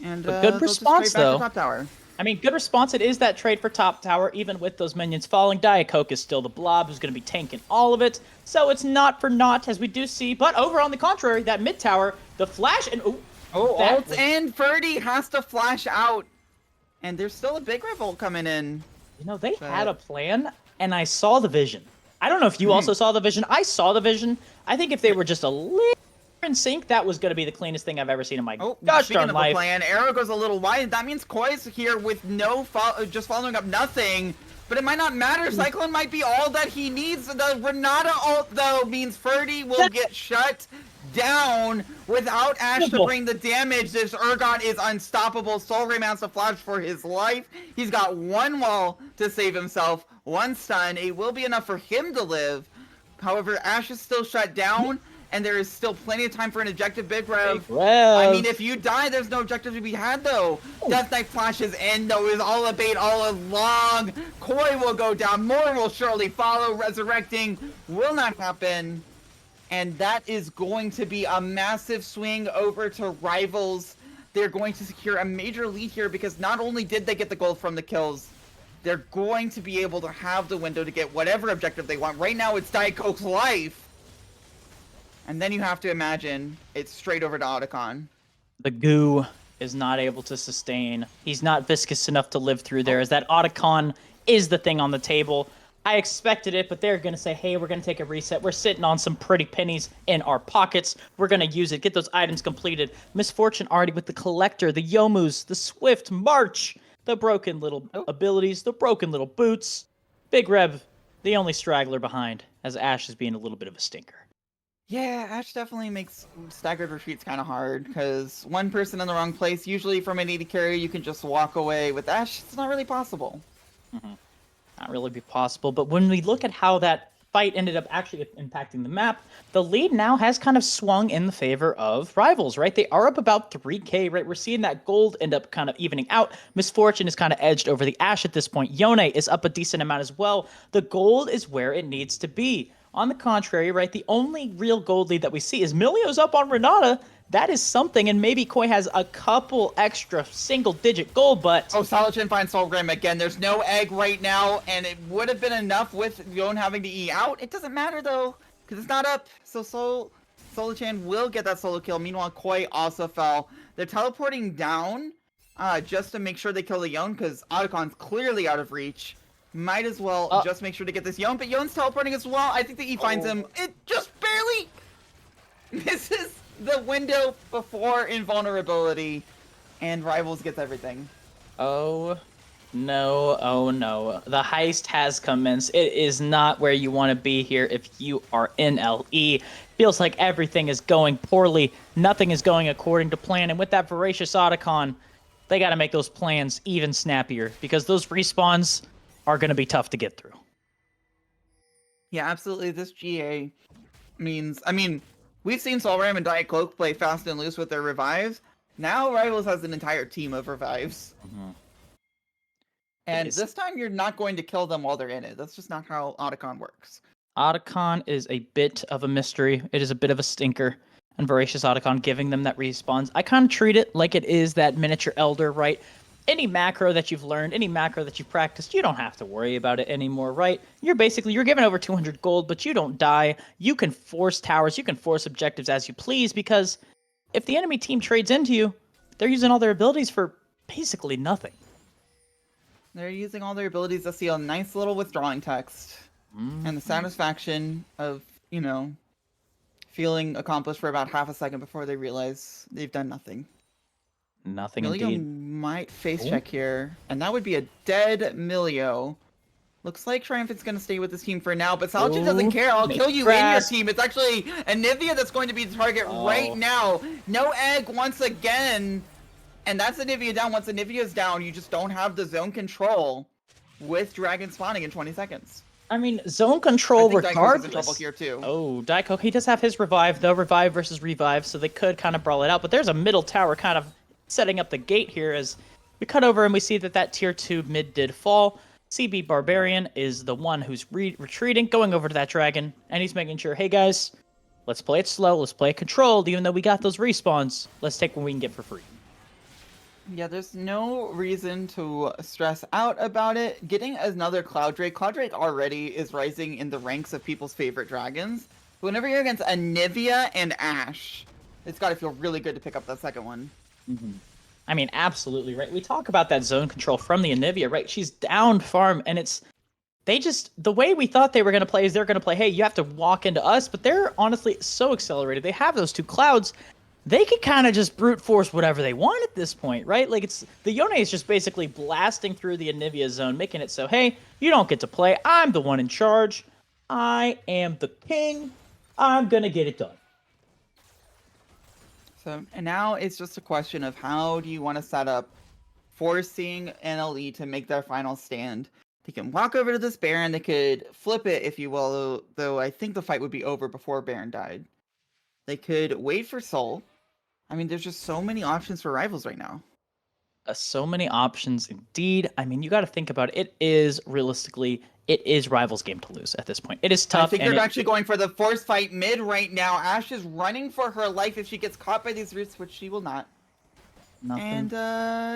And good response, though. Top tower. I mean, good response. It is that trade for top tower, even with those minions falling. Diet Coke is still the blob who's going to be tanking all of it. So it's not for naught, as we do see. But over on the contrary, that mid tower, the flash and... ult and Ferdy has to flash out. And there's still a big revolt coming in. You know, they had a But- plan, and I saw the vision. I don't know if you also saw the vision. I saw the vision. I think if they were just a little in sync, that was going to be the cleanest thing I've ever seen in my Oh, gosh speaking darn of life. a plan, Arrow goes a little wide. That means Koi's here with no just following up nothing. But it might not matter. Cyclone might be all that he needs. The Renata ult, though, means Ferdy will get shut down without Ash to bring the damage. This Urgot is unstoppable. Soul Ray mounts a flash for his life. He's got one wall to save himself, one stun. It will be enough for him to live. However, Ash is still shut down, and there is still plenty of time for an objective. Big Rev. I mean, if you die, there's no objective to be had, though. Death Knight flashes in, though, is all a bait all along. Koi will go down. More will surely follow. Resurrecting will not happen. And that is going to be a massive swing over to Rivals. They're going to secure a major lead here because not only did they get the gold from the kills, they're going to be able to have the window to get whatever objective they want. Right now, it's Diet Coke's life. And then you have to imagine it's straight over to Otacon. The goo is not able to sustain. He's not viscous enough to live through there, as that Otacon is the thing on the table. I expected it, but they're going to say, hey, we're going to take a reset. We're sitting on some pretty pennies in our pockets. We're going to use it, get those items completed. Misfortune already with the Collector, the Yomus, the Swift March, the broken little abilities, the broken little boots. Big Rev, the only straggler behind, as Ash is being a little bit of a stinker. Yeah, Ash definitely makes staggered retreats kind of hard, because one person in the wrong place, usually from an AD carry, you can just walk away. With Ash, it's not really possible. Not really be possible, but when we look at how that fight ended up actually impacting the map, the lead now has kind of swung in the favor of Rivals, right? They are up about 3k, right? We're seeing that gold end up kind of evening out. Misfortune is kind of edged over the Ash at this point. Yone is up a decent amount as well. The gold is where it needs to be. On the contrary, right, the only real gold lead that we see is Milio's up on Renata. That is something, and maybe Koi has a couple extra single-digit gold, but... Oh, Solachin finds Soul Rim again. There's no egg right now, and it would have been enough with Yon having to E out. It doesn't matter, though, because it's not up. So Solachin will get that solo kill. Meanwhile, Koi also fell. They're teleporting down just to make sure they kill the Yon, because Otacon's clearly out of reach. Might as well just make sure to get this Yon, but Yon's teleporting as well. I think the E finds him. It just barely misses the window before invulnerability, and Rivals gets everything. Oh no. The heist has commenced. It is not where you want to be here if you are NLE. Feels like everything is going poorly. Nothing is going according to plan, and with that voracious Otacon, they got to make those plans even snappier, because those respawns are going to be tough to get through. Yeah, absolutely. This GA means, I mean, we've seen Solram and Diet Cloak play fast and loose with their revives. Now Rivals has an entire team of revives. And this time you're not going to kill them while they're in it. That's just not how Otacon works. Otacon is a bit of a mystery. It is a bit of a stinker. And Voracious Otacon giving them that respawns. I kind of treat it like it is that miniature elder, right? Any macro that you've learned, any macro that you've practiced, you don't have to worry about it anymore, right? You're given over 200 gold, but you don't die. You can force towers, you can force objectives as you please, because if the enemy team trades into you, they're using all their abilities for basically nothing. They're using all their abilities to see a nice little withdrawing text. And the satisfaction of, you know, feeling accomplished for about half a second before they realize they've done nothing. Nothing Milio indeed. might face check here, and that would be a dead Milio. Looks like Triumphant's going to stay with this team for now, but Salchin doesn't care. I'll kill you in your team. It's actually Anivia that's going to be the target right now. No egg once again, and that's Anivia down. Once Anivia's down, you just don't have the zone control with Dragon spawning in 20 seconds. I mean, zone control regardless. In trouble here too. Oh, Daiko, he does have his revive, though. Revive versus revive, so they could kind of brawl it out. But there's a middle tower kind of setting up the gate here as we cut over and we see that tier 2 mid did fall. CB Barbarian is the one who's retreating, going over to that dragon, and he's making sure, hey guys, let's play it slow, let's play it controlled, even though we got those respawns. Let's take what we can get for free. Yeah, there's no reason to stress out about it. Getting another Cloud Drake already is rising in the ranks of people's favorite dragons. But whenever you're against Anivia and Ash, it's got to feel really good to pick up that second one. I mean, absolutely, right? We talk about that zone control from the Anivia, right? She's down farm, and the way we thought they were going to play is they're going to play, hey, you have to walk into us, but they're honestly so accelerated. They have those two clouds. They can kind of just brute force whatever they want at this point, right? Like, the Yone is just basically blasting through the Anivia zone, making it so, hey, you don't get to play. I'm the one in charge. I am the king. I'm going to get it done. So, and now it's just a question of how do you want to set up forcing NLE to make their final stand. They can walk over to this Baron, they could flip it, if you will, though I think the fight would be over before Baron died. They could wait for Soul. I mean, there's just so many options for rivals right now. So many options indeed. I mean, you got to think about it. It is realistically, it is Rivals' game to lose at this point. It is tough. I think they're actually going for the force fight mid right now. Ashe is running for her life if she gets caught by these roots, which she will not. Nothing. And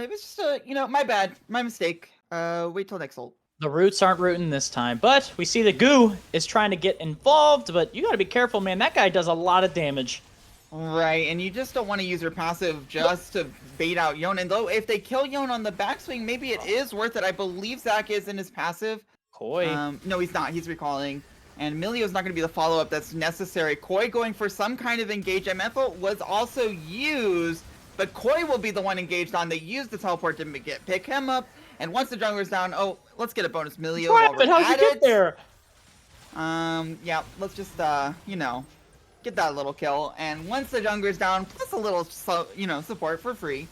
it was just my bad, my mistake. Wait till next ult. The roots aren't rooting this time, but we see the Goo is trying to get involved, but you got to be careful, man. That guy does a lot of damage. Right, and you just don't want to use your passive just to bait out Yone. And though if they kill Yone on the backswing, maybe it is worth it. I believe Zach is in his passive. Koi. No, he's not. He's recalling. And Milio's not going to be the follow-up that's necessary. Koi going for some kind of engage. MF was also used, but Koi will be the one engaged on. They used the teleport to pick him up. And once the jungler's down, oh, let's get a bonus Milio. What? But how'd you get there? Yeah, let's just, get that little kill. And once the jungler's down, plus a little, support for free,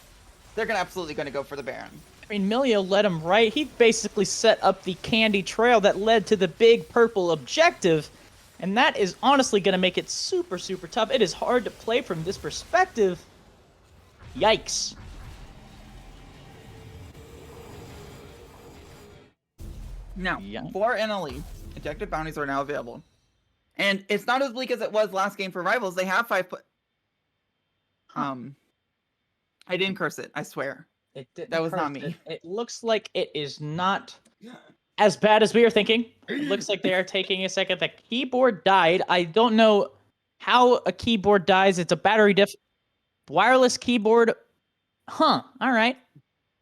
they're absolutely going to go for the Baron. I mean, Milio led him right. He basically set up the candy trail that led to the big purple objective. And that is honestly going to make it super, super tough. It is hard to play from this perspective. Yikes. Now, Yeah. for NLE, objective bounties are now available. And it's not as bleak as it was last game for Rivals. They have 5 I didn't curse it, I swear. That was not me. It looks like it is not as bad as we are thinking. It looks like they are taking a second. The keyboard died. I don't know how a keyboard dies. It's a battery wireless keyboard. Huh. All right.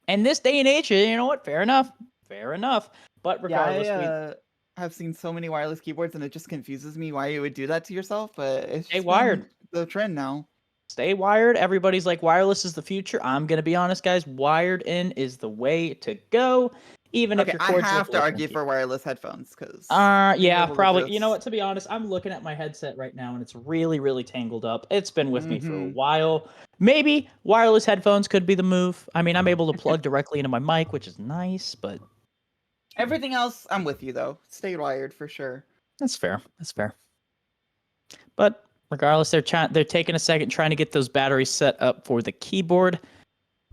And this day and age, you know what? Fair enough. Fair enough. But regardless, I have seen so many wireless keyboards, and it just confuses me why you would do that to yourself. But it's Stay just wired. the trend now. Stay wired. Everybody's like, wireless is the future. I'm going to be honest, guys. Wired in is the way to go. Even if your cords I have look to a little argue funky. for wireless headphones because Yeah, probably. You know what? To be honest, I'm looking at my headset right now, and it's really, really tangled up. It's been with me for a while. Maybe wireless headphones could be the move. I mean, I'm able to plug directly into my mic, which is nice, but everything else, I'm with you though. Stay wired for sure. that's fair. That's fair. But regardless, they're taking a second trying to get those batteries set up for the keyboard.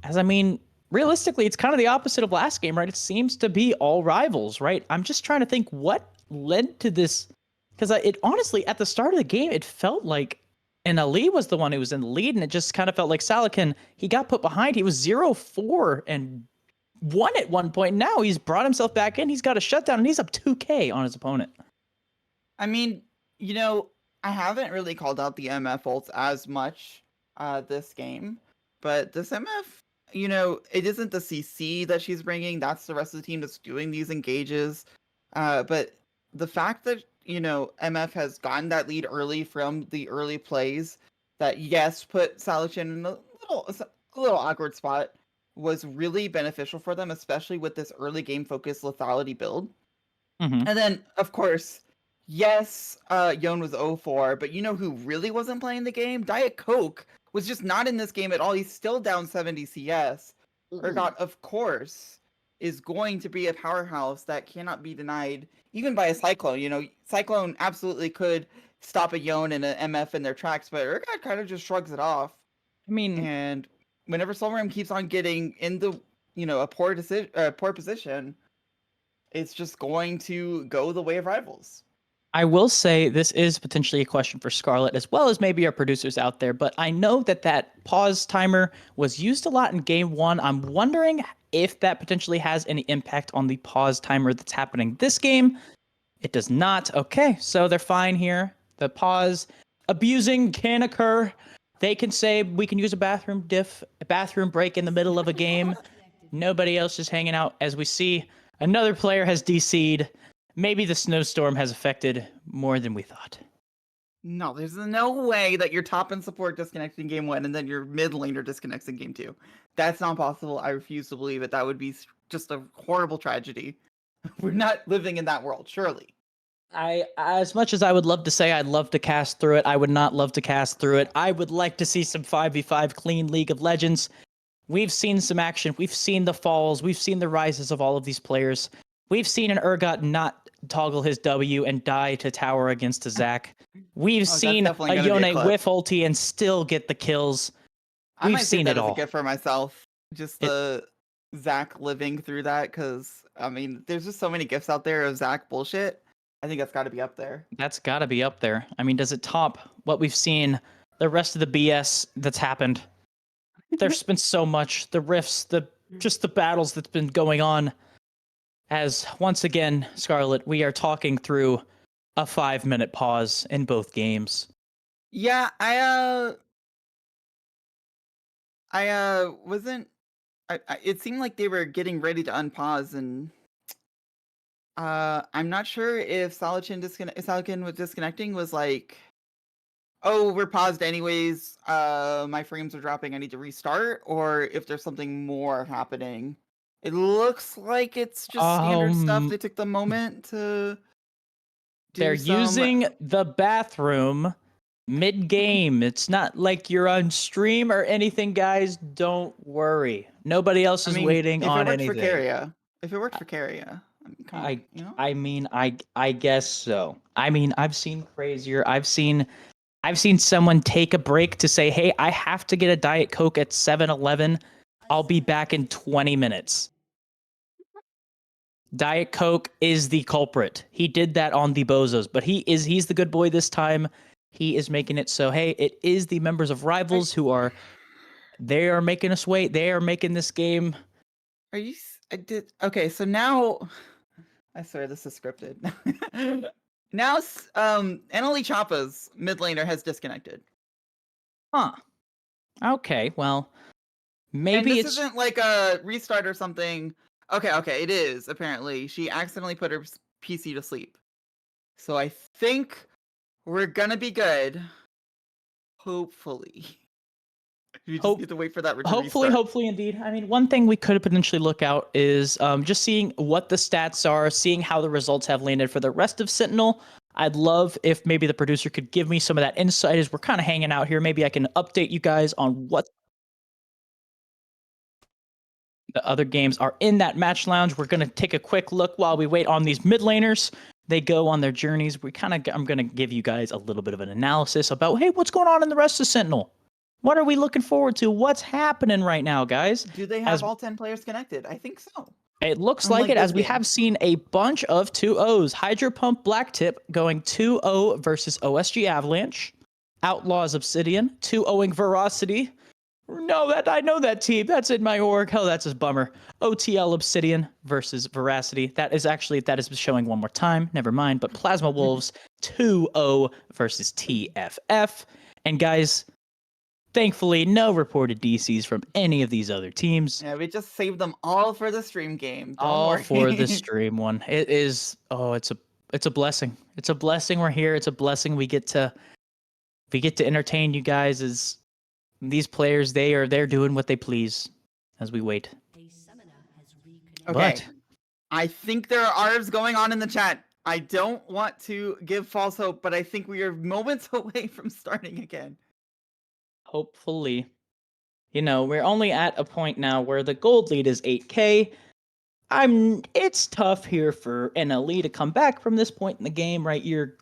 As I mean, realistically, it's kind of the opposite of last game, right? It seems to be all Rivals, right? I'm just trying to think what led to this, because it honestly, at the start of the game, it felt like NLE was the one who was in the lead, and it just kind of felt like Salakin, he got put behind. He was 0-4 and won at one point. Now he's brought himself back in. He's got a shutdown, and he's up 2K on his opponent. I mean, I haven't really called out the MF ults as much this game, but this MF, it isn't the CC that she's bringing. That's the rest of the team that's doing these engages. But the fact that, MF has gotten that lead early from the early plays that, yes, put Salichin in a little awkward spot was really beneficial for them, especially with this early game focused lethality build. Mm-hmm. And then, of course, yes, Yone was 0-4, but you know who really wasn't playing the game? Diet Coke was just not in this game at all. He's still down 70 CS. Urgot, of course, is going to be a powerhouse that cannot be denied, even by a Cyclone. Cyclone absolutely could stop a Yone and an MF in their tracks, but Urgot kind of just shrugs it off. I mean, And whenever Solram keeps on getting into, a poor position, it's just going to go the way of Rivals. I will say this is potentially a question for Scarlet, as well as maybe our producers out there, but I know that pause timer was used a lot in game 1. I'm wondering if that potentially has any impact on the pause timer that's happening this game. It does not. Okay, so they're fine here. The pause abusing can occur. They can say we can use a bathroom break in the middle of a game. Nobody else is hanging out. As we see, another player has DC'd. Maybe the snowstorm has affected more than we thought. No, there's no way that your top end support disconnects in game 1 and then your mid laner disconnects in game 2. That's not possible. I refuse to believe it. That would be just a horrible tragedy. We're not living in that world, surely. As much as I would love to say I'd love to cast through it, I would not love to cast through it. I would like to see some 5v5 clean League of Legends. We've seen some action. We've seen the falls. We've seen the rises of all of these players. We've seen an Urgot not toggle his W and die to tower against a Zac. We've seen a definitely gonna be a Yone clip. whiff ulti and still get the kills. I We've might seen take it that as all. a gift for myself. Just the Zac living through that, because I mean, there's just so many gifts out there of Zac bullshit. I think that's got to be up there. That's got to be up there. I mean, does it top what we've seen, the rest of the BS that's happened? There's been so much, the rifts, just the battles that's been going on. As once again, Scarlet, we are talking through a 5-minute pause in both games. Yeah, I wasn't. It seemed like they were getting ready to unpause, and I'm not sure if Salakin was disconnecting was like, oh, we're paused anyways. My frames are dropping. I need to restart, or if there's something more happening. It looks like it's just standard stuff. They took the moment to do They're some... using the bathroom mid-game. It's not like you're on stream or anything, guys. Don't worry. Nobody else is waiting on anything. If it worked for Carrier, I mean, come on, you know? I mean, I guess so. I mean, I've seen crazier. I've seen someone take a break to say, "Hey, I have to get a Diet Coke at 7-Eleven. I'll be back in 20 minutes." Diet Coke is the culprit. He did that on the Bozos, but he's the good boy this time. He is making it so, hey, it is the members of Rivals who are making us wait. They are making this game. Are you? Okay, so now I swear this is scripted. Now, NLE Choppas mid laner has disconnected. Huh. Okay, well, maybe and this it's isn't like a restart or something. Okay, it is, apparently. She accidentally put her PC to sleep. So I think we're gonna be good. Hopefully. You just need to wait for that restart. Hopefully, indeed. I mean, one thing we could potentially look out is just seeing what the stats are, seeing how the results have landed for the rest of Sentinel. I'd love if maybe the producer could give me some of that insight as we're kind of hanging out here. Maybe I can update you guys on what the other games are in that match lounge. We're going to take a quick look while we wait on these mid laners. They go on their journeys. I'm going to give you guys a little bit of an analysis about, hey, what's going on in the rest of Sentinel? What are we looking forward to? What's happening right now, guys? Do they have all 10 players connected? I think so. It looks like it, as we have seen a bunch of 2-0s. Hydro Pump Blacktip going 2-0 versus OSG Avalanche. Outlaws Obsidian 2-0ing Veracity. No, I know that team. That's in my org. Oh, that's a bummer. OTL Obsidian versus Veracity. That is showing one more time. Never mind. But Plasma Wolves 2-0 versus TFF. And guys, thankfully, no reported DCs from any of these other teams. Yeah, we just saved them all for the stream game. Don't worry. For the stream one. It is. Oh, it's a blessing. It's a blessing we're here. It's a blessing we get to entertain you guys as these players. They're doing what they please as we wait. Okay. But I think there are ARVs going on in the chat. I don't want to give false hope, but I think we are moments away from starting again. Hopefully, we're only at a point now where the gold lead is 8K. It's tough here for NLE to come back from this point in the game, right? Your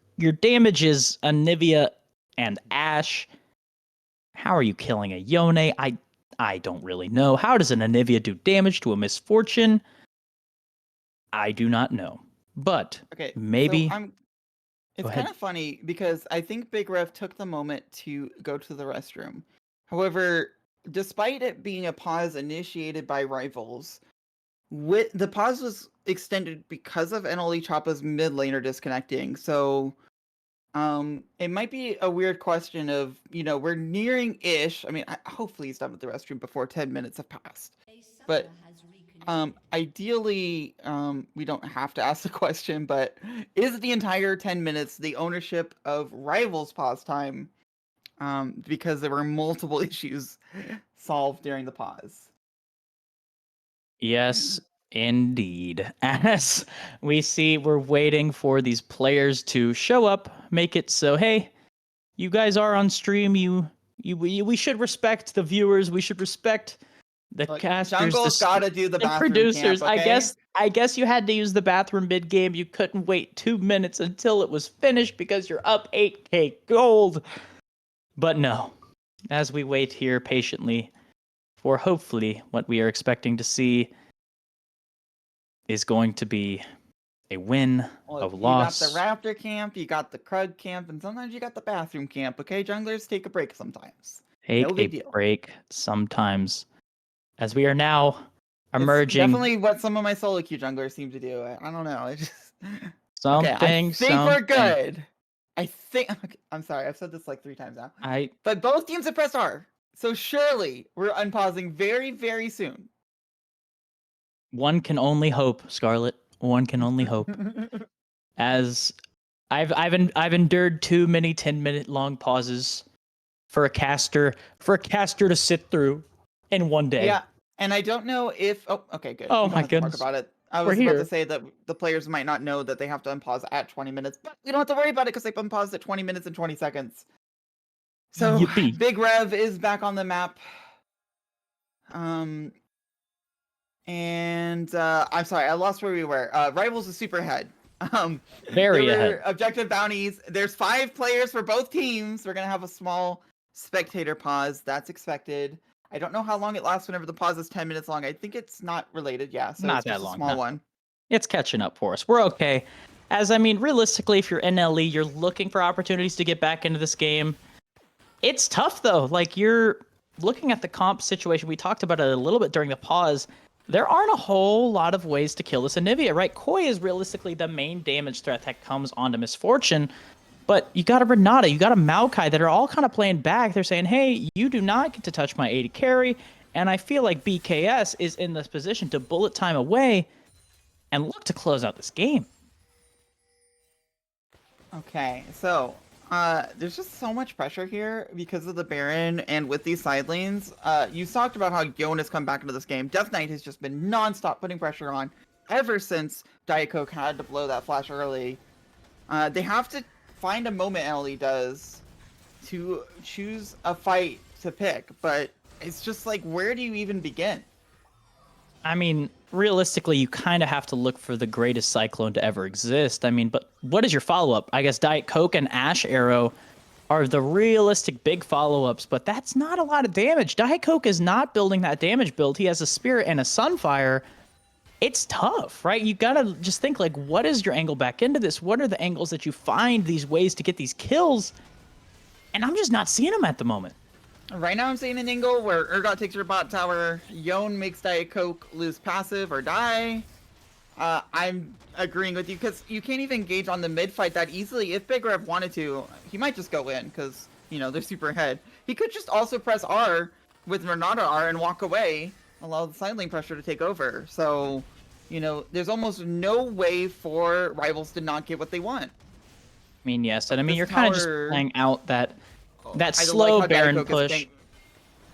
damage is Anivia and Ashe. How are you killing a Yone? I don't really know. How does an Anivia do damage to a Misfortune? I do not know. But okay, maybe so it's kind of funny because I think Big Ref took the moment to go to the restroom. However, despite it being a pause initiated by Rivals, the pause was extended because of NLE Choppa's mid laner disconnecting. So It might be a weird question of, we're nearing ish. I mean, hopefully he's done with the restroom before 10 minutes have passed. But ideally, we don't have to ask the question, but is the entire 10 minutes the ownership of Rivals pause time? Because there were multiple issues solved during the pause. Yes, indeed. As we see, we're waiting for these players to show up, make it so, hey, you guys are on stream. We should respect the viewers. We should respect the Look, casters, Jungle's gotta do the bathroom producers. camp, okay? I guess you had to use the bathroom mid game. You couldn't wait 2 minutes until it was finished because you're up 8k gold. But no, as we wait here patiently for hopefully what we are expecting to see is going to be a win, Look, a loss. You got the Raptor camp, you got the Krug camp, and sometimes you got the bathroom camp, okay? Junglers, take a break sometimes. Take No a big deal. break sometimes. As we are now It's emerging. definitely what some of my solo queue junglers seem to do. I don't know. It just Something, okay, I think we're good. I think I'm sorry, I've said this like 3 times now. But both teams have pressed R. So surely we're unpausing very, very soon. One can only hope, Scarlet. One can only hope. As I've endured too many 10-minute long pauses for a caster to sit through in one day. Yeah, and I don't know if okay, good. Oh We don't my have to talk goodness. about it. I was about to say that the players might not know that they have to unpause at 20 minutes, but we don't have to worry about it because they've unpaused at 20 minutes and 20 seconds. So Yippee. Big Rev is back on the map. And I'm sorry, I lost where we were. Rivals is super ahead. Very there were ahead. objective bounties. There's 5 players for both teams. We're gonna have a small spectator pause. That's expected. I don't know how long it lasts whenever the pause is 10 minutes long. I think it's not related, yeah. So Not it's just that long, a small no. one. It's catching up for us. We're okay. As I mean, realistically, if you're NLE, you're looking for opportunities to get back into this game. It's tough though. Like you're looking at the comp situation. We talked about it a little bit during the pause. There aren't a whole lot of ways to kill this Anivia, right? Koi is realistically the main damage threat that comes onto Misfortune. But you got a Renata, you got a Maokai that are all kind of playing back. They're saying, hey, you do not get to touch my 80 carry. And I feel like BKS is in this position to bullet time away and look to close out this game. Okay, so there's just so much pressure here because of the Baron and with these side lanes. You talked about how Yon has come back into this game. Death Knight has just been non-stop putting pressure on ever since Diet Coke had to blow that flash early. They have to find a moment, NLE does, to choose a fight to pick, but it's just like, where do you even begin? I mean, realistically, you kind of have to look for the greatest Cyclone to ever exist. I mean, but what is your follow-up? I guess Diet Coke and Ash Arrow are the realistic big follow-ups, but that's not a lot of damage. Diet Coke is not building that damage build. He has a Spirit and a Sunfire. It's tough, right? You gotta just think, like, what is your angle back into this? What are the angles that you find these ways to get these kills? And I'm just not seeing them at the moment. Right now I'm seeing an angle where Urgot takes your bot tower, Yon makes Diet Coke lose passive or die. I'm agreeing with you because you can't even engage on the mid fight that easily. If Big Rev wanted to, he might just go in because, they're super ahead. He could just also press R with Renata R and walk away, allow the side lane pressure to take over. So, there's almost no way for Rivals to not get what they want. I mean, yes, and I mean, This you're kind of just tower- playing out that I slow like how Diet Baron Coke is push. tank-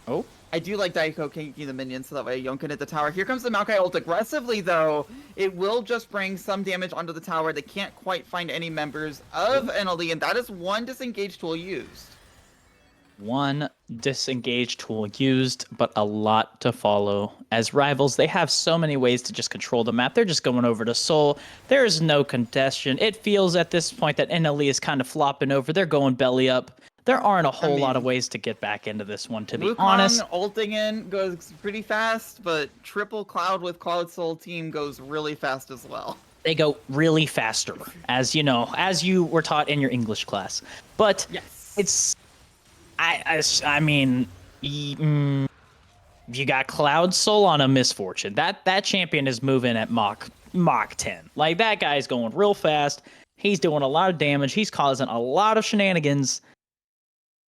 Oh, I do like Diet Coke tanking the minions so that way Yon can hit the tower. Here comes the Maokai ult aggressively though. It will just bring some damage onto the tower. They can't quite find any members of NLE, and that is one disengage tool used. one disengage tool used, but a lot to follow. As Rivals, they have so many ways to just control the map. They're just going over to Soul. There is no contestation. It feels at this point that NLE is kind of flopping over. They're going belly up. There aren't a whole lot of ways to get back into this one, to be honest. Ulting in goes pretty fast, but triple Cloud with Cloud Soul team goes really fast as well. They go really faster, as you know, as you were taught in your English class. But yes, it's, I mean, you got Cloud Soul on a Misfortune. That champion is moving at Mach 10. Like, that guy's going real fast. He's doing a lot of damage. He's causing a lot of shenanigans.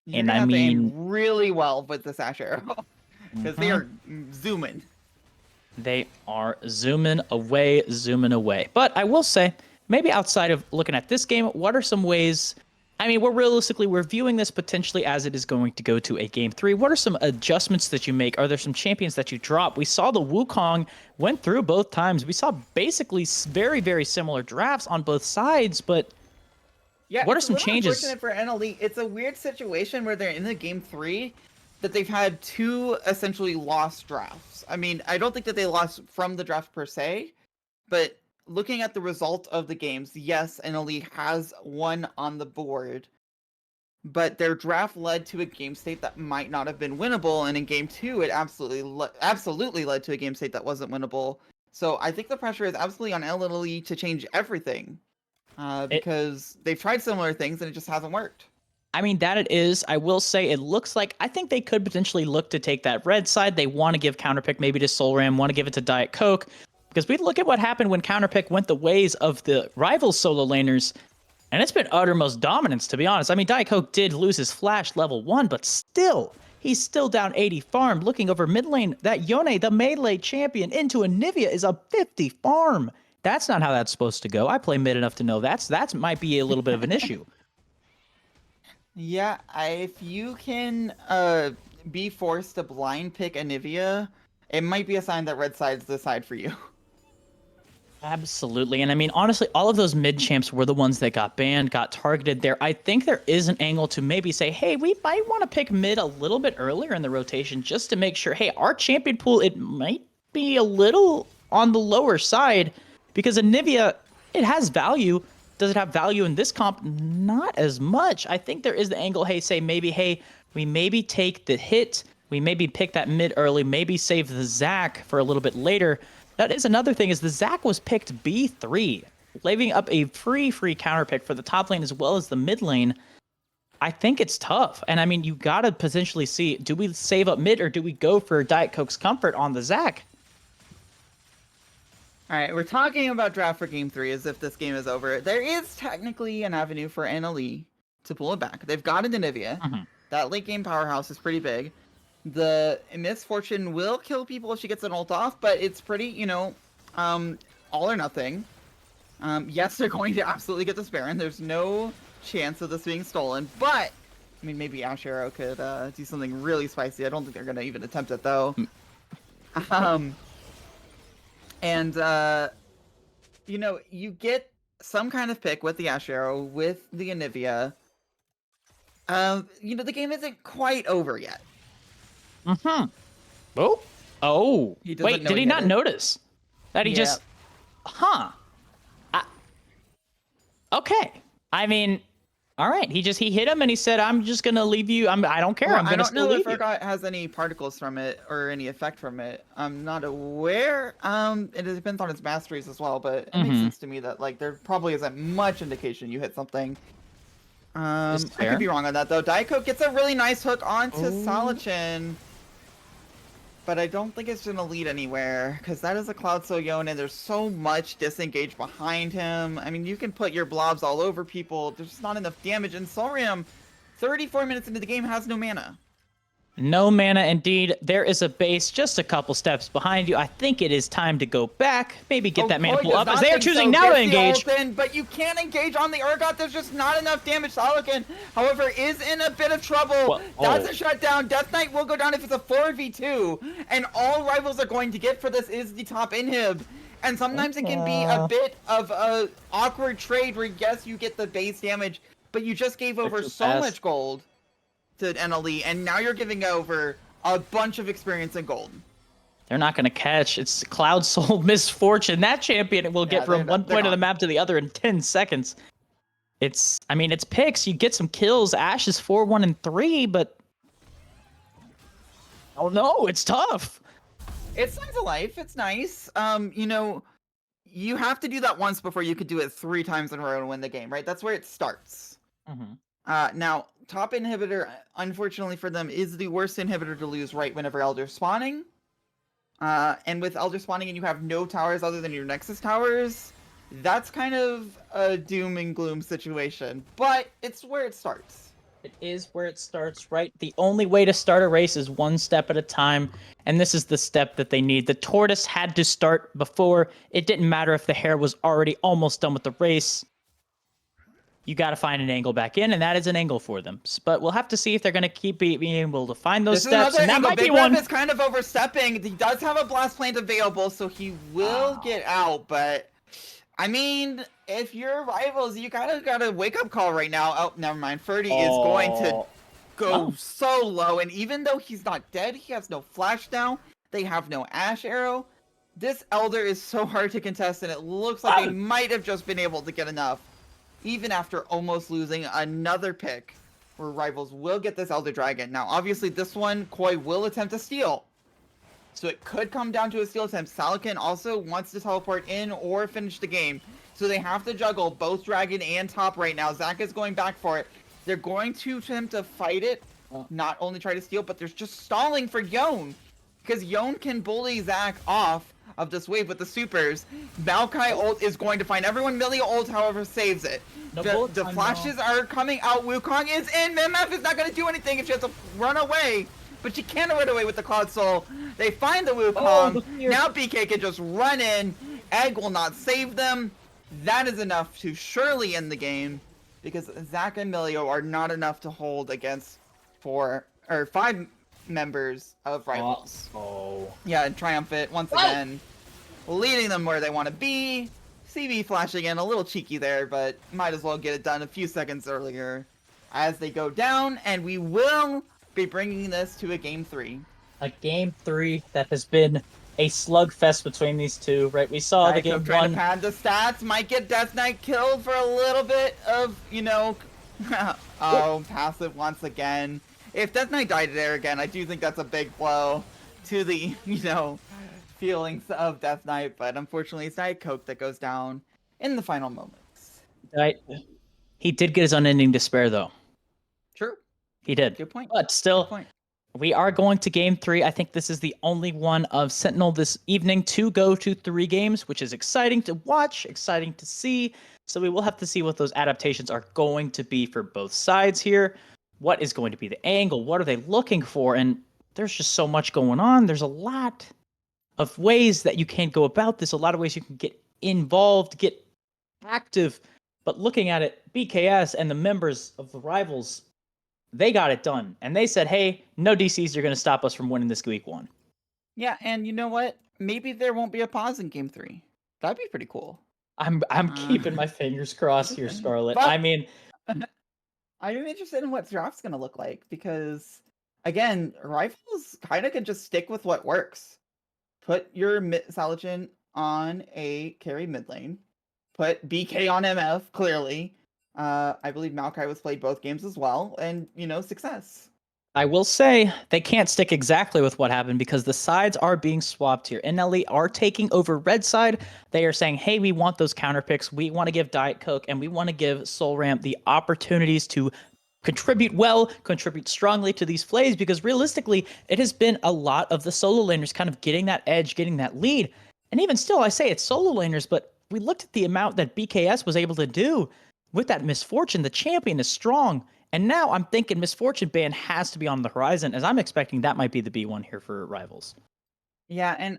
You're And gonna I have to aim mean, really well with the Sash Arrow. Because they Mhm. are zooming. They are zooming away, zooming away. But I will say, maybe outside of looking at this game, what are some ways? I mean, we're viewing this potentially as it is going to go to a game 3. What are some adjustments that you make? Are there some champions that you drop? We saw the Wukong went through both times. We saw basically very, very similar drafts on both sides, but Yeah, what are it's a some little changes? unfortunate for NLE. It's a weird situation where they're in the game 3 that they've had 2 essentially lost drafts. I mean, I don't think that they lost from the draft per se, but looking at the result of the games, yes, NLE has one on the board, but their draft led to a game state that might not have been winnable, and in game 2 it absolutely led to a game state that wasn't winnable. So I think the pressure is absolutely on NLE to change everything. It, Because they've tried similar things and it just hasn't worked. I mean, that it is. I will say it looks like I think they could potentially look to take that red side. They want to give counterpick maybe to Soul Ram, want to give it to Diet Coke. Because we look at what happened when counterpick went the ways of the rival solo laners, and it's been uttermost dominance, to be honest. I mean, Diet Coke did lose his flash level 1, but still, he's still down 80 farm. Looking over mid lane, that Yone, the melee champion, into Anivia is a 50 farm. That's not how that's supposed to go. I play mid enough to know that might be a little bit of an issue. Yeah, if you can be forced to blind pick Anivia, it might be a sign that red side's the side for you. Absolutely. And I mean, honestly, all of those mid champs were the ones that got banned, got targeted there. I think there is an angle to maybe say, hey, we might want to pick mid a little bit earlier in the rotation just to make sure, hey, our champion pool, it might be a little on the lower side because Anivia, it has value. Does it have value in this comp? Not as much. I think there is the angle, hey, say maybe, hey, we maybe take the hit. We maybe pick that mid early, maybe save the Zac for a little bit later. That is another thing is the Zac was picked B3, leaving up a free counter pick for the top lane as well as the mid lane. I think it's tough. And I mean, you got to potentially see, do we save up mid or do we go for Diet Coke's comfort on the Zac? All right, we're talking about draft for game 3 as if this game is over. There is technically an avenue for NLE to pull it back. They've got an Anivia. Mhm. That late game powerhouse is pretty big. The Misfortune will kill people if she gets an ult off, but it's pretty, all or nothing. Yes, they're going to absolutely get this Baron. There's no chance of this being stolen, but I mean, maybe Ash Arrow could do something really spicy. I don't think they're going to even attempt it, though. You get some kind of pick with the Ash Arrow, with the Anivia. The game isn't quite over yet. Mm-hmm. Oh. He doesn't Wait, know did he he hit not it. notice? That he Yeah. just... Huh. Okay. I mean, all right. He hit him and he said, I'm just going to leave you. I don't care. Well, I'm I going to don't still know if leave you. Urgot has any particles from it or any effect from it. I'm not aware. It depends on its masteries as well, but it makes sense to me that there probably isn't much indication you hit something. I could be wrong on that though. Diet Coke gets a really nice hook onto Salichin, but I don't think it's gonna lead anywhere because that is a Cloud So Yone and there's so much disengage behind him. I mean, you can put your blobs all over people. There's just not enough damage, and Solrium, 34 minutes into the game, has no mana. No mana indeed. There is a base just a couple steps behind you. I think it is time to go back. Maybe get that mana pool up as they are choosing now to engage. But you can't engage on the Urgot. There's just not enough damage. Salichin, however, is in a bit of trouble. That's a shutdown. Death Knight will go down if it's a 4v2. And all rivals are going to get for this is the top inhib. And sometimes it can be a bit of a awkward trade where, yes, you get the base damage, but you just gave over so much gold to NLE, and now you're giving over a bunch of experience in gold. They're not going to catch. It's Cloud Soul Misfortune. That champion will get from one point of the map to the other in 10 seconds. It's picks. You get some kills. Ash is 4-1 and 3, but oh no, it's tough. It's Signs of Life. It's nice. You have to do that once before you could do it 3 times in a row and win the game, right? That's where it starts. Now, top inhibitor, unfortunately for them, is the worst inhibitor to lose right whenever Elder's spawning. And with Elder spawning and you have no towers other than your Nexus towers, that's kind of a doom and gloom situation, but it's where it starts. It is where it starts, right? The only way to start a race is one step at a time, and this is the step that they need. The tortoise had to start before. It didn't matter if the hare was already almost done with the race. You got to find an angle back in, and that is an angle for them. But we'll have to see if they're going to keep being able to find those This is steps, another and that angle. might be Big Rev one. is kind of overstepping. He does have a blast plant available, so he will get out, but I mean, if you're rivals, you got a wake-up call right now. Oh, never mind. Ferdy is going to go so low, and even though he's not dead, he has no flash now. They have no Ash Arrow. This Elder is so hard to contest, and it looks like they might have just been able to get enough, even after almost losing another pick, where rivals will get this Elder Dragon. Now, obviously, this one, Koi will attempt to steal. So it could come down to a steal attempt. Salakin also wants to teleport in or finish the game. So they have to juggle both Dragon and top right now. Zach is going back for it. They're going to attempt to fight it. Not only try to steal, but there's just stalling for Yone. Because Yone can bully Zach off of this wave with the supers. Maokai ult is going to find everyone. Millie ult, however, saves it. The flashes are coming out. Wukong is in. MF is not going to do anything if she has to run away. But she can't run away with the Cloud Soul. They find the Wukong. Now BK can just run in. Egg will not save them. That is enough to surely end the game. Because Zach and Milio are not enough to hold against 5 members of Rivals. Yeah, and Triumphant, once again, leading them where they want to be. CB flashing in, a little cheeky there, but might as well get it done a few seconds earlier as they go down. And we will be bringing this to a game 3. A game 3 that has been a slugfest between these two, right? We saw the game trying 1. to pad the stats, might get Death Knight killed for a little bit of, passive once again. If Death Knight died there again, I do think that's a big blow to the, feelings of Death Knight, but unfortunately it's Diet Coke that goes down in the final moments. Right. He did get his unending despair, though. True. He did. Good point. But still, Good point. we are going to game 3. I think this is the only one of Sentinel this evening to go to 3 games, which is exciting to watch, exciting to see. So we will have to see what those adaptations are going to be for both sides here. What is going to be the angle? What are they looking for? And there's just so much going on. There's a lot of ways that you can go about this, a lot of ways you can get involved, get active. But looking at it, BKS and the members of the Rivals, they got it done. And they said, hey, no DCs are going to stop us from winning this week 1. Yeah, and you know what? Maybe there won't be a pause in game 3. That'd be pretty cool. I'm keeping my fingers crossed here, Scarlet. But I mean, I'm interested in what draft's going to look like because, again, Rivals kind of can just stick with what works. Put your Salichin on a carry mid lane. Put BK on MF, clearly. I believe Maokai was played both games as well, and, success. I will say they can't stick exactly with what happened because the sides are being swapped here. NLE are taking over red side. They are saying, hey, we want those counter picks. We want to give Diet Coke and we want to give Soul Ramp the opportunities to contribute well, contribute strongly to these plays because realistically, it has been a lot of the solo laners kind of getting that edge, getting that lead. And even still, I say it's solo laners, but we looked at the amount that BKS was able to do with that Misfortune. The champion is strong. And now I'm thinking Misfortune ban has to be on the horizon, as I'm expecting that might be the B1 here for Rivals. Yeah, and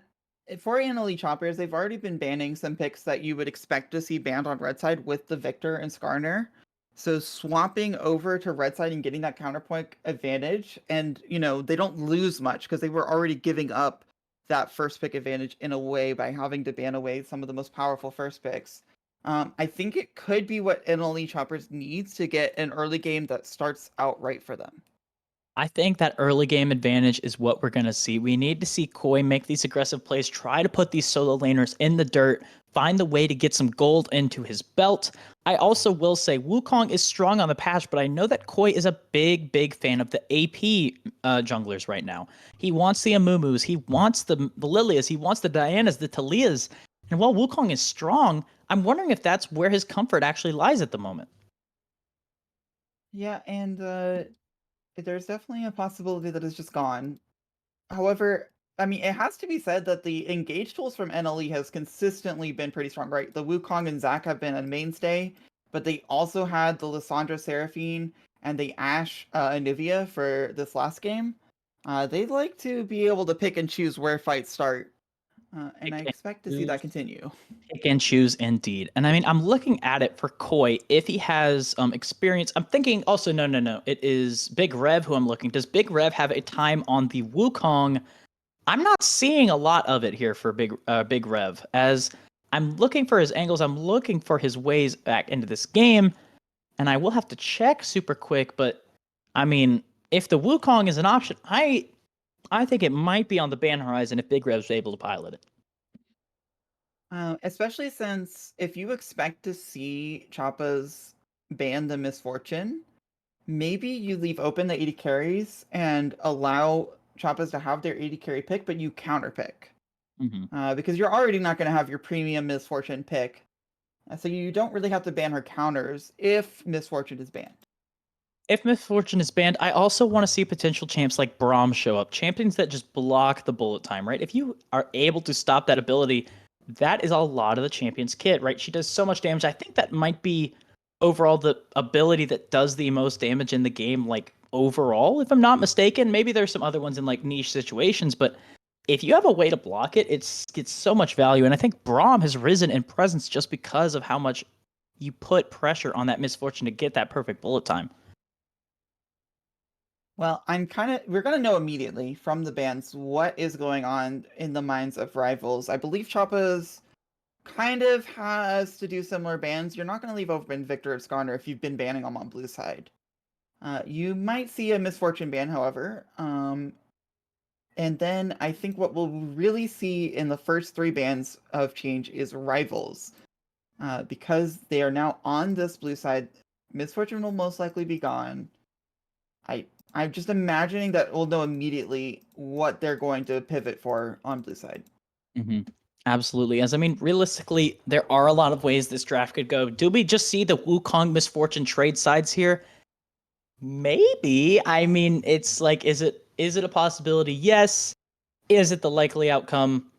for NLE Choppers, they've already been banning some picks that you would expect to see banned on red side with the Victor and Skarner. So swapping over to red side and getting that counterpoint advantage, and, they don't lose much because they were already giving up that first pick advantage in a way by having to ban away some of the most powerful first picks. I think it could be what NLE Choppers needs to get an early game that starts out right for them. I think that early game advantage is what we're going to see. We need to see Koi make these aggressive plays, try to put these solo laners in the dirt, find the way to get some gold into his belt. I also will say Wukong is strong on the patch, but I know that Koi is a big, big fan of the AP junglers right now. He wants the Amumus, he wants the Lilias, he wants the Dianas, the Talias. And while Wukong is strong, I'm wondering if that's where his comfort actually lies at the moment. Yeah, and there's definitely a possibility that it's just gone. However, I mean, it has to be said that the engage tools from NLE has consistently been pretty strong, right? The Wukong and Zac have been a mainstay, but they also had the Lissandra Seraphine and the Ashe Anivia for this last game. They like to be able to pick and choose where fights start, and I Pick and expect to see that choose. continue. Pick and choose indeed. And I mean, I'm looking at it for Koi. If he has experience, I'm thinking also, no. It is Big Rev who I'm looking. Does Big Rev have a time on the Wukong? I'm not seeing a lot of it here for Big Rev. As I'm looking for his angles, I'm looking for his ways back into this game, and I will have to check super quick. But I mean, if the Wukong is an option, I think it might be on the ban horizon if Big Rev's able to pilot it. Especially since if you expect to see Choppas ban the Misfortune, maybe you leave open the 80 carries and allow Choppas to have their 80 carry pick, but you counter pick. Because you're already not going to have your premium Misfortune pick. So you don't really have to ban her counters if Misfortune is banned. If Misfortune is banned, I also want to see potential champs like Braum show up. Champions that just block the bullet time, right? If you are able to stop that ability, that is a lot of the champion's kit, right? She does so much damage. I think that might be overall the ability that does the most damage in the game, like overall, if I'm not mistaken. Maybe there's some other ones in like niche situations, but if you have a way to block it, it's so much value. And I think Braum has risen in presence just because of how much you put pressure on that Misfortune to get that perfect bullet time. Well, we're going to know immediately from the bans what is going on in the minds of rivals. I believe Choppas kind of has to do similar bans. You're not going to leave open Victor of Skarner if you've been banning them on blue side. You might see a Misfortune ban, however. And then I think what we'll really see in the first 3 bans of change is rivals. Because they are now on this blue side, Misfortune will most likely be gone. I'm just imagining that we'll know immediately what they're going to pivot for on blue side. Absolutely. As I mean, realistically, there are a lot of ways this draft could go. Do we just see the Wukong Misfortune trade sides here? Maybe. I mean, it's like, is it a possibility? Yes. Is it the likely outcome?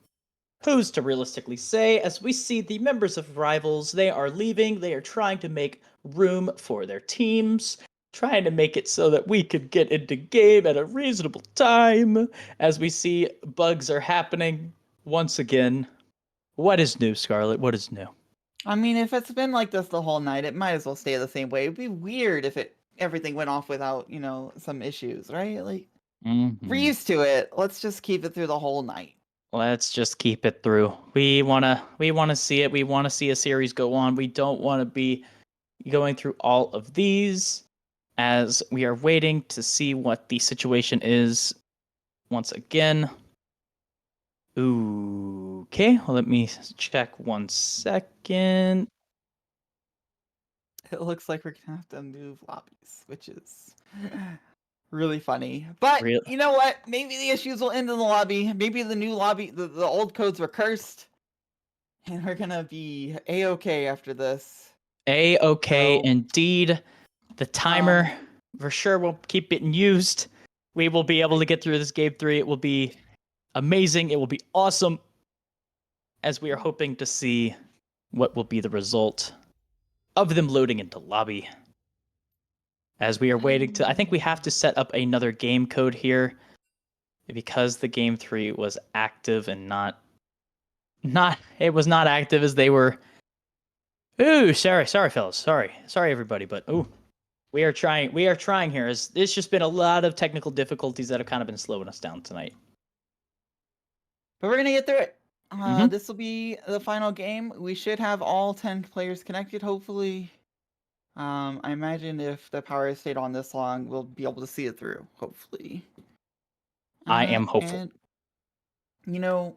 Who's to realistically say? As we see the members of Rivals, they are leaving. They are trying to make room for their teams, trying to make it so that we could get into game at a reasonable time. As we see bugs are happening once again. What is new, Scarlet? What is new? I mean, if it's been like this the whole night, it might as well stay the same way. It'd be weird if everything went off without, some issues, right? Like, we're used to it. Let's just keep it through the whole night. Let's just keep it through. We wanna see it. We wanna see a series go on. We don't want to be going through all of these as we are waiting to see what the situation is once again. Ooh, okay, well, let me check 1 second. It looks like we're gonna have to move lobbies, which is really funny. But you know what? Maybe the issues will end in the lobby. Maybe the new lobby, the old codes were cursed, and we're gonna be a-okay after this. A-okay, So, indeed. The timer for sure will keep getting used. We will be able to get through this game 3. It will be amazing. It will be awesome. As we are hoping to see what will be the result of them loading into lobby. As we are waiting to, I think we have to set up another game code here because the game 3 was active and not it was not active as they were. Ooh, sorry fellas. Sorry everybody, but ooh. We are trying here. It's just been a lot of technical difficulties that have kind of been slowing us down tonight. But we're gonna get through it. This will be the final game. We should have all 10 players connected, hopefully. I imagine if the power stayed on this long, we'll be able to see it through, hopefully. I am hopeful. And,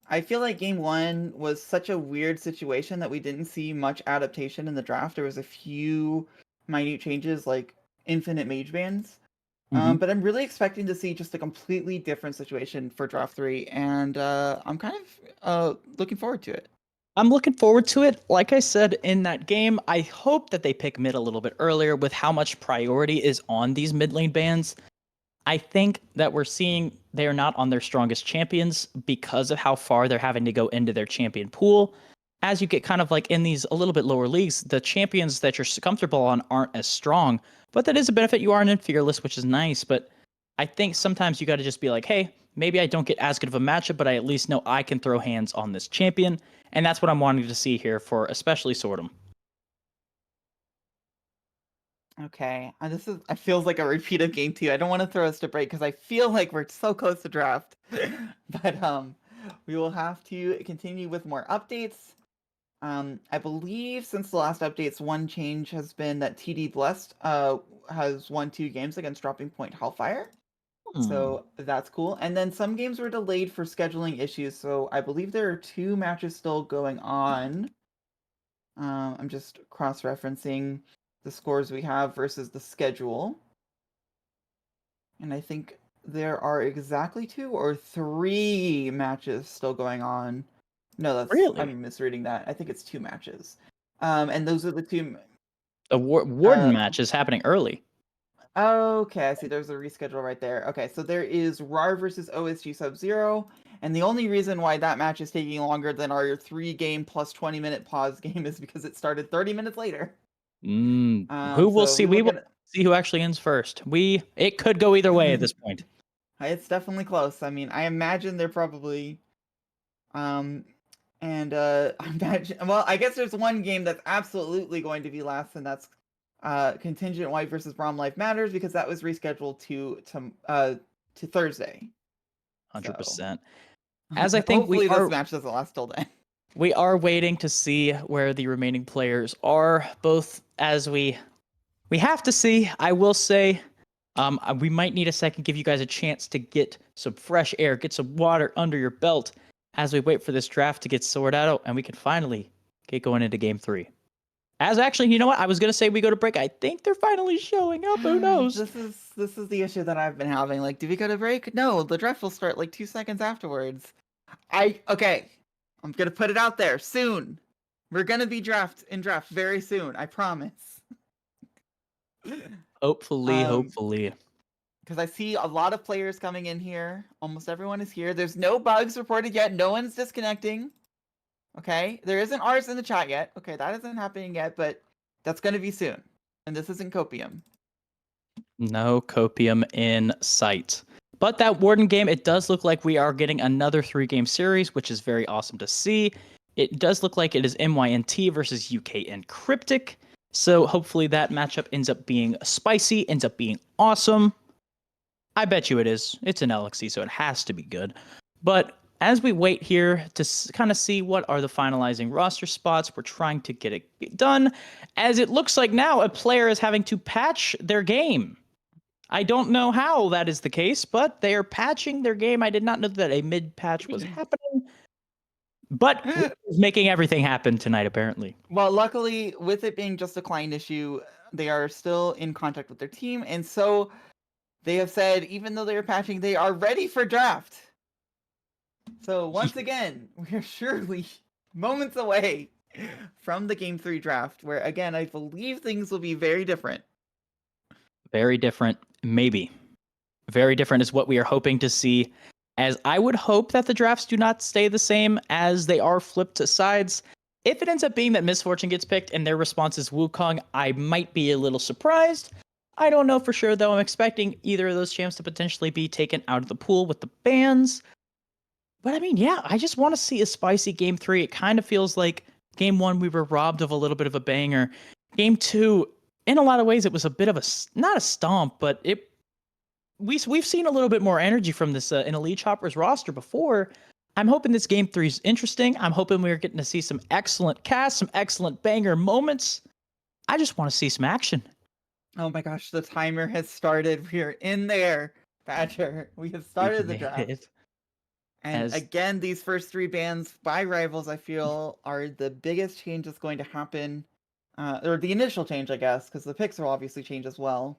I feel like game 1 was such a weird situation that we didn't see much adaptation in the draft. There was a few minute changes, like infinite mage bans. But I'm really expecting to see just a completely different situation for draft 3, and I'm kind of looking forward to it. I'm looking forward to it. Like I said in that game, I hope that they pick mid a little bit earlier with how much priority is on these mid lane bans. I think that we're seeing they are not on their strongest champions because of how far they're having to go into their champion pool. As you get kind of like in these a little bit lower leagues, the champions that you're comfortable on aren't as strong. But that is a benefit. You aren't in fearless, which is nice. But I think sometimes you got to just be like, hey, maybe I don't get as good of a matchup, but I at least know I can throw hands on this champion. And that's what I'm wanting to see here for especially Sordom. Okay, this is it feels like a repeat of game 2. I don't want to throw us to break because I feel like we're so close to draft. But we will have to continue with more updates. I believe since the last updates, one change has been that TD Blessed has won 2 games against Dropping Point Hellfire. So that's cool. And then some games were delayed for scheduling issues. So I believe there are 2 matches still going on. I'm just cross-referencing the scores we have versus the schedule. And I think there are exactly 2 or 3 matches still going on. No, Really? I'm misreading that. I think it's 2 matches. And those are the 2. The Warden match is happening early. Okay, I see. There's a reschedule right there. Okay, so there is RAR versus OSG Sub-Zero, and the only reason why that match is taking longer than our 3-game plus 20-minute pause game is because it started 30 minutes later. Who will so see? We will see who actually ends first. It could go either way at this point. It's definitely close. I mean, I imagine they're probably, I imagine. Well, I guess there's one game that's absolutely going to be last, and that's Contingent White versus Brom Life Matters, because that was rescheduled to Thursday. 100%. So, As I think hopefully this match doesn't last till then. We are waiting to see where the remaining players are, both as we have to see. I will say, we might need a second, give you guys a chance to get some fresh air, get some water under your belt as we wait for this draft to get sorted out, and we can finally get going into Game 3. As actually, you know what? I was gonna say we go to break. I think they're finally showing up. Who knows? This is the issue that I've been having. Like, do we go to break? No, the draft will start like 2 seconds afterwards. Okay. I'm gonna put it out there soon. We're gonna be draft very soon. I promise. Hopefully. Because I see a lot of players coming in here. Almost everyone is here. There's no bugs reported yet. No one's disconnecting. Okay, there isn't ours in the chat yet. Okay, that isn't happening yet, but that's gonna be soon. And this isn't Copium. No Copium in sight. But that Warden game, it does look like we are getting another 3-game series, which is very awesome to see. It does look like it is MYNT versus UK and Cryptic. So hopefully that matchup ends up being spicy, ends up being awesome. I bet you it is. It's an LXC, so it has to be good. But as we wait here to kind of see what are the finalizing roster spots, we're trying to get it done, as it looks like now a player is having to patch their game. I don't know how that is the case, but they are patching their game. I did not know that a mid-patch was happening, but it's making everything happen tonight, apparently. Well, luckily, with it being just a client issue, they are still in contact with their team, and so they have said, even though they are patching, they are ready for draft. So once again, we are surely moments away from the Game 3 draft, where again, I believe things will be very different. Very different, maybe. Very different is what we are hoping to see, as I would hope that the drafts do not stay the same as they are flipped to sides. If it ends up being that Misfortune gets picked and their response is Wukong, I might be a little surprised. I don't know for sure, though. I'm expecting either of those champs to potentially be taken out of the pool with the bans. But I mean, yeah, I just want to see a spicy Game 3. It kind of feels like Game 1 we were robbed of a little bit of a banger. Game 2, in a lot of ways, it was a bit of not a stomp, but we've seen a little bit more energy from this NLE Choppas roster before. I'm hoping this Game 3 is interesting. I'm hoping we're getting to see some excellent casts, some excellent banger moments. I just want to see some action. Oh my gosh, the timer has started. We are in there, Badger. We have started the draft. And again, these first 3 bans by rivals, I feel, are the biggest change that's going to happen. Or the initial change, I guess, because the picks will obviously change as well.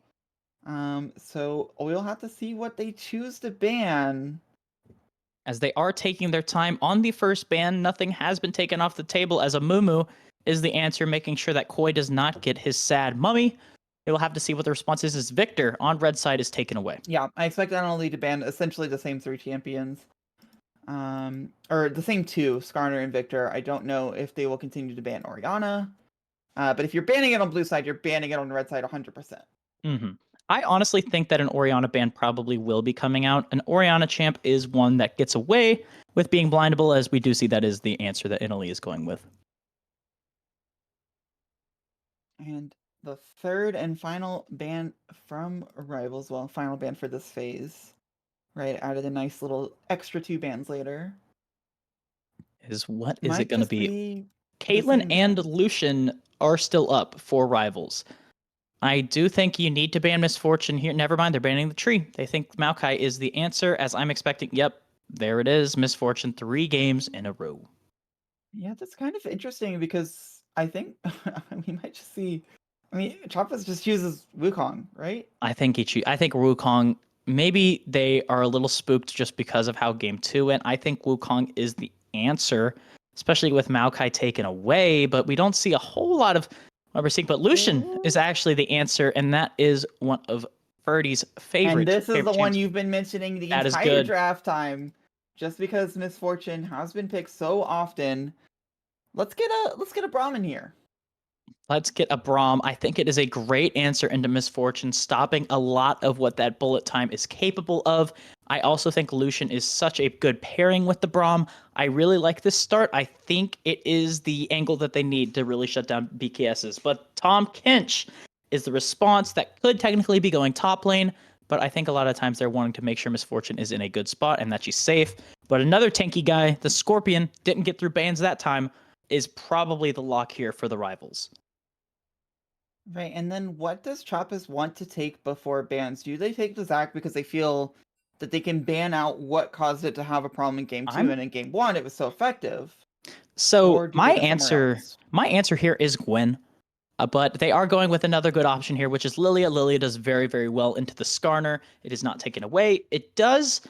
So we'll have to see what they choose to ban. As they are taking their time on the first ban, nothing has been taken off the table, as a Mumu is the answer, making sure that Koi does not get his sad mummy. We'll have to see what the response is as Victor on red side is taken away. Yeah, I expect NLE to ban essentially the same 3 champions. Or the same 2, Skarner and Victor. I don't know if they will continue to ban Orianna. But if you're banning it on blue side, you're banning it on red side 100%. Mm-hmm. I honestly think that an Orianna ban probably will be coming out. An Orianna champ is one that gets away with being blindable, as we do see that is the answer that NLE is going with. And the third and final ban from Rivals, well, final ban for this phase, right, out of the nice little extra 2 bans later. Is what is Might it going to just be? the Caitlyn same and guy. Lucian are still up for Rivals. I do think you need to ban Misfortune here. Never mind, they're banning the tree. They think Maokai is the answer, as I'm expecting. Yep, there it is. Misfortune 3 games in a row. Yeah, that's kind of interesting because I think we might just see. I mean, Choppas just chooses Wukong, right? I think Wukong, maybe they are a little spooked just because of how game 2 went. I think Wukong is the answer, especially with Maokai taken away, but we don't see a whole lot of what we're seeing. But Lucian is actually the answer, and that is one of Ferdy's favorite. And this is the one champs. you've been mentioning the That is entire good. draft time. Just because Misfortune has been picked so often, let's get a Brahmin here. Let's get a Braum. I think it is a great answer into Misfortune, stopping a lot of what that bullet time is capable of. I also think Lucian is such a good pairing with the Braum. I really like this start. I think it is the angle that they need to really shut down BKSs. But Tom Kinch is the response that could technically be going top lane, but I think a lot of times they're wanting to make sure Misfortune is in a good spot and that she's safe. But another tanky guy, the Scorpion, didn't get through bans that time, is probably the lock here for the Rivals. Right, and then what does Choppas want to take before bans? Do they take the Zac because they feel that they can ban out what caused it to have a problem in game 2, and in game 1 it was so effective? So Or do they go somewhere else? my answer here is Gwen. But they are going with another good option here, which is Lilia. Lilia does very, very well into the Skarner. It is not taken away. It does,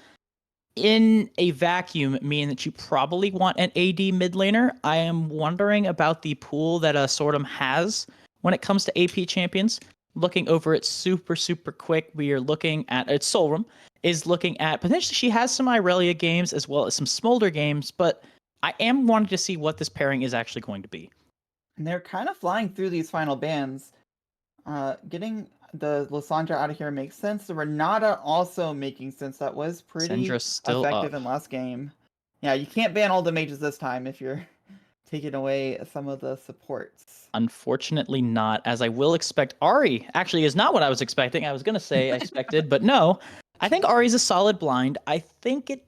in a vacuum, mean that you probably want an AD mid laner. I am wondering about the pool that Sordom has when it comes to AP champions. Looking over it super, super quick, we are looking at Solrum is looking at potentially she has some Irelia games as well as some Smolder games, but I am wanting to see what this pairing is actually going to be. And they're kind of flying through these final bans. Getting the Lysandra out of here makes sense. The Renata also making sense. That was pretty Syndra's still effective up. in last game. Yeah, you can't ban all the mages this time if you're taking away some of the supports. Unfortunately not, as I will expect Ari actually is not what I was expecting. I was going to say I expected, but no. I think Ari's a solid blind. I think it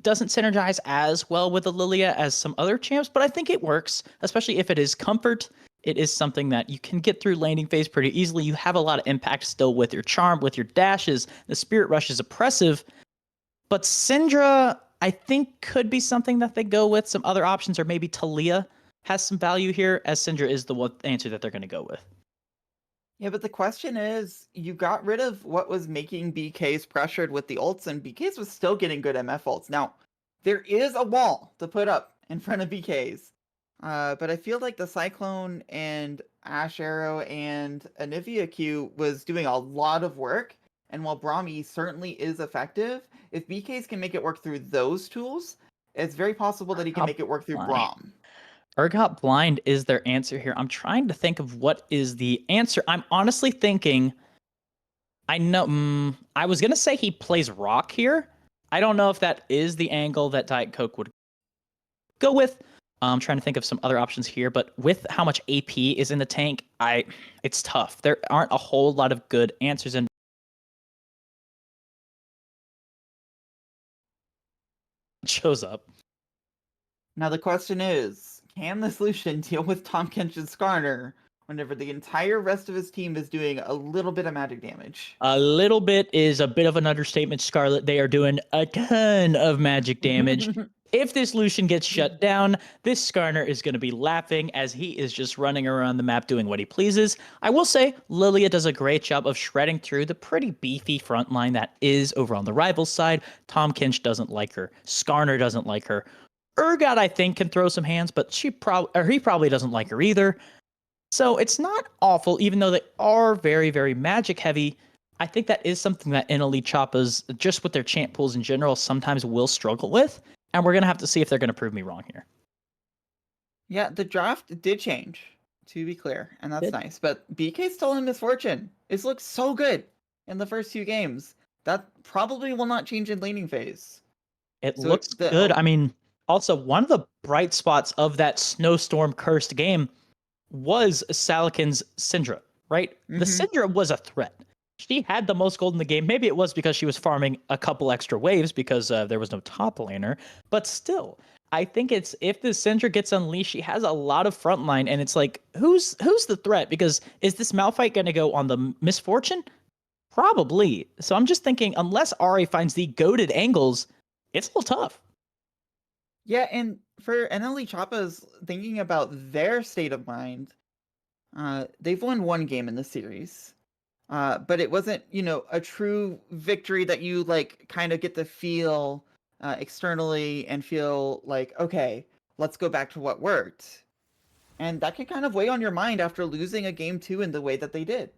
doesn't synergize as well with the Lilia as some other champs, but I think it works, especially if it is comfort. It is something that you can get through laning phase pretty easily. You have a lot of impact still with your charm, with your dashes. The Spirit Rush is oppressive, but Syndra, I think, could be something that they go with. Some other options, or maybe Talia has some value here, as Syndra is the one answer that they're going to go with. Yeah, but the question is, you got rid of what was making BKs pressured with the ults, and BKs was still getting good MF ults. Now, there is a wall to put up in front of BKs, but I feel like the Cyclone and Ash Arrow and Anivia Q was doing a lot of work, and while Braum certainly is effective, if BKs can make it work through those tools, it's very possible that he can make it work through Braum. Urgot Blind is their answer here. I'm trying to think of what is the answer. I'm honestly thinking, I know, I was going to say he plays Rock here. I don't know if that is the angle that Diet Coke would go with. I'm trying to think of some other options here, but with how much AP is in the tank, it's tough. There aren't a whole lot of good answers in. Shows up. Now the question is, can the solution deal with Tom Kench's Skarner whenever the entire rest of his team is doing a little bit of magic damage? A little bit is a bit of an understatement, Scarlet. They are doing a ton of magic damage. If this Lucian gets shut down, this Skarner is going to be laughing as he is just running around the map doing what he pleases. I will say, Lilia does a great job of shredding through the pretty beefy front line that is over on the rival side. Tom Kinch doesn't like her. Skarner doesn't like her. Urgot, I think, can throw some hands, but he probably doesn't like her either. So it's not awful, even though they are very, very magic heavy. I think that is something that NLE Choppas, just with their champ pools in general, sometimes will struggle with. And we're going to have to see if they're going to prove me wrong here. Yeah, the draft did change, to be clear, and that's Did. nice. But BK's still in misfortune. It's looked so good in the first few games. That probably will not change in laning phase. It So looks good. I mean, also, one of the bright spots of that snowstorm cursed game was Salakin's Syndra, right? The Syndra was a threat. She had the most gold in the game. Maybe it was because she was farming a couple extra waves because there was no top laner. But still, I think it's if the Syndra gets unleashed, she has a lot of frontline, and it's like, who's the threat? Because is this Malphite going to go on the Misfortune? Probably. So I'm just thinking, unless Ari finds the goated angles, it's a little tough. Yeah, and for NLE Choppas, thinking about their state of mind, they've won one game in the series. But it wasn't, a true victory that you like kind of get to feel externally and feel like, okay, let's go back to what worked. And that can kind of weigh on your mind after losing a game 2 in the way that they did.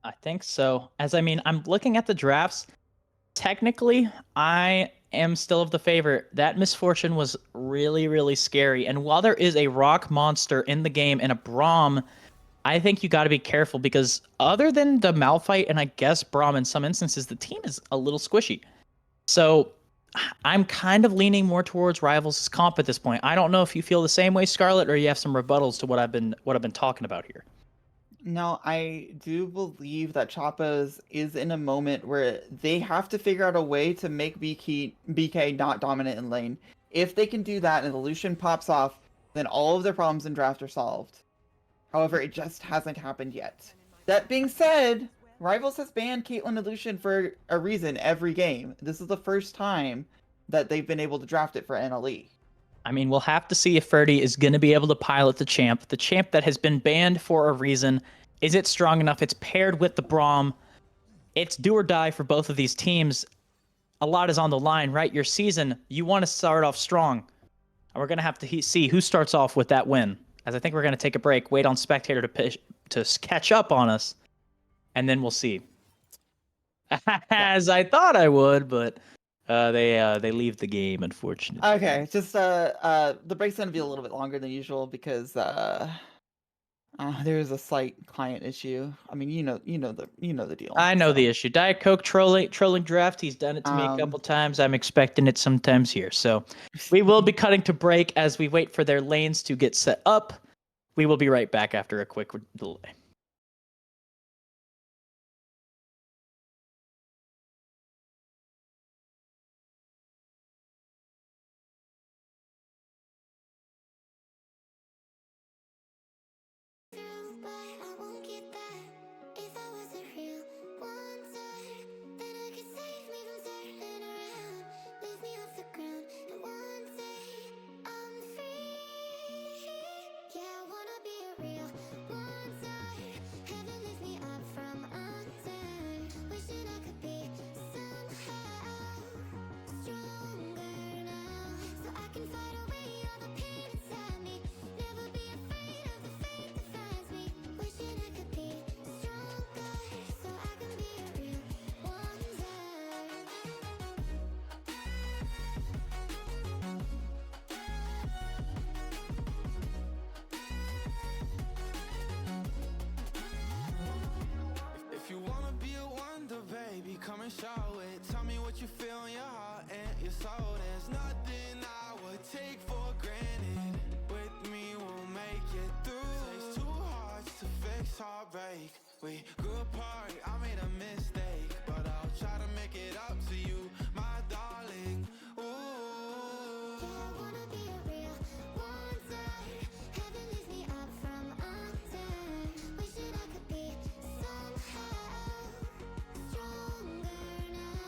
I think so. I'm looking at the drafts. Technically, I am still of the favorite. That Misfortune was really, really scary. And while there is a rock monster in the game and a Braum, I think you got to be careful because other than the Malphite and I guess Braum in some instances, the team is a little squishy. So I'm kind of leaning more towards Rivals' comp at this point. I don't know if you feel the same way, Scarlet, or you have some rebuttals to what I've been talking about here. No, I do believe that Choppas is in a moment where they have to figure out a way to make BK not dominant in lane. If they can do that and the Lucian pops off, then all of their problems in draft are solved. However, it just hasn't happened yet. That being said, Rivals has banned Caitlyn and Lucian for a reason every game. This is the first time that they've been able to draft it for NLE. I mean, we'll have to see if Ferdy is going to be able to pilot the champ that has been banned for a reason. Is it strong enough? It's paired with the Braum. It's do or die for both of these teams. A lot is on the line, right? Your season, you want to start off strong. And we're going to have to see who starts off with that win. As I think we're going to take a break, wait on Spectator to catch up on us, and then we'll see. As I thought I would, but they leave the game, unfortunately. Okay, just the break's gonna be a little bit longer than usual because there's a slight client issue. I mean, you know the deal. I know the issue. Diet Coke trolling draft. He's done it to me a couple times. I'm expecting it sometimes here. So we will be cutting to break as we wait for their lanes to get set up. We will be right back after a quick delay. But I won't get back. If I was a real wonder, then I could save me from turning around. Lift me off the ground, and one day I'm free. Yeah, I wanna be a real wonder. Heaven lift me up from under. Wishing I could be somehow stronger now, so I can fight away all the pain inside me. Never be afraid of the fate that finds me. Wishing I could be stronger, so I can be a real wonder. If you wanna be a wonder, baby, come and show it. Tell me what you feel in your heart and your soul. There's nothing I would take for granted. With me, we'll make it through. Takes two hearts to fix heartbreak. We grew apart, I made a mistake, but I'll try to make it up to you, my darling. Ooh. Yeah, I wanna be a real wonder. Heaven lift me up from under. Wishing I could be somehow stronger now,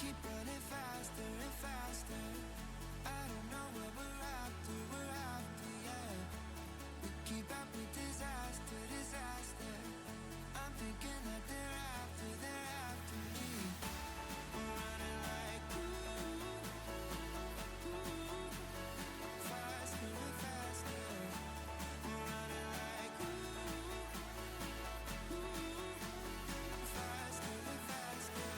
keep running faster and faster. I don't know what we're after, yeah. We keep up with disaster, disaster. I'm thinking that they're after me. We're running like faster and faster. We're running like faster and faster.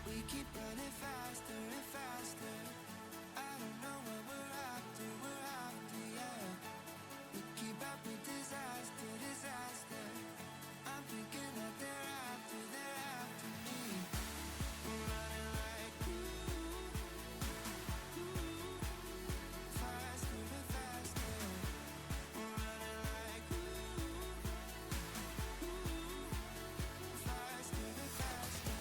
We keep running faster and faster. I don't know what we're after, yeah. We keep up with disaster, disaster. I'm thinking that they're after me. We're running like faster and faster. We're running like faster and faster.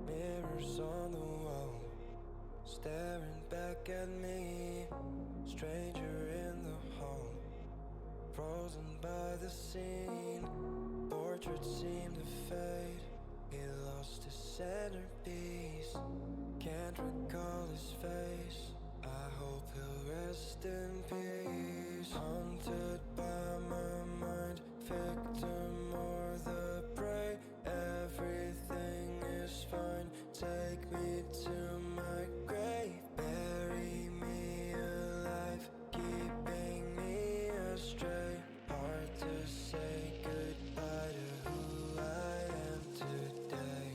Mirrors on the wall, staring back at me. Stranger in the hall, frozen by the scene. Portraits seem to fade, he lost his centerpiece. Can't recall his face, I hope he'll rest in peace. Haunted by my mind, victim or the prey. Everything is fine, take me to my grave. Bury me alive, keeping me astray. Hard to say goodbye to who I am today.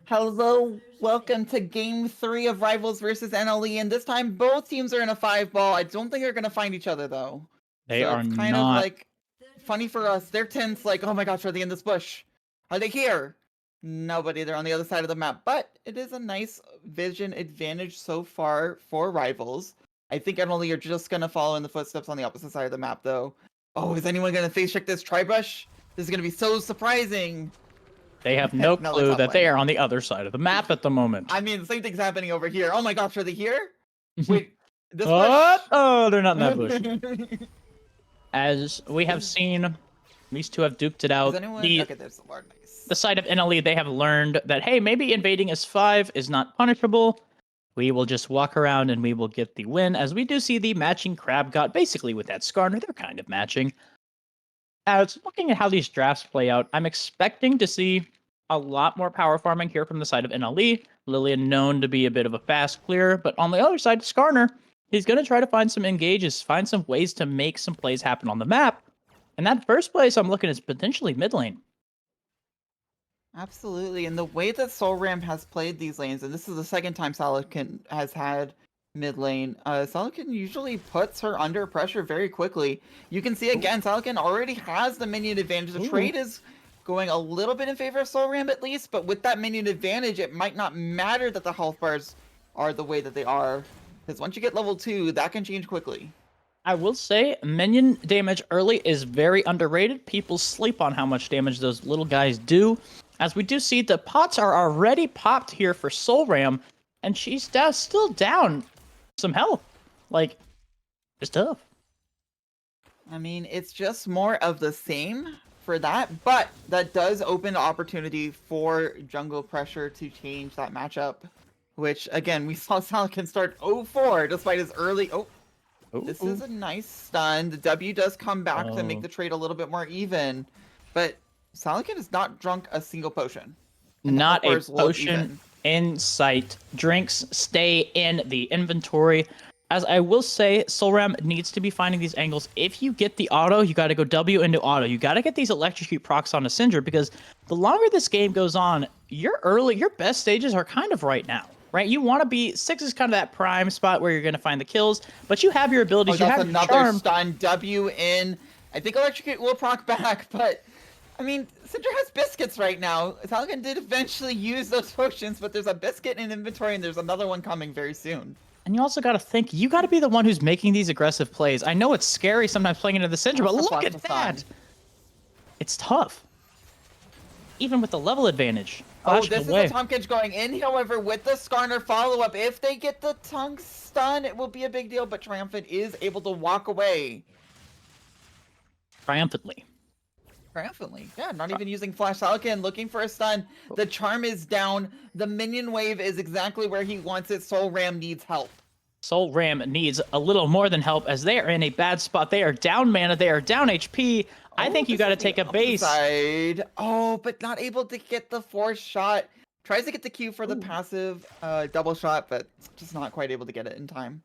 Hello, welcome to Game 3 of Rivals versus NLE, and this time both teams are in a 5-ball. I don't think they're going to find each other, though. They so are it's kind not. of like funny for us. They're tense, like, oh my gosh, are they in this bush? Are they here? Nobody, they're on the other side of the map. But it is a nice vision advantage so far for Rivals. I think NLE are just going to follow in the footsteps on the opposite side of the map, though. Oh, is anyone going to face check this tri-brush? This is going to be so surprising. They have no No, clue that's that not they playing. are on the other side of the map at the moment. I mean, the same thing's happening over here. Oh my gosh, are they here? Wait, this What? bush? Oh, they're not in that bush. As we have seen, these two have duked it out. Is anyone? The Okay, there's the Lord. Nice. the side of NLE, they have learned that, hey, maybe invading S5 is not punishable. We will just walk around and we will get the win, as we do see the matching Crab God basically with that Skarner. They're kind of matching. As looking at how these drafts play out, I'm expecting to see a lot more power farming here from the side of NLE. Lillian known to be a bit of a fast clear, but on the other side, Skarner, he's going to try to find some engages, find some ways to make some plays happen on the map. And that first place I'm looking is potentially mid lane. Absolutely, and the way that Soul Ram has played these lanes, and this is the second time Salakin has had mid lane, Salakin usually puts her under pressure very quickly. You can see again, Salakin already has the minion advantage. The trade is going a little bit in favor of Soul Ram at least, but with that minion advantage, it might not matter that the health bars are the way that they are, because once you get level 2, that can change quickly. I will say, minion damage early is very underrated. People sleep on how much damage those little guys do. As we do see, the pots are already popped here for Soul Ram, and she's still down some health. Like, it's tough. I mean, it's just more of the same for that, but that does open the opportunity for jungle pressure to change that matchup, which, again, we saw Salakin start 0-4 despite his early... Oh, this is a nice stun. The W does come back to make the trade a little bit more even, but Salakin has not drunk a single potion. Not a potion in sight. Drinks stay in the inventory. As I will say, Solram needs to be finding these angles. If you get the auto, you got to go W into auto. You got to get these electrocute procs onto Syndra, because the longer this game goes on, your best stages are kind of right now. Right, you want to be 6 is kind of that prime spot where you're going to find the kills, but you have your abilities. Oh, you that's have another charm. stun. W in. I think Electrocute will proc back, but I mean, Syndra has biscuits right now. Salakin did eventually use those potions, but there's a biscuit in inventory, and there's another one coming very soon. And you also got to think, you got to be the one who's making these aggressive plays. I know it's scary sometimes playing into the Syndra, but look at that. It's tough. Even with the level advantage. Oh, this is the Tomkage going in, however, with the Skarner follow-up. If they get the tongue stun, it will be a big deal, but Triumphant is able to walk away. Triumphantly. Triumphantly, yeah, not even using Flash. Salakin looking for a stun. The charm is down. The minion wave is exactly where he wants it. Soul Ram needs help. Soul Ram needs a little more than help, as they are in a bad spot. They are down mana, they are down HP. I think you got to take a base. Side. Oh, but not able to get the force shot. Tries to get the Q for the passive double shot, but just not quite able to get it in time.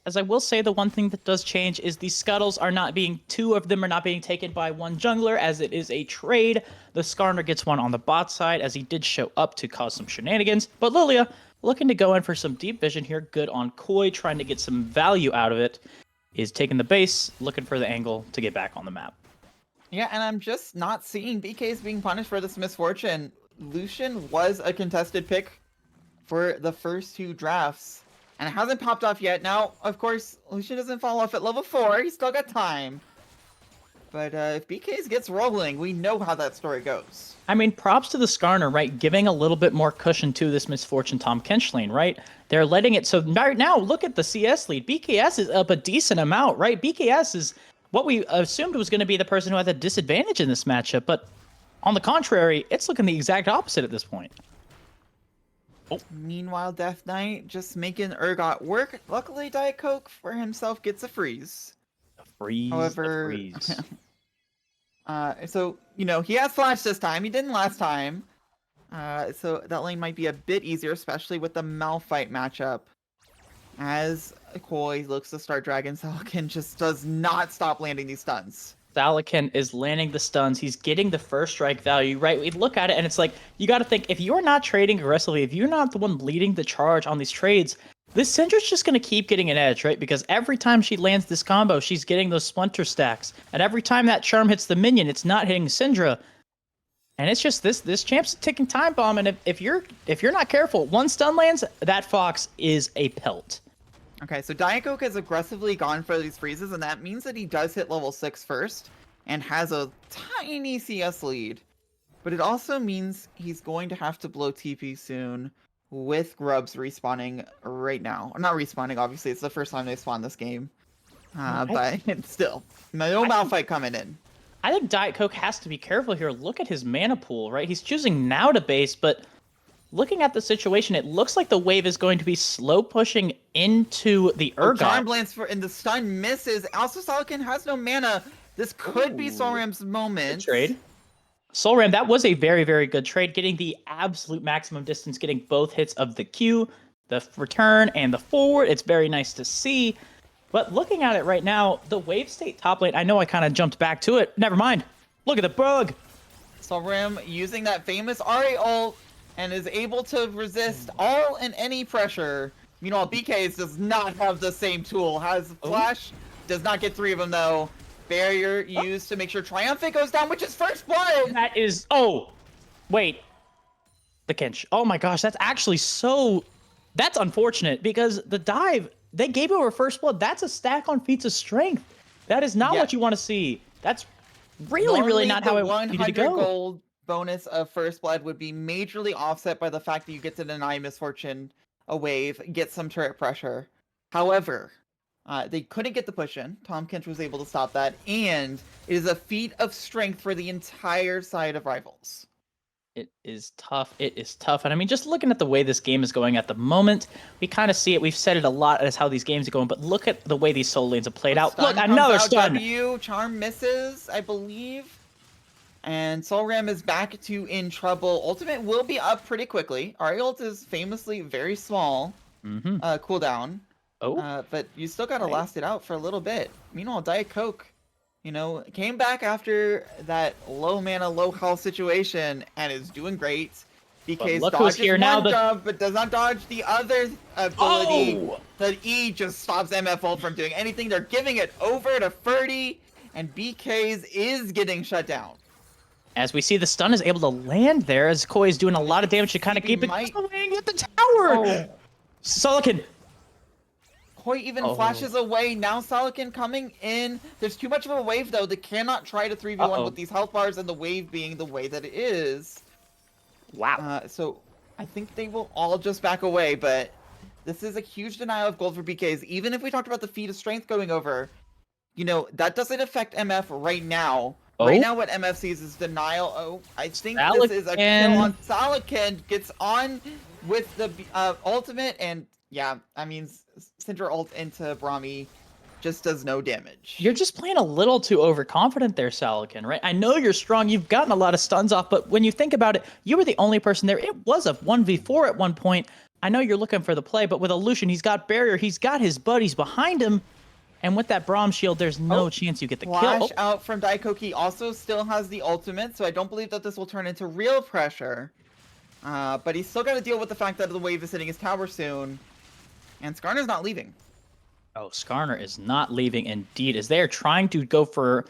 As I will say, the one thing that does change is the scuttles are not being, 2 of them are not being taken by one jungler, as it is a trade. The Skarner gets one on the bot side, as he did show up to cause some shenanigans. But Lilia, looking to go in for some deep vision here, good on Koi, trying to get some value out of it, is taking the base, looking for the angle to get back on the map. Yeah, and I'm just not seeing BKs being punished for this misfortune. Lucian was a contested pick for the first 2 drafts, and it hasn't popped off yet. Now, of course, Lucian doesn't fall off at level 4. He's still got time. But if BKs gets rolling, we know how that story goes. I mean, props to the Skarner, right? Giving a little bit more cushion to this misfortune Tom Kench lane, right? They're letting it. So right now, look at the CS lead. BKS is up a decent amount, right? BKS is what we assumed was going to be the person who had the disadvantage in this matchup, but on the contrary, it's looking the exact opposite at this point. Oh. Meanwhile, Death Knight just making Urgot work. Luckily, Diet Coke for himself gets a freeze. A freeze. However, a freeze. So, you know, he has Flash this time. He didn't last time. So that lane might be a bit easier, especially with the Malphite matchup. As Koi looks to start Dragon, Salakin just does not stop landing these stuns. Salakin is landing the stuns. He's getting the first strike value, right? We look at it and it's like, you got to think, if you're not trading aggressively, if you're not the one leading the charge on these trades, this Syndra's just going to keep getting an edge, right? Because every time she lands this combo, she's getting those splinter stacks. And every time that charm hits the minion, it's not hitting Syndra. And it's just this champ's a ticking time bomb. And if you're not careful, one stun lands, that Fox is a pelt. Okay, so Diet Coke has aggressively gone for these freezes, and that means that he does hit level 6 first, and has a tiny CS lead. But it also means he's going to have to blow TP soon with Grubs respawning right now. Or not respawning, obviously. It's the first time they spawned this game. But still, no Malphite coming in. I think Diet Coke has to be careful here. Look at his mana pool, right? He's choosing now to base, but looking at the situation, it looks like the wave is going to be slow pushing into the Urgot. Charm Lance and the stun misses. Also, Solican has no mana. This could be Solram's moment. Good trade. Solram, that was a very, very good trade. Getting the absolute maximum distance, getting both hits of the Q, the return, and the forward. It's very nice to see. But looking at it right now, the wave state top lane, I know I kind of jumped back to it. Never mind. Look at the bug. Solram using that famous Ahri ult and is able to resist all and any pressure. Meanwhile, BK's does not have the same tool. Has Flash, does not get 3 of them though. Barrier used to make sure Triumphant goes down, which is first blood! That is... Oh! Wait. The Kinch. Oh my gosh, that's actually so... That's unfortunate, because the dive, they gave over first blood. That's a stack on feats of strength. That is not what you want to see. That's really not how I wanted to go. 100 gold bonus of first blood would be majorly offset by the fact that you get to deny Misfortune a wave, get some turret pressure. However, they couldn't get the push in. Tom Kinch was able to stop that, and it is a feat of strength for the entire side of Rivals. It is tough. It is tough. And I mean, just looking at the way this game is going at the moment, we kind of see it. We've said it a lot as how these games are going, but look at the way these solo lanes have played out. Look, another stun. Charm misses, I believe. And Solram is back to in trouble. Ultimate will be up pretty quickly. Ahri ult is famously very small cooldown. But you still gotta last it out for a little bit. Meanwhile, Diet Coke, you know, came back after that low mana, low health situation and is doing great. BK's dodges here now, jump, but does not dodge the other ability. The E just stops MFL from doing anything. They're giving it over to Ferdy, and BK's is getting shut down. As we see, the stun is able to land there, as Koi is doing a lot of damage to kind of keep it going with the tower. Solican. Koi even flashes away. Now Solican coming in. There's too much of a wave, though. They cannot try to 3v1 with these health bars and the wave being the way that it is. Wow. So I think they will all just back away, but this is a huge denial of gold for BKs. Even if we talked about the feat of strength going over, you know, that doesn't affect MF right now. Right now what MF sees is denial. I think this is a kill on Solican. Gets on with the ultimate, and yeah, I mean, Syndra ult into Brahmi just does no damage. You're just playing a little too overconfident there, Solican, right? I know you're strong. You've gotten a lot of stuns off, but when you think about it, you were the only person there. It was a 1v4 at one point. I know you're looking for the play, but with Illusion, he's got barrier. He's got his buddies behind him. And with that Braum shield, there's no chance you get the kill. Flash out from Daikoki also still has the ultimate, so I don't believe that this will turn into real pressure. But he's still got to deal with the fact that the wave is hitting his tower soon. And Skarner's not leaving. Oh, Skarner is not leaving indeed, as they are trying to go for...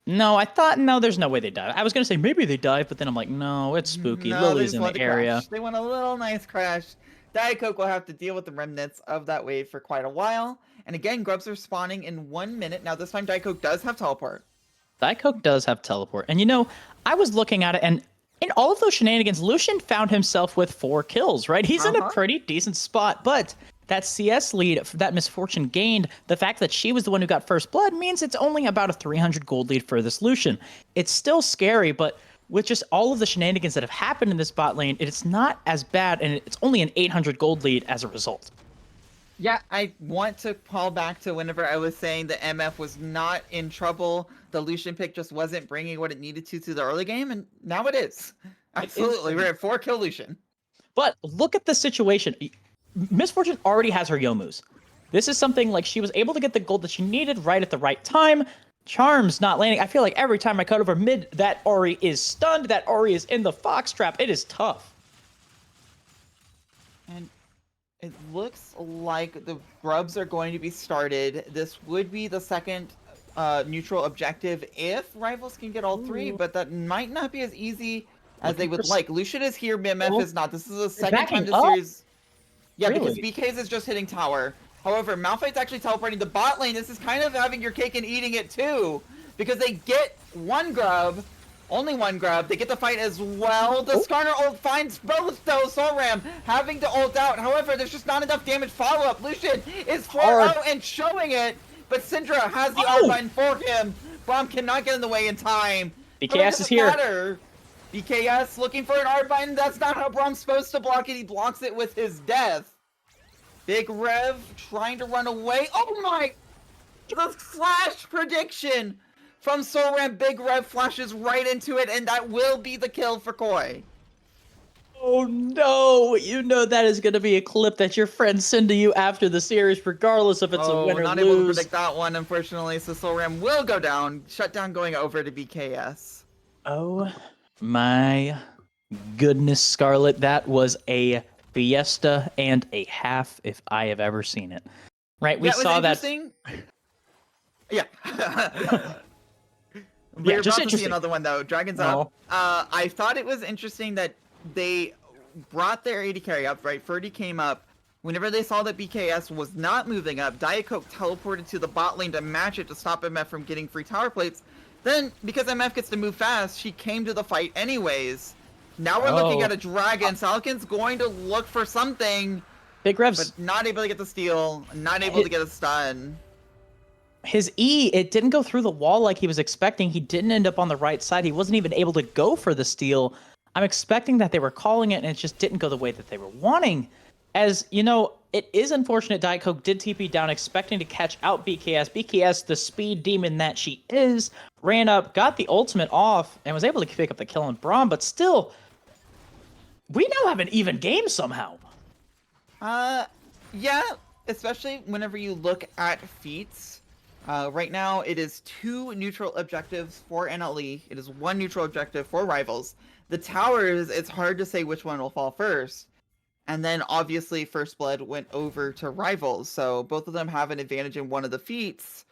No, I thought, no, there's no way they dive. I was going to say maybe they dive, but then I'm like, no, it's spooky. No, Lily's in the area. Crash. They want a little nice crash. Diet Coke will have to deal with the remnants of that wave for quite a while. And again, Grubs are spawning in 1 minute. Now, this time, Diet Coke does have teleport. Diet Coke does have teleport. And you know, I was looking at it, and in all of those shenanigans, Lucian found himself with 4 kills, right? He's in a pretty decent spot, but that CS lead, that Misfortune gained, the fact that she was the one who got first blood means it's only about a 300 gold lead for this Lucian. It's still scary, but with just all of the shenanigans that have happened in this bot lane, it's not as bad, and it's only an 800 gold lead as a result. Yeah, I want to call back to whenever I was saying that MF was not in trouble. The Lucian pick just wasn't bringing what it needed to the early game, and now it is. Absolutely, we're at 4 kill Lucian. But look at the situation. Misfortune already has her Yomus. This is something like she was able to get the gold that she needed right at the right time. Charm's not landing. I feel like every time I cut over mid, that Ahri is stunned. That Ahri is in the fox trap. It is tough. And it looks like the Grubs are going to be started. This would be the second neutral objective if Rivals can get all 3, but that might not be as easy as they would like. Lucian is here, MF is not. This is the second time this series... Yeah, because BK's is just hitting tower. However, Malphite's actually teleporting the bot lane. This is kind of having your cake and eating it too, because they get 1 grub, Only one grab. They get the fight as well. The Oh. Skarner ult finds both though. Solram having to ult out. However, there's just not enough damage follow-up. Lucian is 4-0 and showing it, but Syndra has the R button for him. Braum cannot get in the way in time. BKS is here. Matter. BKS looking for an R button. That's not how Braum's supposed to block it. He blocks it with his death. Big Rev trying to run away. Oh my! The flash prediction from Solram. Big Rev flashes right into it, and that will be the kill for Koi. Oh no! You know that is going to be a clip that your friends send to you after the series, regardless if it's a win or not lose. able to predict that one, unfortunately. So Solram will go down. Shutdown going over to BKS. Oh my goodness, Scarlet. That was a fiesta and a half if I have ever seen it. Right? We Yeah, it was saw that. interesting. Yeah. Yeah, We're just about to see interesting. another one though. Dragons up. I thought it was interesting that they brought their AD carry up, right? Ferdy came up. Whenever they saw that BKS was not moving up, Diet Coke teleported to the bot lane to match it to stop MF from getting free tower plates. Then, because MF gets to move fast, she came to the fight anyways. Now we're looking at a dragon. Salkin's going to look for something, Big Revs. but not able to get the steal, not able to get a stun. His E, it didn't go through the wall like he was expecting. He didn't end up on the right side. He wasn't even able to go for the steal. I'm expecting that they were calling it, and it just didn't go the way that they were wanting. As, you know, it is unfortunate Diet Coke did TP down, expecting to catch out BKS. BKS, the speed demon that she is, ran up, got the ultimate off, and was able to pick up the kill on Braum, but still, we now have an even game somehow. Yeah, especially whenever you look at feats. Right now, it is 2 neutral objectives for NLE. It is 1 neutral objective for Rivals. The towers, it's hard to say which one will fall first. And then, obviously, First Blood went over to Rivals, so both of them have an advantage in one of the feats.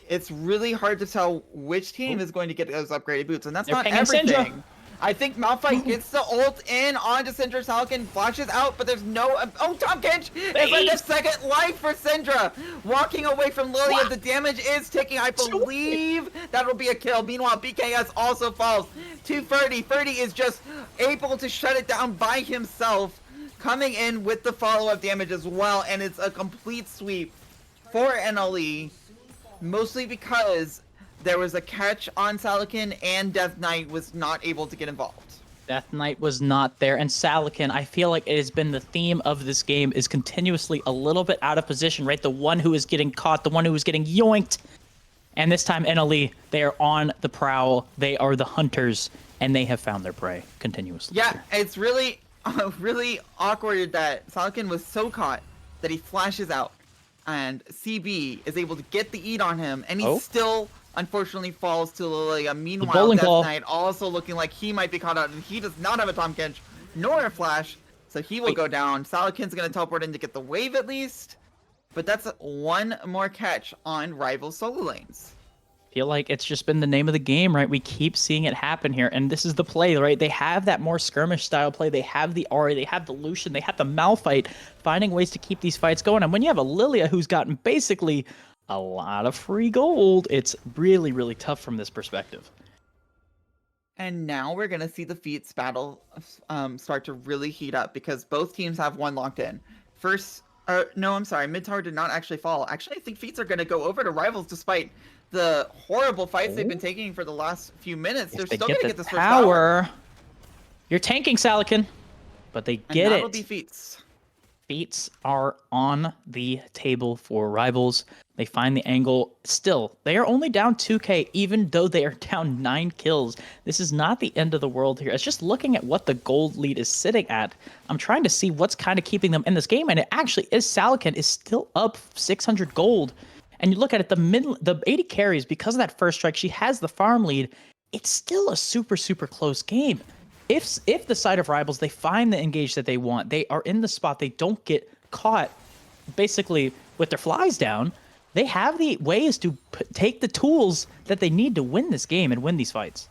It's really hard to tell which team is going to get those upgraded boots, and that's They're not pinging everything. Syndra. I think Malphite gets the ult in onto Syndra. Salkin flashes out, but there's no... Oh, Tom Kench is like a second life for Syndra. Walking away from Lilia, the damage is ticking. I believe that'll be a kill. Meanwhile, BKS also falls to Ferdy. Ferdy is just able to shut it down by himself, coming in with the follow-up damage as well, and it's a complete sweep for NLE, mostly because there was a catch on Salakin, and Death Knight was not able to get involved. Death Knight was not there, and Salakin, I feel like it has been the theme of this game, is continuously a little bit out of position, right? The one who is getting caught, the one who is getting yoinked. And this time, NLE, they are on the prowl, they are the hunters, and they have found their prey continuously. Yeah, it's really, really awkward that Salakin was so caught that he flashes out, and CB is able to get the eat on him, and he still... unfortunately falls to Lilia. Meanwhile, Death Knight also looking like he might be caught out, and he does not have a Tom Kench nor a flash, so he will go down. Salakin's going to teleport in to get the wave at least, but that's 1 more catch on rival solo lanes. Feel like it's just been the name of the game, right? We keep seeing it happen here, and this is the play, right? They have that more skirmish style play. They have the Ahri, they have the Lucian, they have the Malphite, finding ways to keep these fights going. And when you have a Lilia who's gotten basically a lot of free gold, it's really, really tough from this perspective. And now we're going to see the feats battle start to really heat up, because both teams have 1 locked in. First, no, I'm sorry, mid tower did not actually fall. Actually, I think feats are going to go over to Rivals despite the horrible fights they've been taking for the last few minutes. They're still going to get this first tower. You're tanking, Salakin, but they get and that'll it. be feats. Feats are on the table for Rivals. They find the angle. Still, they are only down 2k, even though they are down 9 kills. This is not the end of the world here. It's just looking at what the gold lead is sitting at. I'm trying to see what's kind of keeping them in this game, and it actually is Salakin is still up 600 gold. And you look at it, the 80 carries, because of that first strike, she has the farm lead. It's still a super, super close game. If the side of Rivals, they find the engage that they want, they are in the spot, they don't get caught basically with their flies down, they have the ways to take the tools that they need to win this game and win these fights.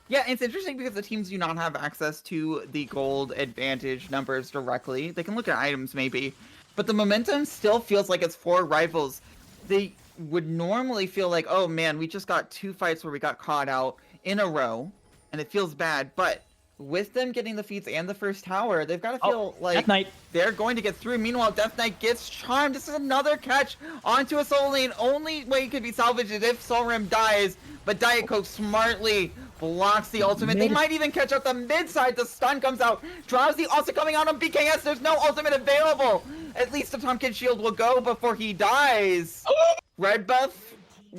Yeah, it's interesting because the teams do not have access to the gold advantage numbers directly. They can look at items maybe, but the momentum still feels like it's for Rivals. They would normally feel like, oh man, we just got 2 fights where we got caught out in a row, and it feels bad, but with them getting the feats and the first tower, they've got to feel like Death Knight. they're going to get through. Meanwhile, Death Knight gets charmed. This is another catch onto a Soul Lane. Only way it could be salvaged is if Solrim dies, but Diet Coke smartly blocks the ultimate. They might even catch up the mid side. The stun comes out. Drowsy also coming out on BKS. There's no ultimate available. At least the Tomkin shield will go before he dies. Red buff.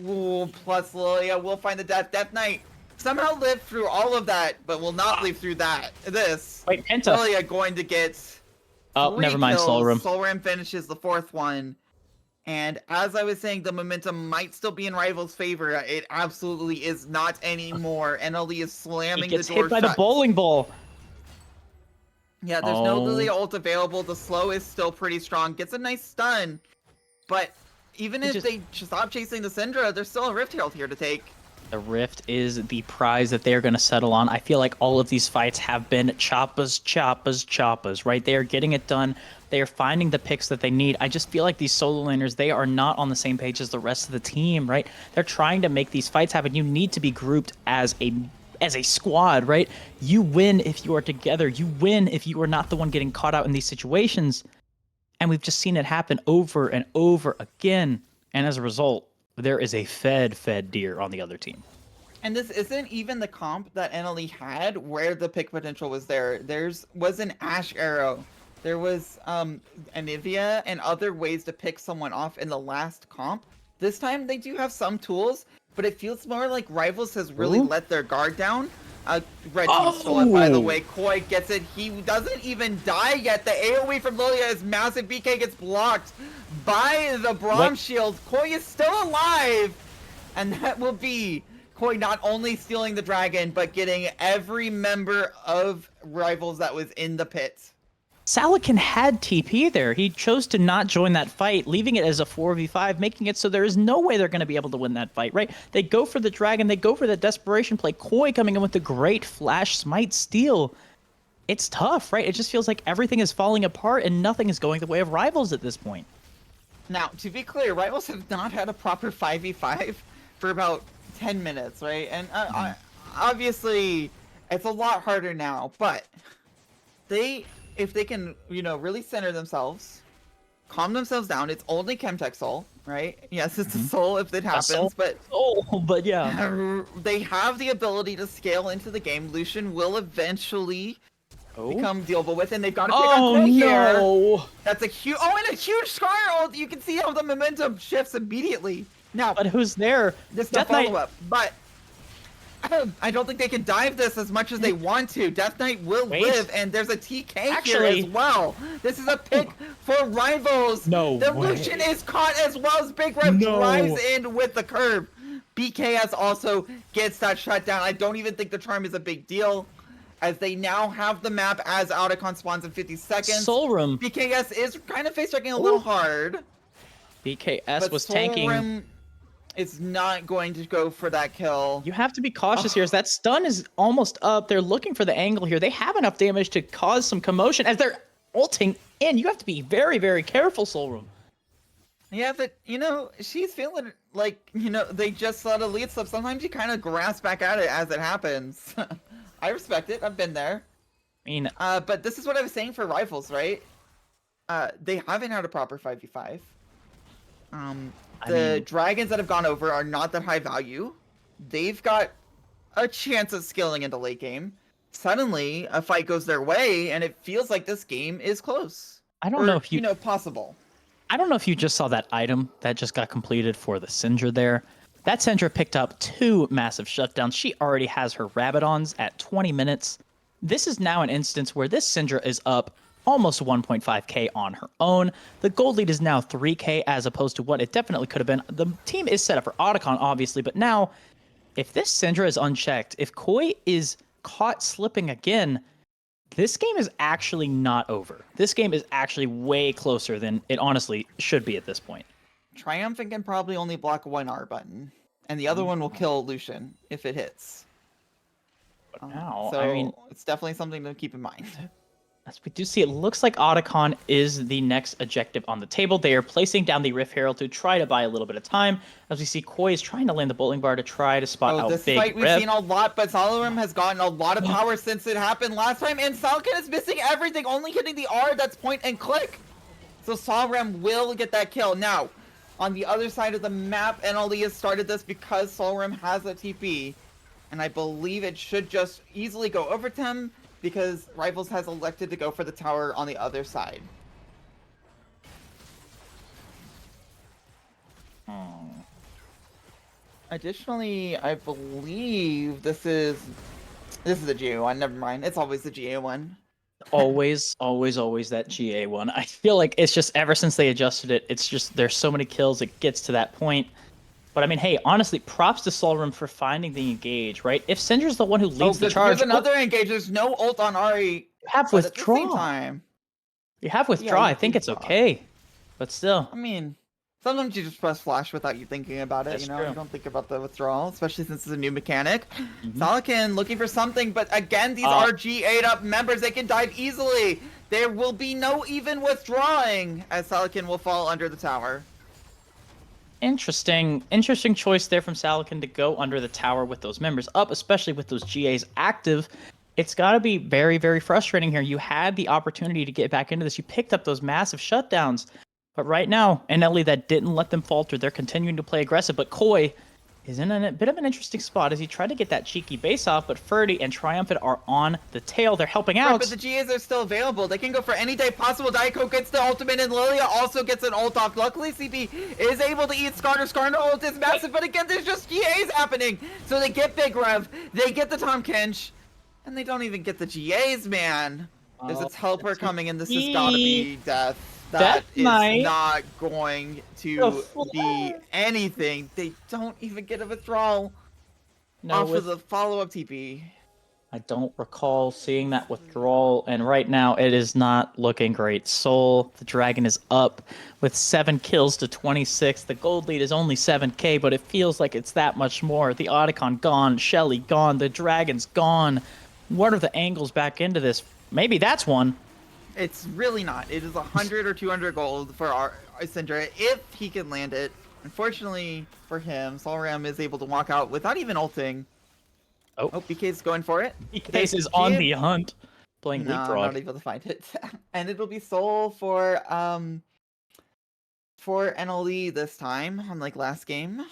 Ooh, plus Lilia will find the death. Death Knight somehow lived through all of that, but will not live through that. Wait, Penta. Lilia going to get Oh, 3 never mind, kills. Solrim. Solrim finishes the 4th one. And as I was saying, the momentum might still be in Rival's favor. It absolutely is not anymore. NLE is slamming He gets the door hit by shut. the bowling ball. Yeah, there's no Lilia ult available. The slow is still pretty strong. Gets a nice stun. But even if they stop chasing the Syndra, there's still a Rift Herald here to take. The Rift is the prize that they're going to settle on. I feel like all of these fights have been choppas, right? They are getting it done. They are finding the picks that they need. I just feel like these solo laners, they are not on the same page as the rest of the team, right? They're trying to make these fights happen. You need to be grouped as a squad, right? You win if you are together. You win if you are not the one getting caught out in these situations. And we've just seen it happen over and over again. And as a result, there is a fed deer on the other team. And this isn't even the comp that NLE had where the pick potential was there. Was an Ash Arrow. There was Anivia and other ways to pick someone off in the last comp. This time they do have some tools, but it feels more like Rivals has really let their guard down. Red team stole it, by the way. Koi gets it. He doesn't even die yet. The AoE from Lilia is massive. BK gets blocked by the Braum shield. Koi is still alive. And that will be Koi not only stealing the dragon, but getting every member of Rivals that was in the pit. Salakin had TP there. He chose to not join that fight, leaving it as a 4v5, making it so there is no way they're going to be able to win that fight, right? They go for the dragon. They go for the desperation play. Koi coming in with the great flash smite steal. It's tough, right? It just feels like everything is falling apart and nothing is going the way of Rivals at this point. Now, to be clear, Rivals have not had a proper 5v5 for about 10 minutes, right? And obviously, it's a lot harder now, but if they can, really center themselves, calm themselves down. It's only Chemtech Soul, right? Yes, it's a soul if it happens, but yeah. They have the ability to scale into the game. Lucian will eventually become dealable with, and they've got to pick on Koi here. That's a huge, and a huge Scar ult. You can see how the momentum shifts immediately. Now, but who's there? This is the follow-up, but I don't think they can dive this as much as they want to. Death Knight will live, and there's a TK here as well. This is a pick for Rivals. The Lucian is caught as well as Big Red drives in with the curve. BKS also gets that shutdown. I don't even think the charm is a big deal, as they now have the map as Audicon spawns in 50 seconds. Solrim. BKS is kind of face checking a little hard. BKS was tanking. It's not going to go for that kill. You have to be cautious here, as that stun is almost up. They're looking for the angle here. They have enough damage to cause some commotion as they're ulting in. You have to be very, very careful, Solrim. Yeah, but, she's feeling like, they just let a lead slip. Sometimes you kind of grasp back at it as it happens. I respect it. I've been there. I mean, but this is what I was saying for Rivals, right? They haven't had a proper 5v5. The dragons that have gone over are not that high value. They've got a chance of scaling into late game. Suddenly, a fight goes their way, and it feels like this game is close. I don't know if you possible. I don't know if you just saw that item that just got completed for the Syndra there. That Syndra picked up 2 massive shutdowns. She already has her Rabadons at 20 minutes. This is now an instance where this Syndra is up almost 1.5k on her own. The gold lead is now 3k as opposed to what it definitely could have been. The team is set up for Audicon, obviously, but now, if this Syndra is unchecked, if Koi is caught slipping again, this game is actually not over. This game is actually way closer than it honestly should be at this point. Triumphant can probably only block one R button, and the other one will kill Lucian if it hits. But now, so it's definitely something to keep in mind. As we do see, it looks like Otacon is the next objective on the table. They are placing down the Rift Herald to try to buy a little bit of time. As we see, Koi is trying to land the bowling bar to try to spot Oh, out this Big fight we've Rift. seen a lot, but Solarim has gotten a lot of power since it happened last time, and Salkin is missing everything, only hitting the R that's point and click. So Solarim will get that kill. Now, on the other side of the map, NLE has started this because Solarim has a TP, and I believe it should just easily go over to him because Rivals has elected to go for the tower on the other side. Additionally, I believe this is the GA one. Never mind. It's always the GA one. Always that GA one. I feel like it's just ever since they adjusted it, it's just there's so many kills, it gets to that point. But I mean, hey, honestly, props to Solrum for finding the engage, right? If Syndra's the one who leads the charge, There's another engage. There's no ult on Ari. you have But at the same withdraw. time, You have withdraw. you I think it's withdraw. okay, but still. I mean, sometimes you just press flash without you thinking about it. That's You know, true. you don't think about the withdrawal, especially since it's a new mechanic. Mhm. Salakin looking for something, but again, these Uh, are G8 up members. They can dive easily. There will be no even withdrawing, as Salakin will fall under the tower. Interesting choice there from Salakin to go under the tower with those members up, especially with those GAs active. It's got to be very, very frustrating here. You had the opportunity to get back into this. You picked up those massive shutdowns. But right now, NLE, that didn't let them falter. They're continuing to play aggressive. But Koi is in a bit of an interesting spot as he tried to get that cheeky base off. But Ferdy and Triumphant are on the tail. They're helping out. Right, but the GAs are still available. They can go for any day possible. Daiko gets the ultimate, and Lilia also gets an ult off. Luckily, CP is able to eat Skarner. Skarner ult is massive, but again, there's just GAs happening. So they get Big Rev, they get the Tom Kench, and they don't even get the GAs, man. There's a teleport that's coming, and this has got to be death. That Death is Knight. not going The to be flag. anything. They don't even get a withdrawal No, off with of the follow-up TP. I don't recall seeing that withdrawal, and right now it is not looking great. Soul, the dragon is up with 7 kills to 26. The gold lead is only 7k, but it feels like it's that much more. The Otacon gone, Shelly gone, the dragon's gone. What are the angles back into this? Maybe that's one. It's really not. It is 100 or 200 gold for our Syndra if he can land it. Unfortunately for him, Solram is able to walk out without even ulting. Oh, BK's going for it. Case is on the hunt, playing No, leapfrog. not able to find it. And it'll be Soul for NLE this time, unlike last game.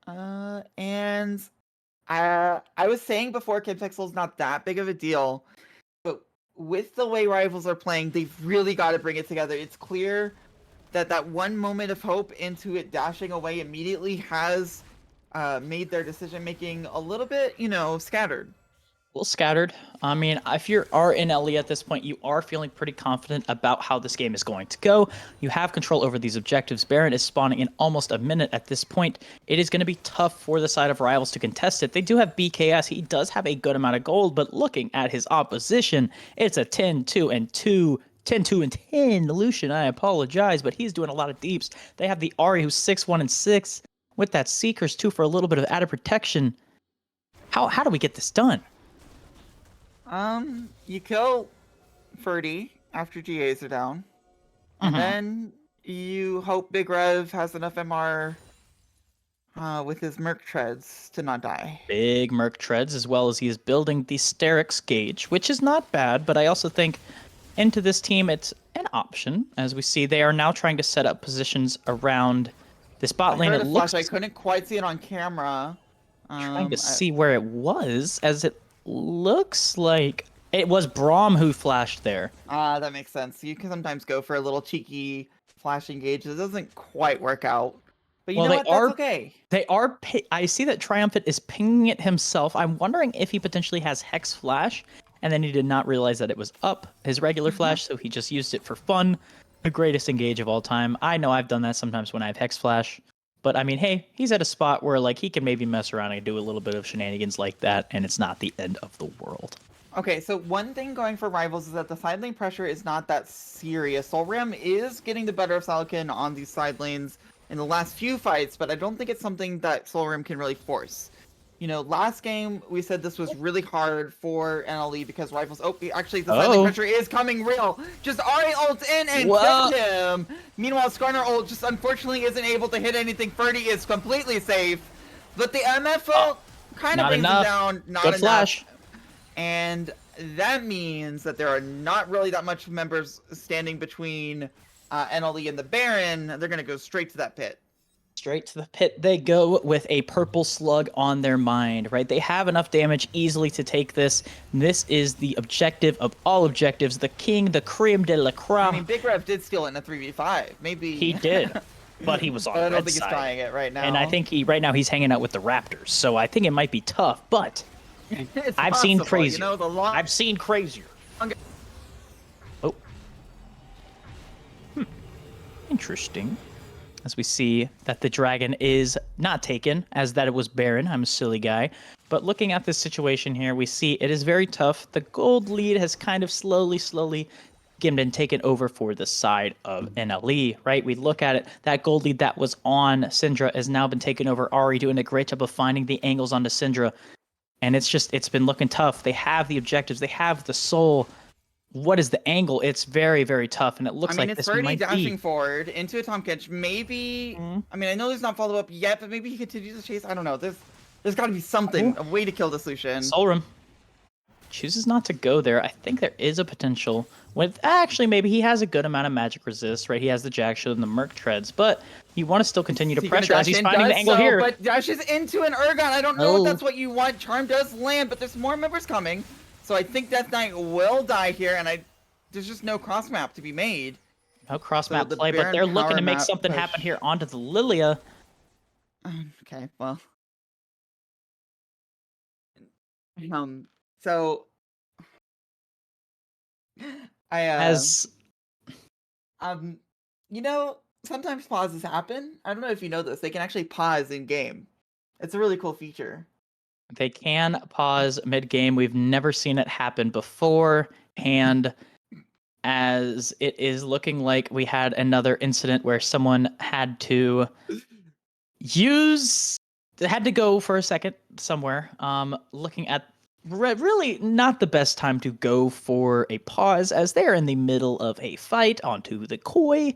And I was saying before, Kim Pixel's not that big of a deal, but with the way Rivals are playing, they've really got to bring it together. It's clear that that one moment of hope into it dashing away immediately has made their decision making a little bit, scattered. A little scattered. I mean, if you are in NLE at this point, you are feeling pretty confident about how this game is going to go. You have control over these objectives. Baron is spawning in almost a minute at this point. It is going to be tough for the side of Rivals to contest it. They do have BKS. He does have a good amount of gold, but looking at his opposition, it's a 10-2 and 2. 10-2 and 10. Lucian, I apologize, but he's doing a lot of deeps. They have the Ari who's 6-1 and 6 with that Seekers too for a little bit of added protection. How do we get this done? You kill Ferdy after GAs are down, and then you hope Big Rev has enough MR with his Merc Treads to not die. Big Merc Treads, as well as he is building the Sterix gauge, which is not bad, but I also think into this team it's an option. As we see, they are now trying to set up positions around this bot lane. I heard It a looks flash. I couldn't quite see it on camera. trying to see where it was, as it looks like it was Braum who flashed there. That makes sense. You can sometimes go for a little cheeky flash engage. It doesn't quite work out. But you know what? That's okay. They are. I see that Triumphant is pinging it himself. I'm wondering if he potentially has Hex Flash, and then he did not realize that it was up his regular flash, so he just used it for fun. The greatest engage of all time. I know I've done that sometimes when I have Hex Flash. But I mean, hey, he's at a spot where like he can maybe mess around and do a little bit of shenanigans like that, and it's not the end of the world. Okay, so one thing going for Rivals is that the side lane pressure is not that serious. Solram is getting the better of Salkin on these side lanes in the last few fights, but I don't think it's something that Solram can really force. last game we said this was really hard for NLE because rifles. Oh, actually, the silent pressure is coming real. Just Ari ults in and killed him. Meanwhile, Skarner ult just unfortunately isn't able to hit anything. Ferdy is completely safe, but the MF ult kind of brings him down. Not Good enough. flash. And that means that there are not really that much members standing between NLE and the Baron. They're gonna go straight to that pit. Straight to the pit they go with a purple slug on their mind, right? They have enough damage easily to take this. This is the objective of all objectives. The king, the creme de la creme. I mean, Big Rev did steal it in a 3v5. Maybe he did, but he was on the I don't red think side. he's trying it right now. And I think right now he's hanging out with the Raptors, so I think it might be tough. But I've seen crazier. I've seen crazier. Oh, interesting. As we see that the dragon is not taken, as that it was Baron. I'm a silly guy. But looking at this situation here, we see it is very tough. The gold lead has kind of slowly been taken over for the side of NLE, right? We look at it, that gold lead that was on Syndra has now been taken over. Ari doing a great job of finding the angles onto Syndra. And it's been looking tough. They have the objectives. They have the soul. What is the angle? It's very, very tough, and it looks like this Ferdy might dashing be forward into a Tom Catch. Maybe, I mean, I know there's not follow-up yet, but maybe he continues the chase. I don't know. There's got to be something, a way to kill this Lucian. Soul Room. Chooses not to go there. I think there is a potential with actually maybe he has a good amount of magic resist, right? He has the Jack Shield and the Merc Treads, but you want to still continue to pressure as he's finding the angle here. But dashes into an Urgon. I don't know if that's what you want. Charm does land, but there's more members coming. So I think Death Knight will die here, and there's just no cross map to be made. No cross map play, but they're looking to make something happen here onto the Lilia. Okay, well. So sometimes pauses happen. I don't know if you know this. They can actually pause in game. It's a really cool feature. They can pause mid-game. We've never seen it happen before, and as it is looking like we had another incident where someone had to go for a second somewhere, looking at really not the best time to go for a pause as they're in the middle of a fight onto the Koi.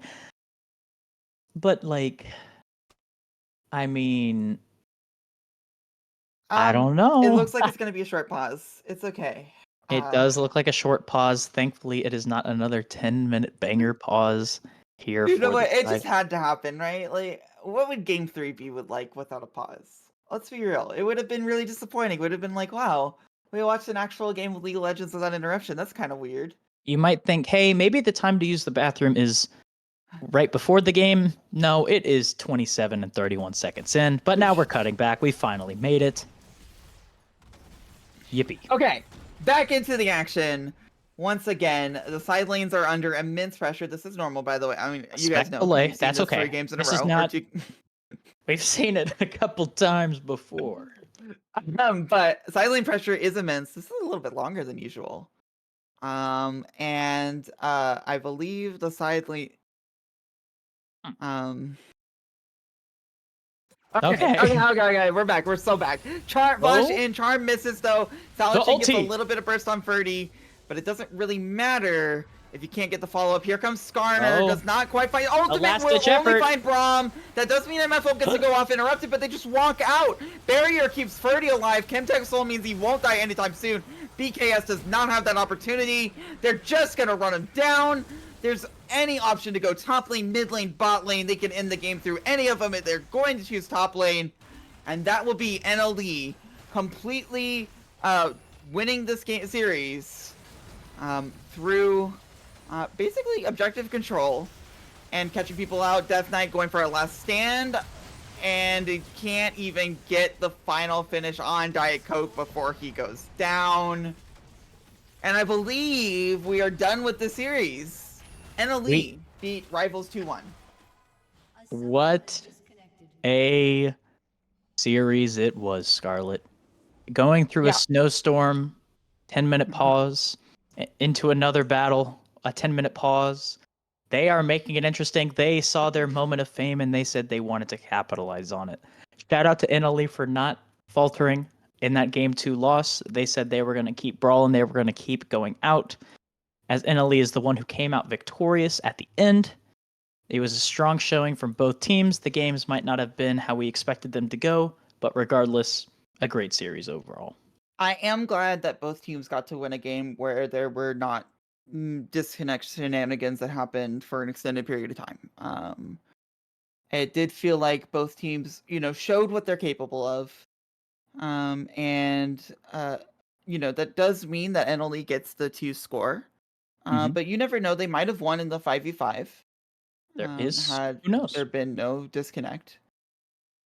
But I mean, I don't know. It looks like it's going to be a short pause. It's okay. It does look like a short pause. Thankfully, it is not another 10-minute banger pause here. You know what? It just had to happen, right? Like, what would Game 3 be without a pause? Let's be real. It would have been really disappointing. It would have been like, wow, we watched an actual game of League of Legends without interruption. That's kind of weird. You might think, hey, maybe the time to use the bathroom is right before the game. No, it is 27 and 31 seconds in. But now we're cutting back. We finally made it. Yippee. Okay, back into the action. Once again, the side lanes are under immense pressure. This is normal, by the way. I mean, you guys know. That's okay. 3 games in this a row. Is not... We've seen it a couple times before. But side lane pressure is immense. This is a little bit longer than usual. And I believe the side lane. Okay, we're back. We're so back. Flash in, Charm misses though. Salichin gets a little bit of burst on Ferdy, but it doesn't really matter if you can't get the follow-up. Here comes Skarner, does not quite find ultimate, will only find Braum. That does mean MFO gets to go off interrupted, but they just walk out. Barrier keeps Ferdy alive. Chemtech Soul means he won't die anytime soon. BKS does not have that opportunity. They're just gonna run him down. There's any option to go top lane, mid lane, bot lane. They can end the game through any of them. They're going to choose top lane. And that will be NLE completely winning this series through basically objective control and catching people out. Death Knight going for a last stand. And he can't even get the final finish on Diet Coke before he goes down. And I believe we are done with the series. NLE beat Rivals 2-1. What a series it was, Scarlet. Going through a snowstorm, 10-minute pause, into another battle, a 10-minute pause. They are making it interesting. They saw their moment of fame and they said they wanted to capitalize on it. Shout out to NLE for not faltering, in that game 2 loss. They said they were going to keep brawling, they were going to keep going out, as NLE is the one who came out victorious at the end. It was a strong showing from both teams. The games might not have been how we expected them to go, but regardless, a great series overall. I am glad that both teams got to win a game where there were not disconnect shenanigans that happened for an extended period of time. It did feel like both teams, showed what they're capable of. And that does mean that NLE gets the 2 score. But you never know, they might have won in the 5v5. There is, Had who knows? there been no disconnect.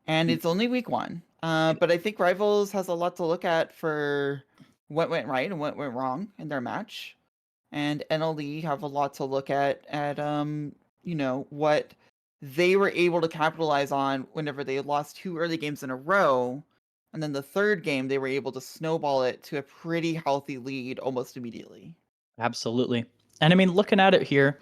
And it's only week 1. But I think Rivals has a lot to look at for what went right and what went wrong in their match. And NLE have a lot to look at what they were able to capitalize on whenever they lost 2 early games in a row. And then the third game, they were able to snowball it to a pretty healthy lead almost immediately. Absolutely. And I mean, looking at it here,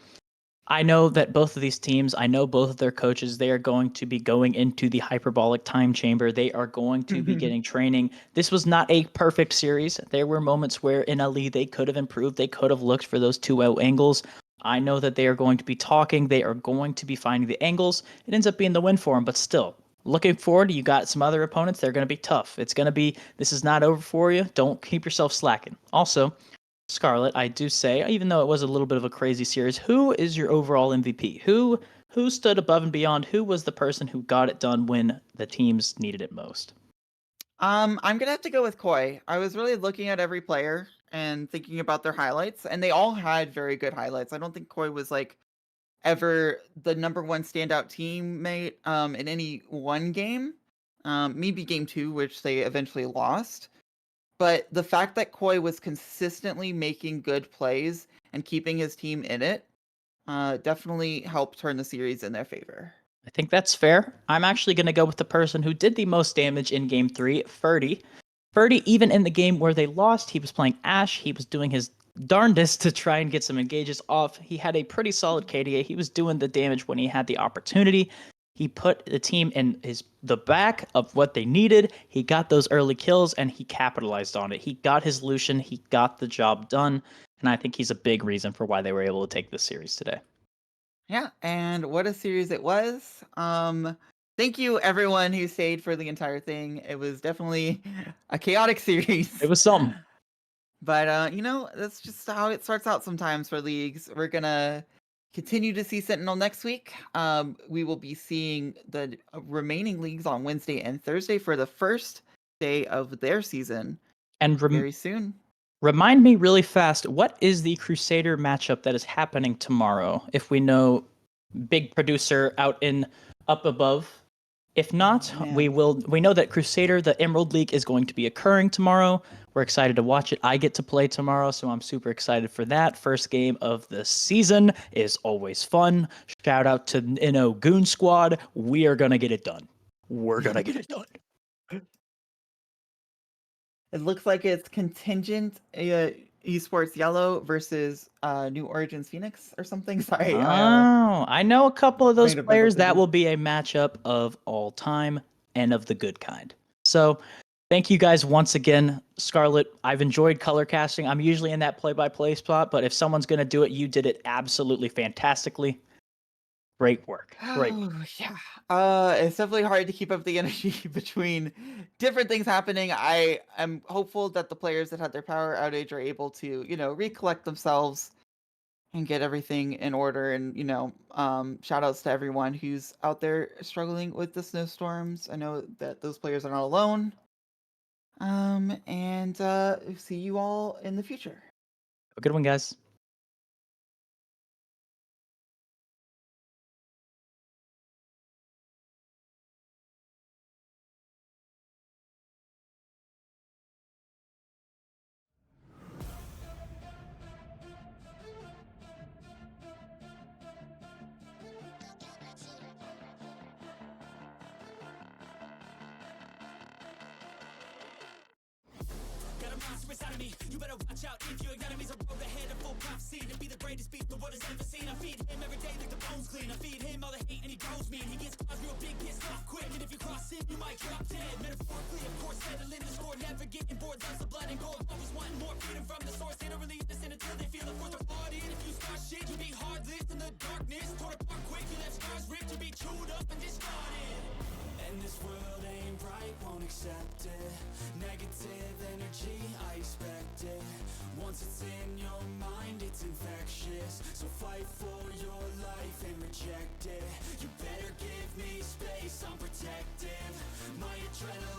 I know that both of these teams, I know both of their coaches, they are going to be going into the hyperbolic time chamber. They are going to be getting training. This was not a perfect series. There were moments where in NLE they could have improved. They could have looked for those 2-0 angles. I know that they are going to be talking. They are going to be finding the angles. It ends up being the win for them, but still, looking forward, you got some other opponents. They're going to be tough. It's going to be, this is not over for you. Don't keep yourself slacking. Also, Scarlett, I do say, even though it was a little bit of a crazy series, who is your overall MVP? Who stood above and beyond? Who was the person who got it done when the teams needed it most? I'm gonna have to go with Koi. I was really looking at every player and thinking about their highlights, and they all had very good highlights. I don't think Koi was ever the number 1 standout teammate in any one game. Maybe game 2, which they eventually lost. But the fact that Koi was consistently making good plays and keeping his team in it definitely helped turn the series in their favor. I think that's fair. I'm actually going to go with the person who did the most damage in Game 3, Ferdy. Ferdy, even in the game where they lost, he was playing Ashe. He was doing his darndest to try and get some engages off. He had a pretty solid KDA. He was doing the damage when he had the opportunity. He put the team in the back of what they needed. He got those early kills, and he capitalized on it. He got his Lucian. He got the job done, and I think he's a big reason for why they were able to take this series today. Yeah, and what a series it was. Thank you everyone who stayed for the entire thing. It was definitely a chaotic series. It was something. But that's just how it starts out sometimes for leagues. We're gonna continue to see Sentinel next week. We will be seeing the remaining leagues on Wednesday and Thursday for the first day of their season. And Very soon. remind me really fast, what is the Crusader matchup that is happening tomorrow? If we know big producer out in up above. If not, Man. we know that Crusader, the Emerald League, is going to be occurring tomorrow. We're excited to watch it. I get to play tomorrow, so I'm super excited for that. First game of the season is always fun. Shout out to Goon Squad. We are gonna get it done. We're gonna get it done. It looks like it's contingent esports yellow versus New Origins Phoenix or something. Sorry. I know a couple of those Made a players. bubble That thingy. will be a matchup of all time and of the good kind. So thank you guys once again. Scarlett, I've enjoyed color casting. I'm usually in that play-by-play spot, but if someone's going to do it, you did it absolutely fantastically. Great work. Great work. Oh, yeah. It's definitely hard to keep up the energy between different things happening. I am hopeful that the players that had their power outage are able to, recollect themselves and get everything in order. And, shout outs to everyone who's out there struggling with the snowstorms. I know that those players are not alone. And see you all in the future. Have a good one, guys. Got a monster inside of me. You better watch out if your enemies are road ahead of full prophecy to be the greatest beast the world has ever seen. I feed him every day like the bones clean. I feed him all the hate and he grows me. And he gets cause real big, pissed off quick. And if you cross him, you might might drop dead. Metaphorically, of course, settling the score, never getting bored. Loves the blood and gold, always wanting more freedom from the source. They don't really listen until they feel it for their heart in. If you start shit, you be heartless in the darkness. Torn apart quick, you left scars ripped, you be chewed up and discarded. And this world ain't right, won't accept it. Negative energy, I expect it. Once it's in your mind, it's infectious. So fight for your life and reject it. You better give me space, I'm protective. My adrenaline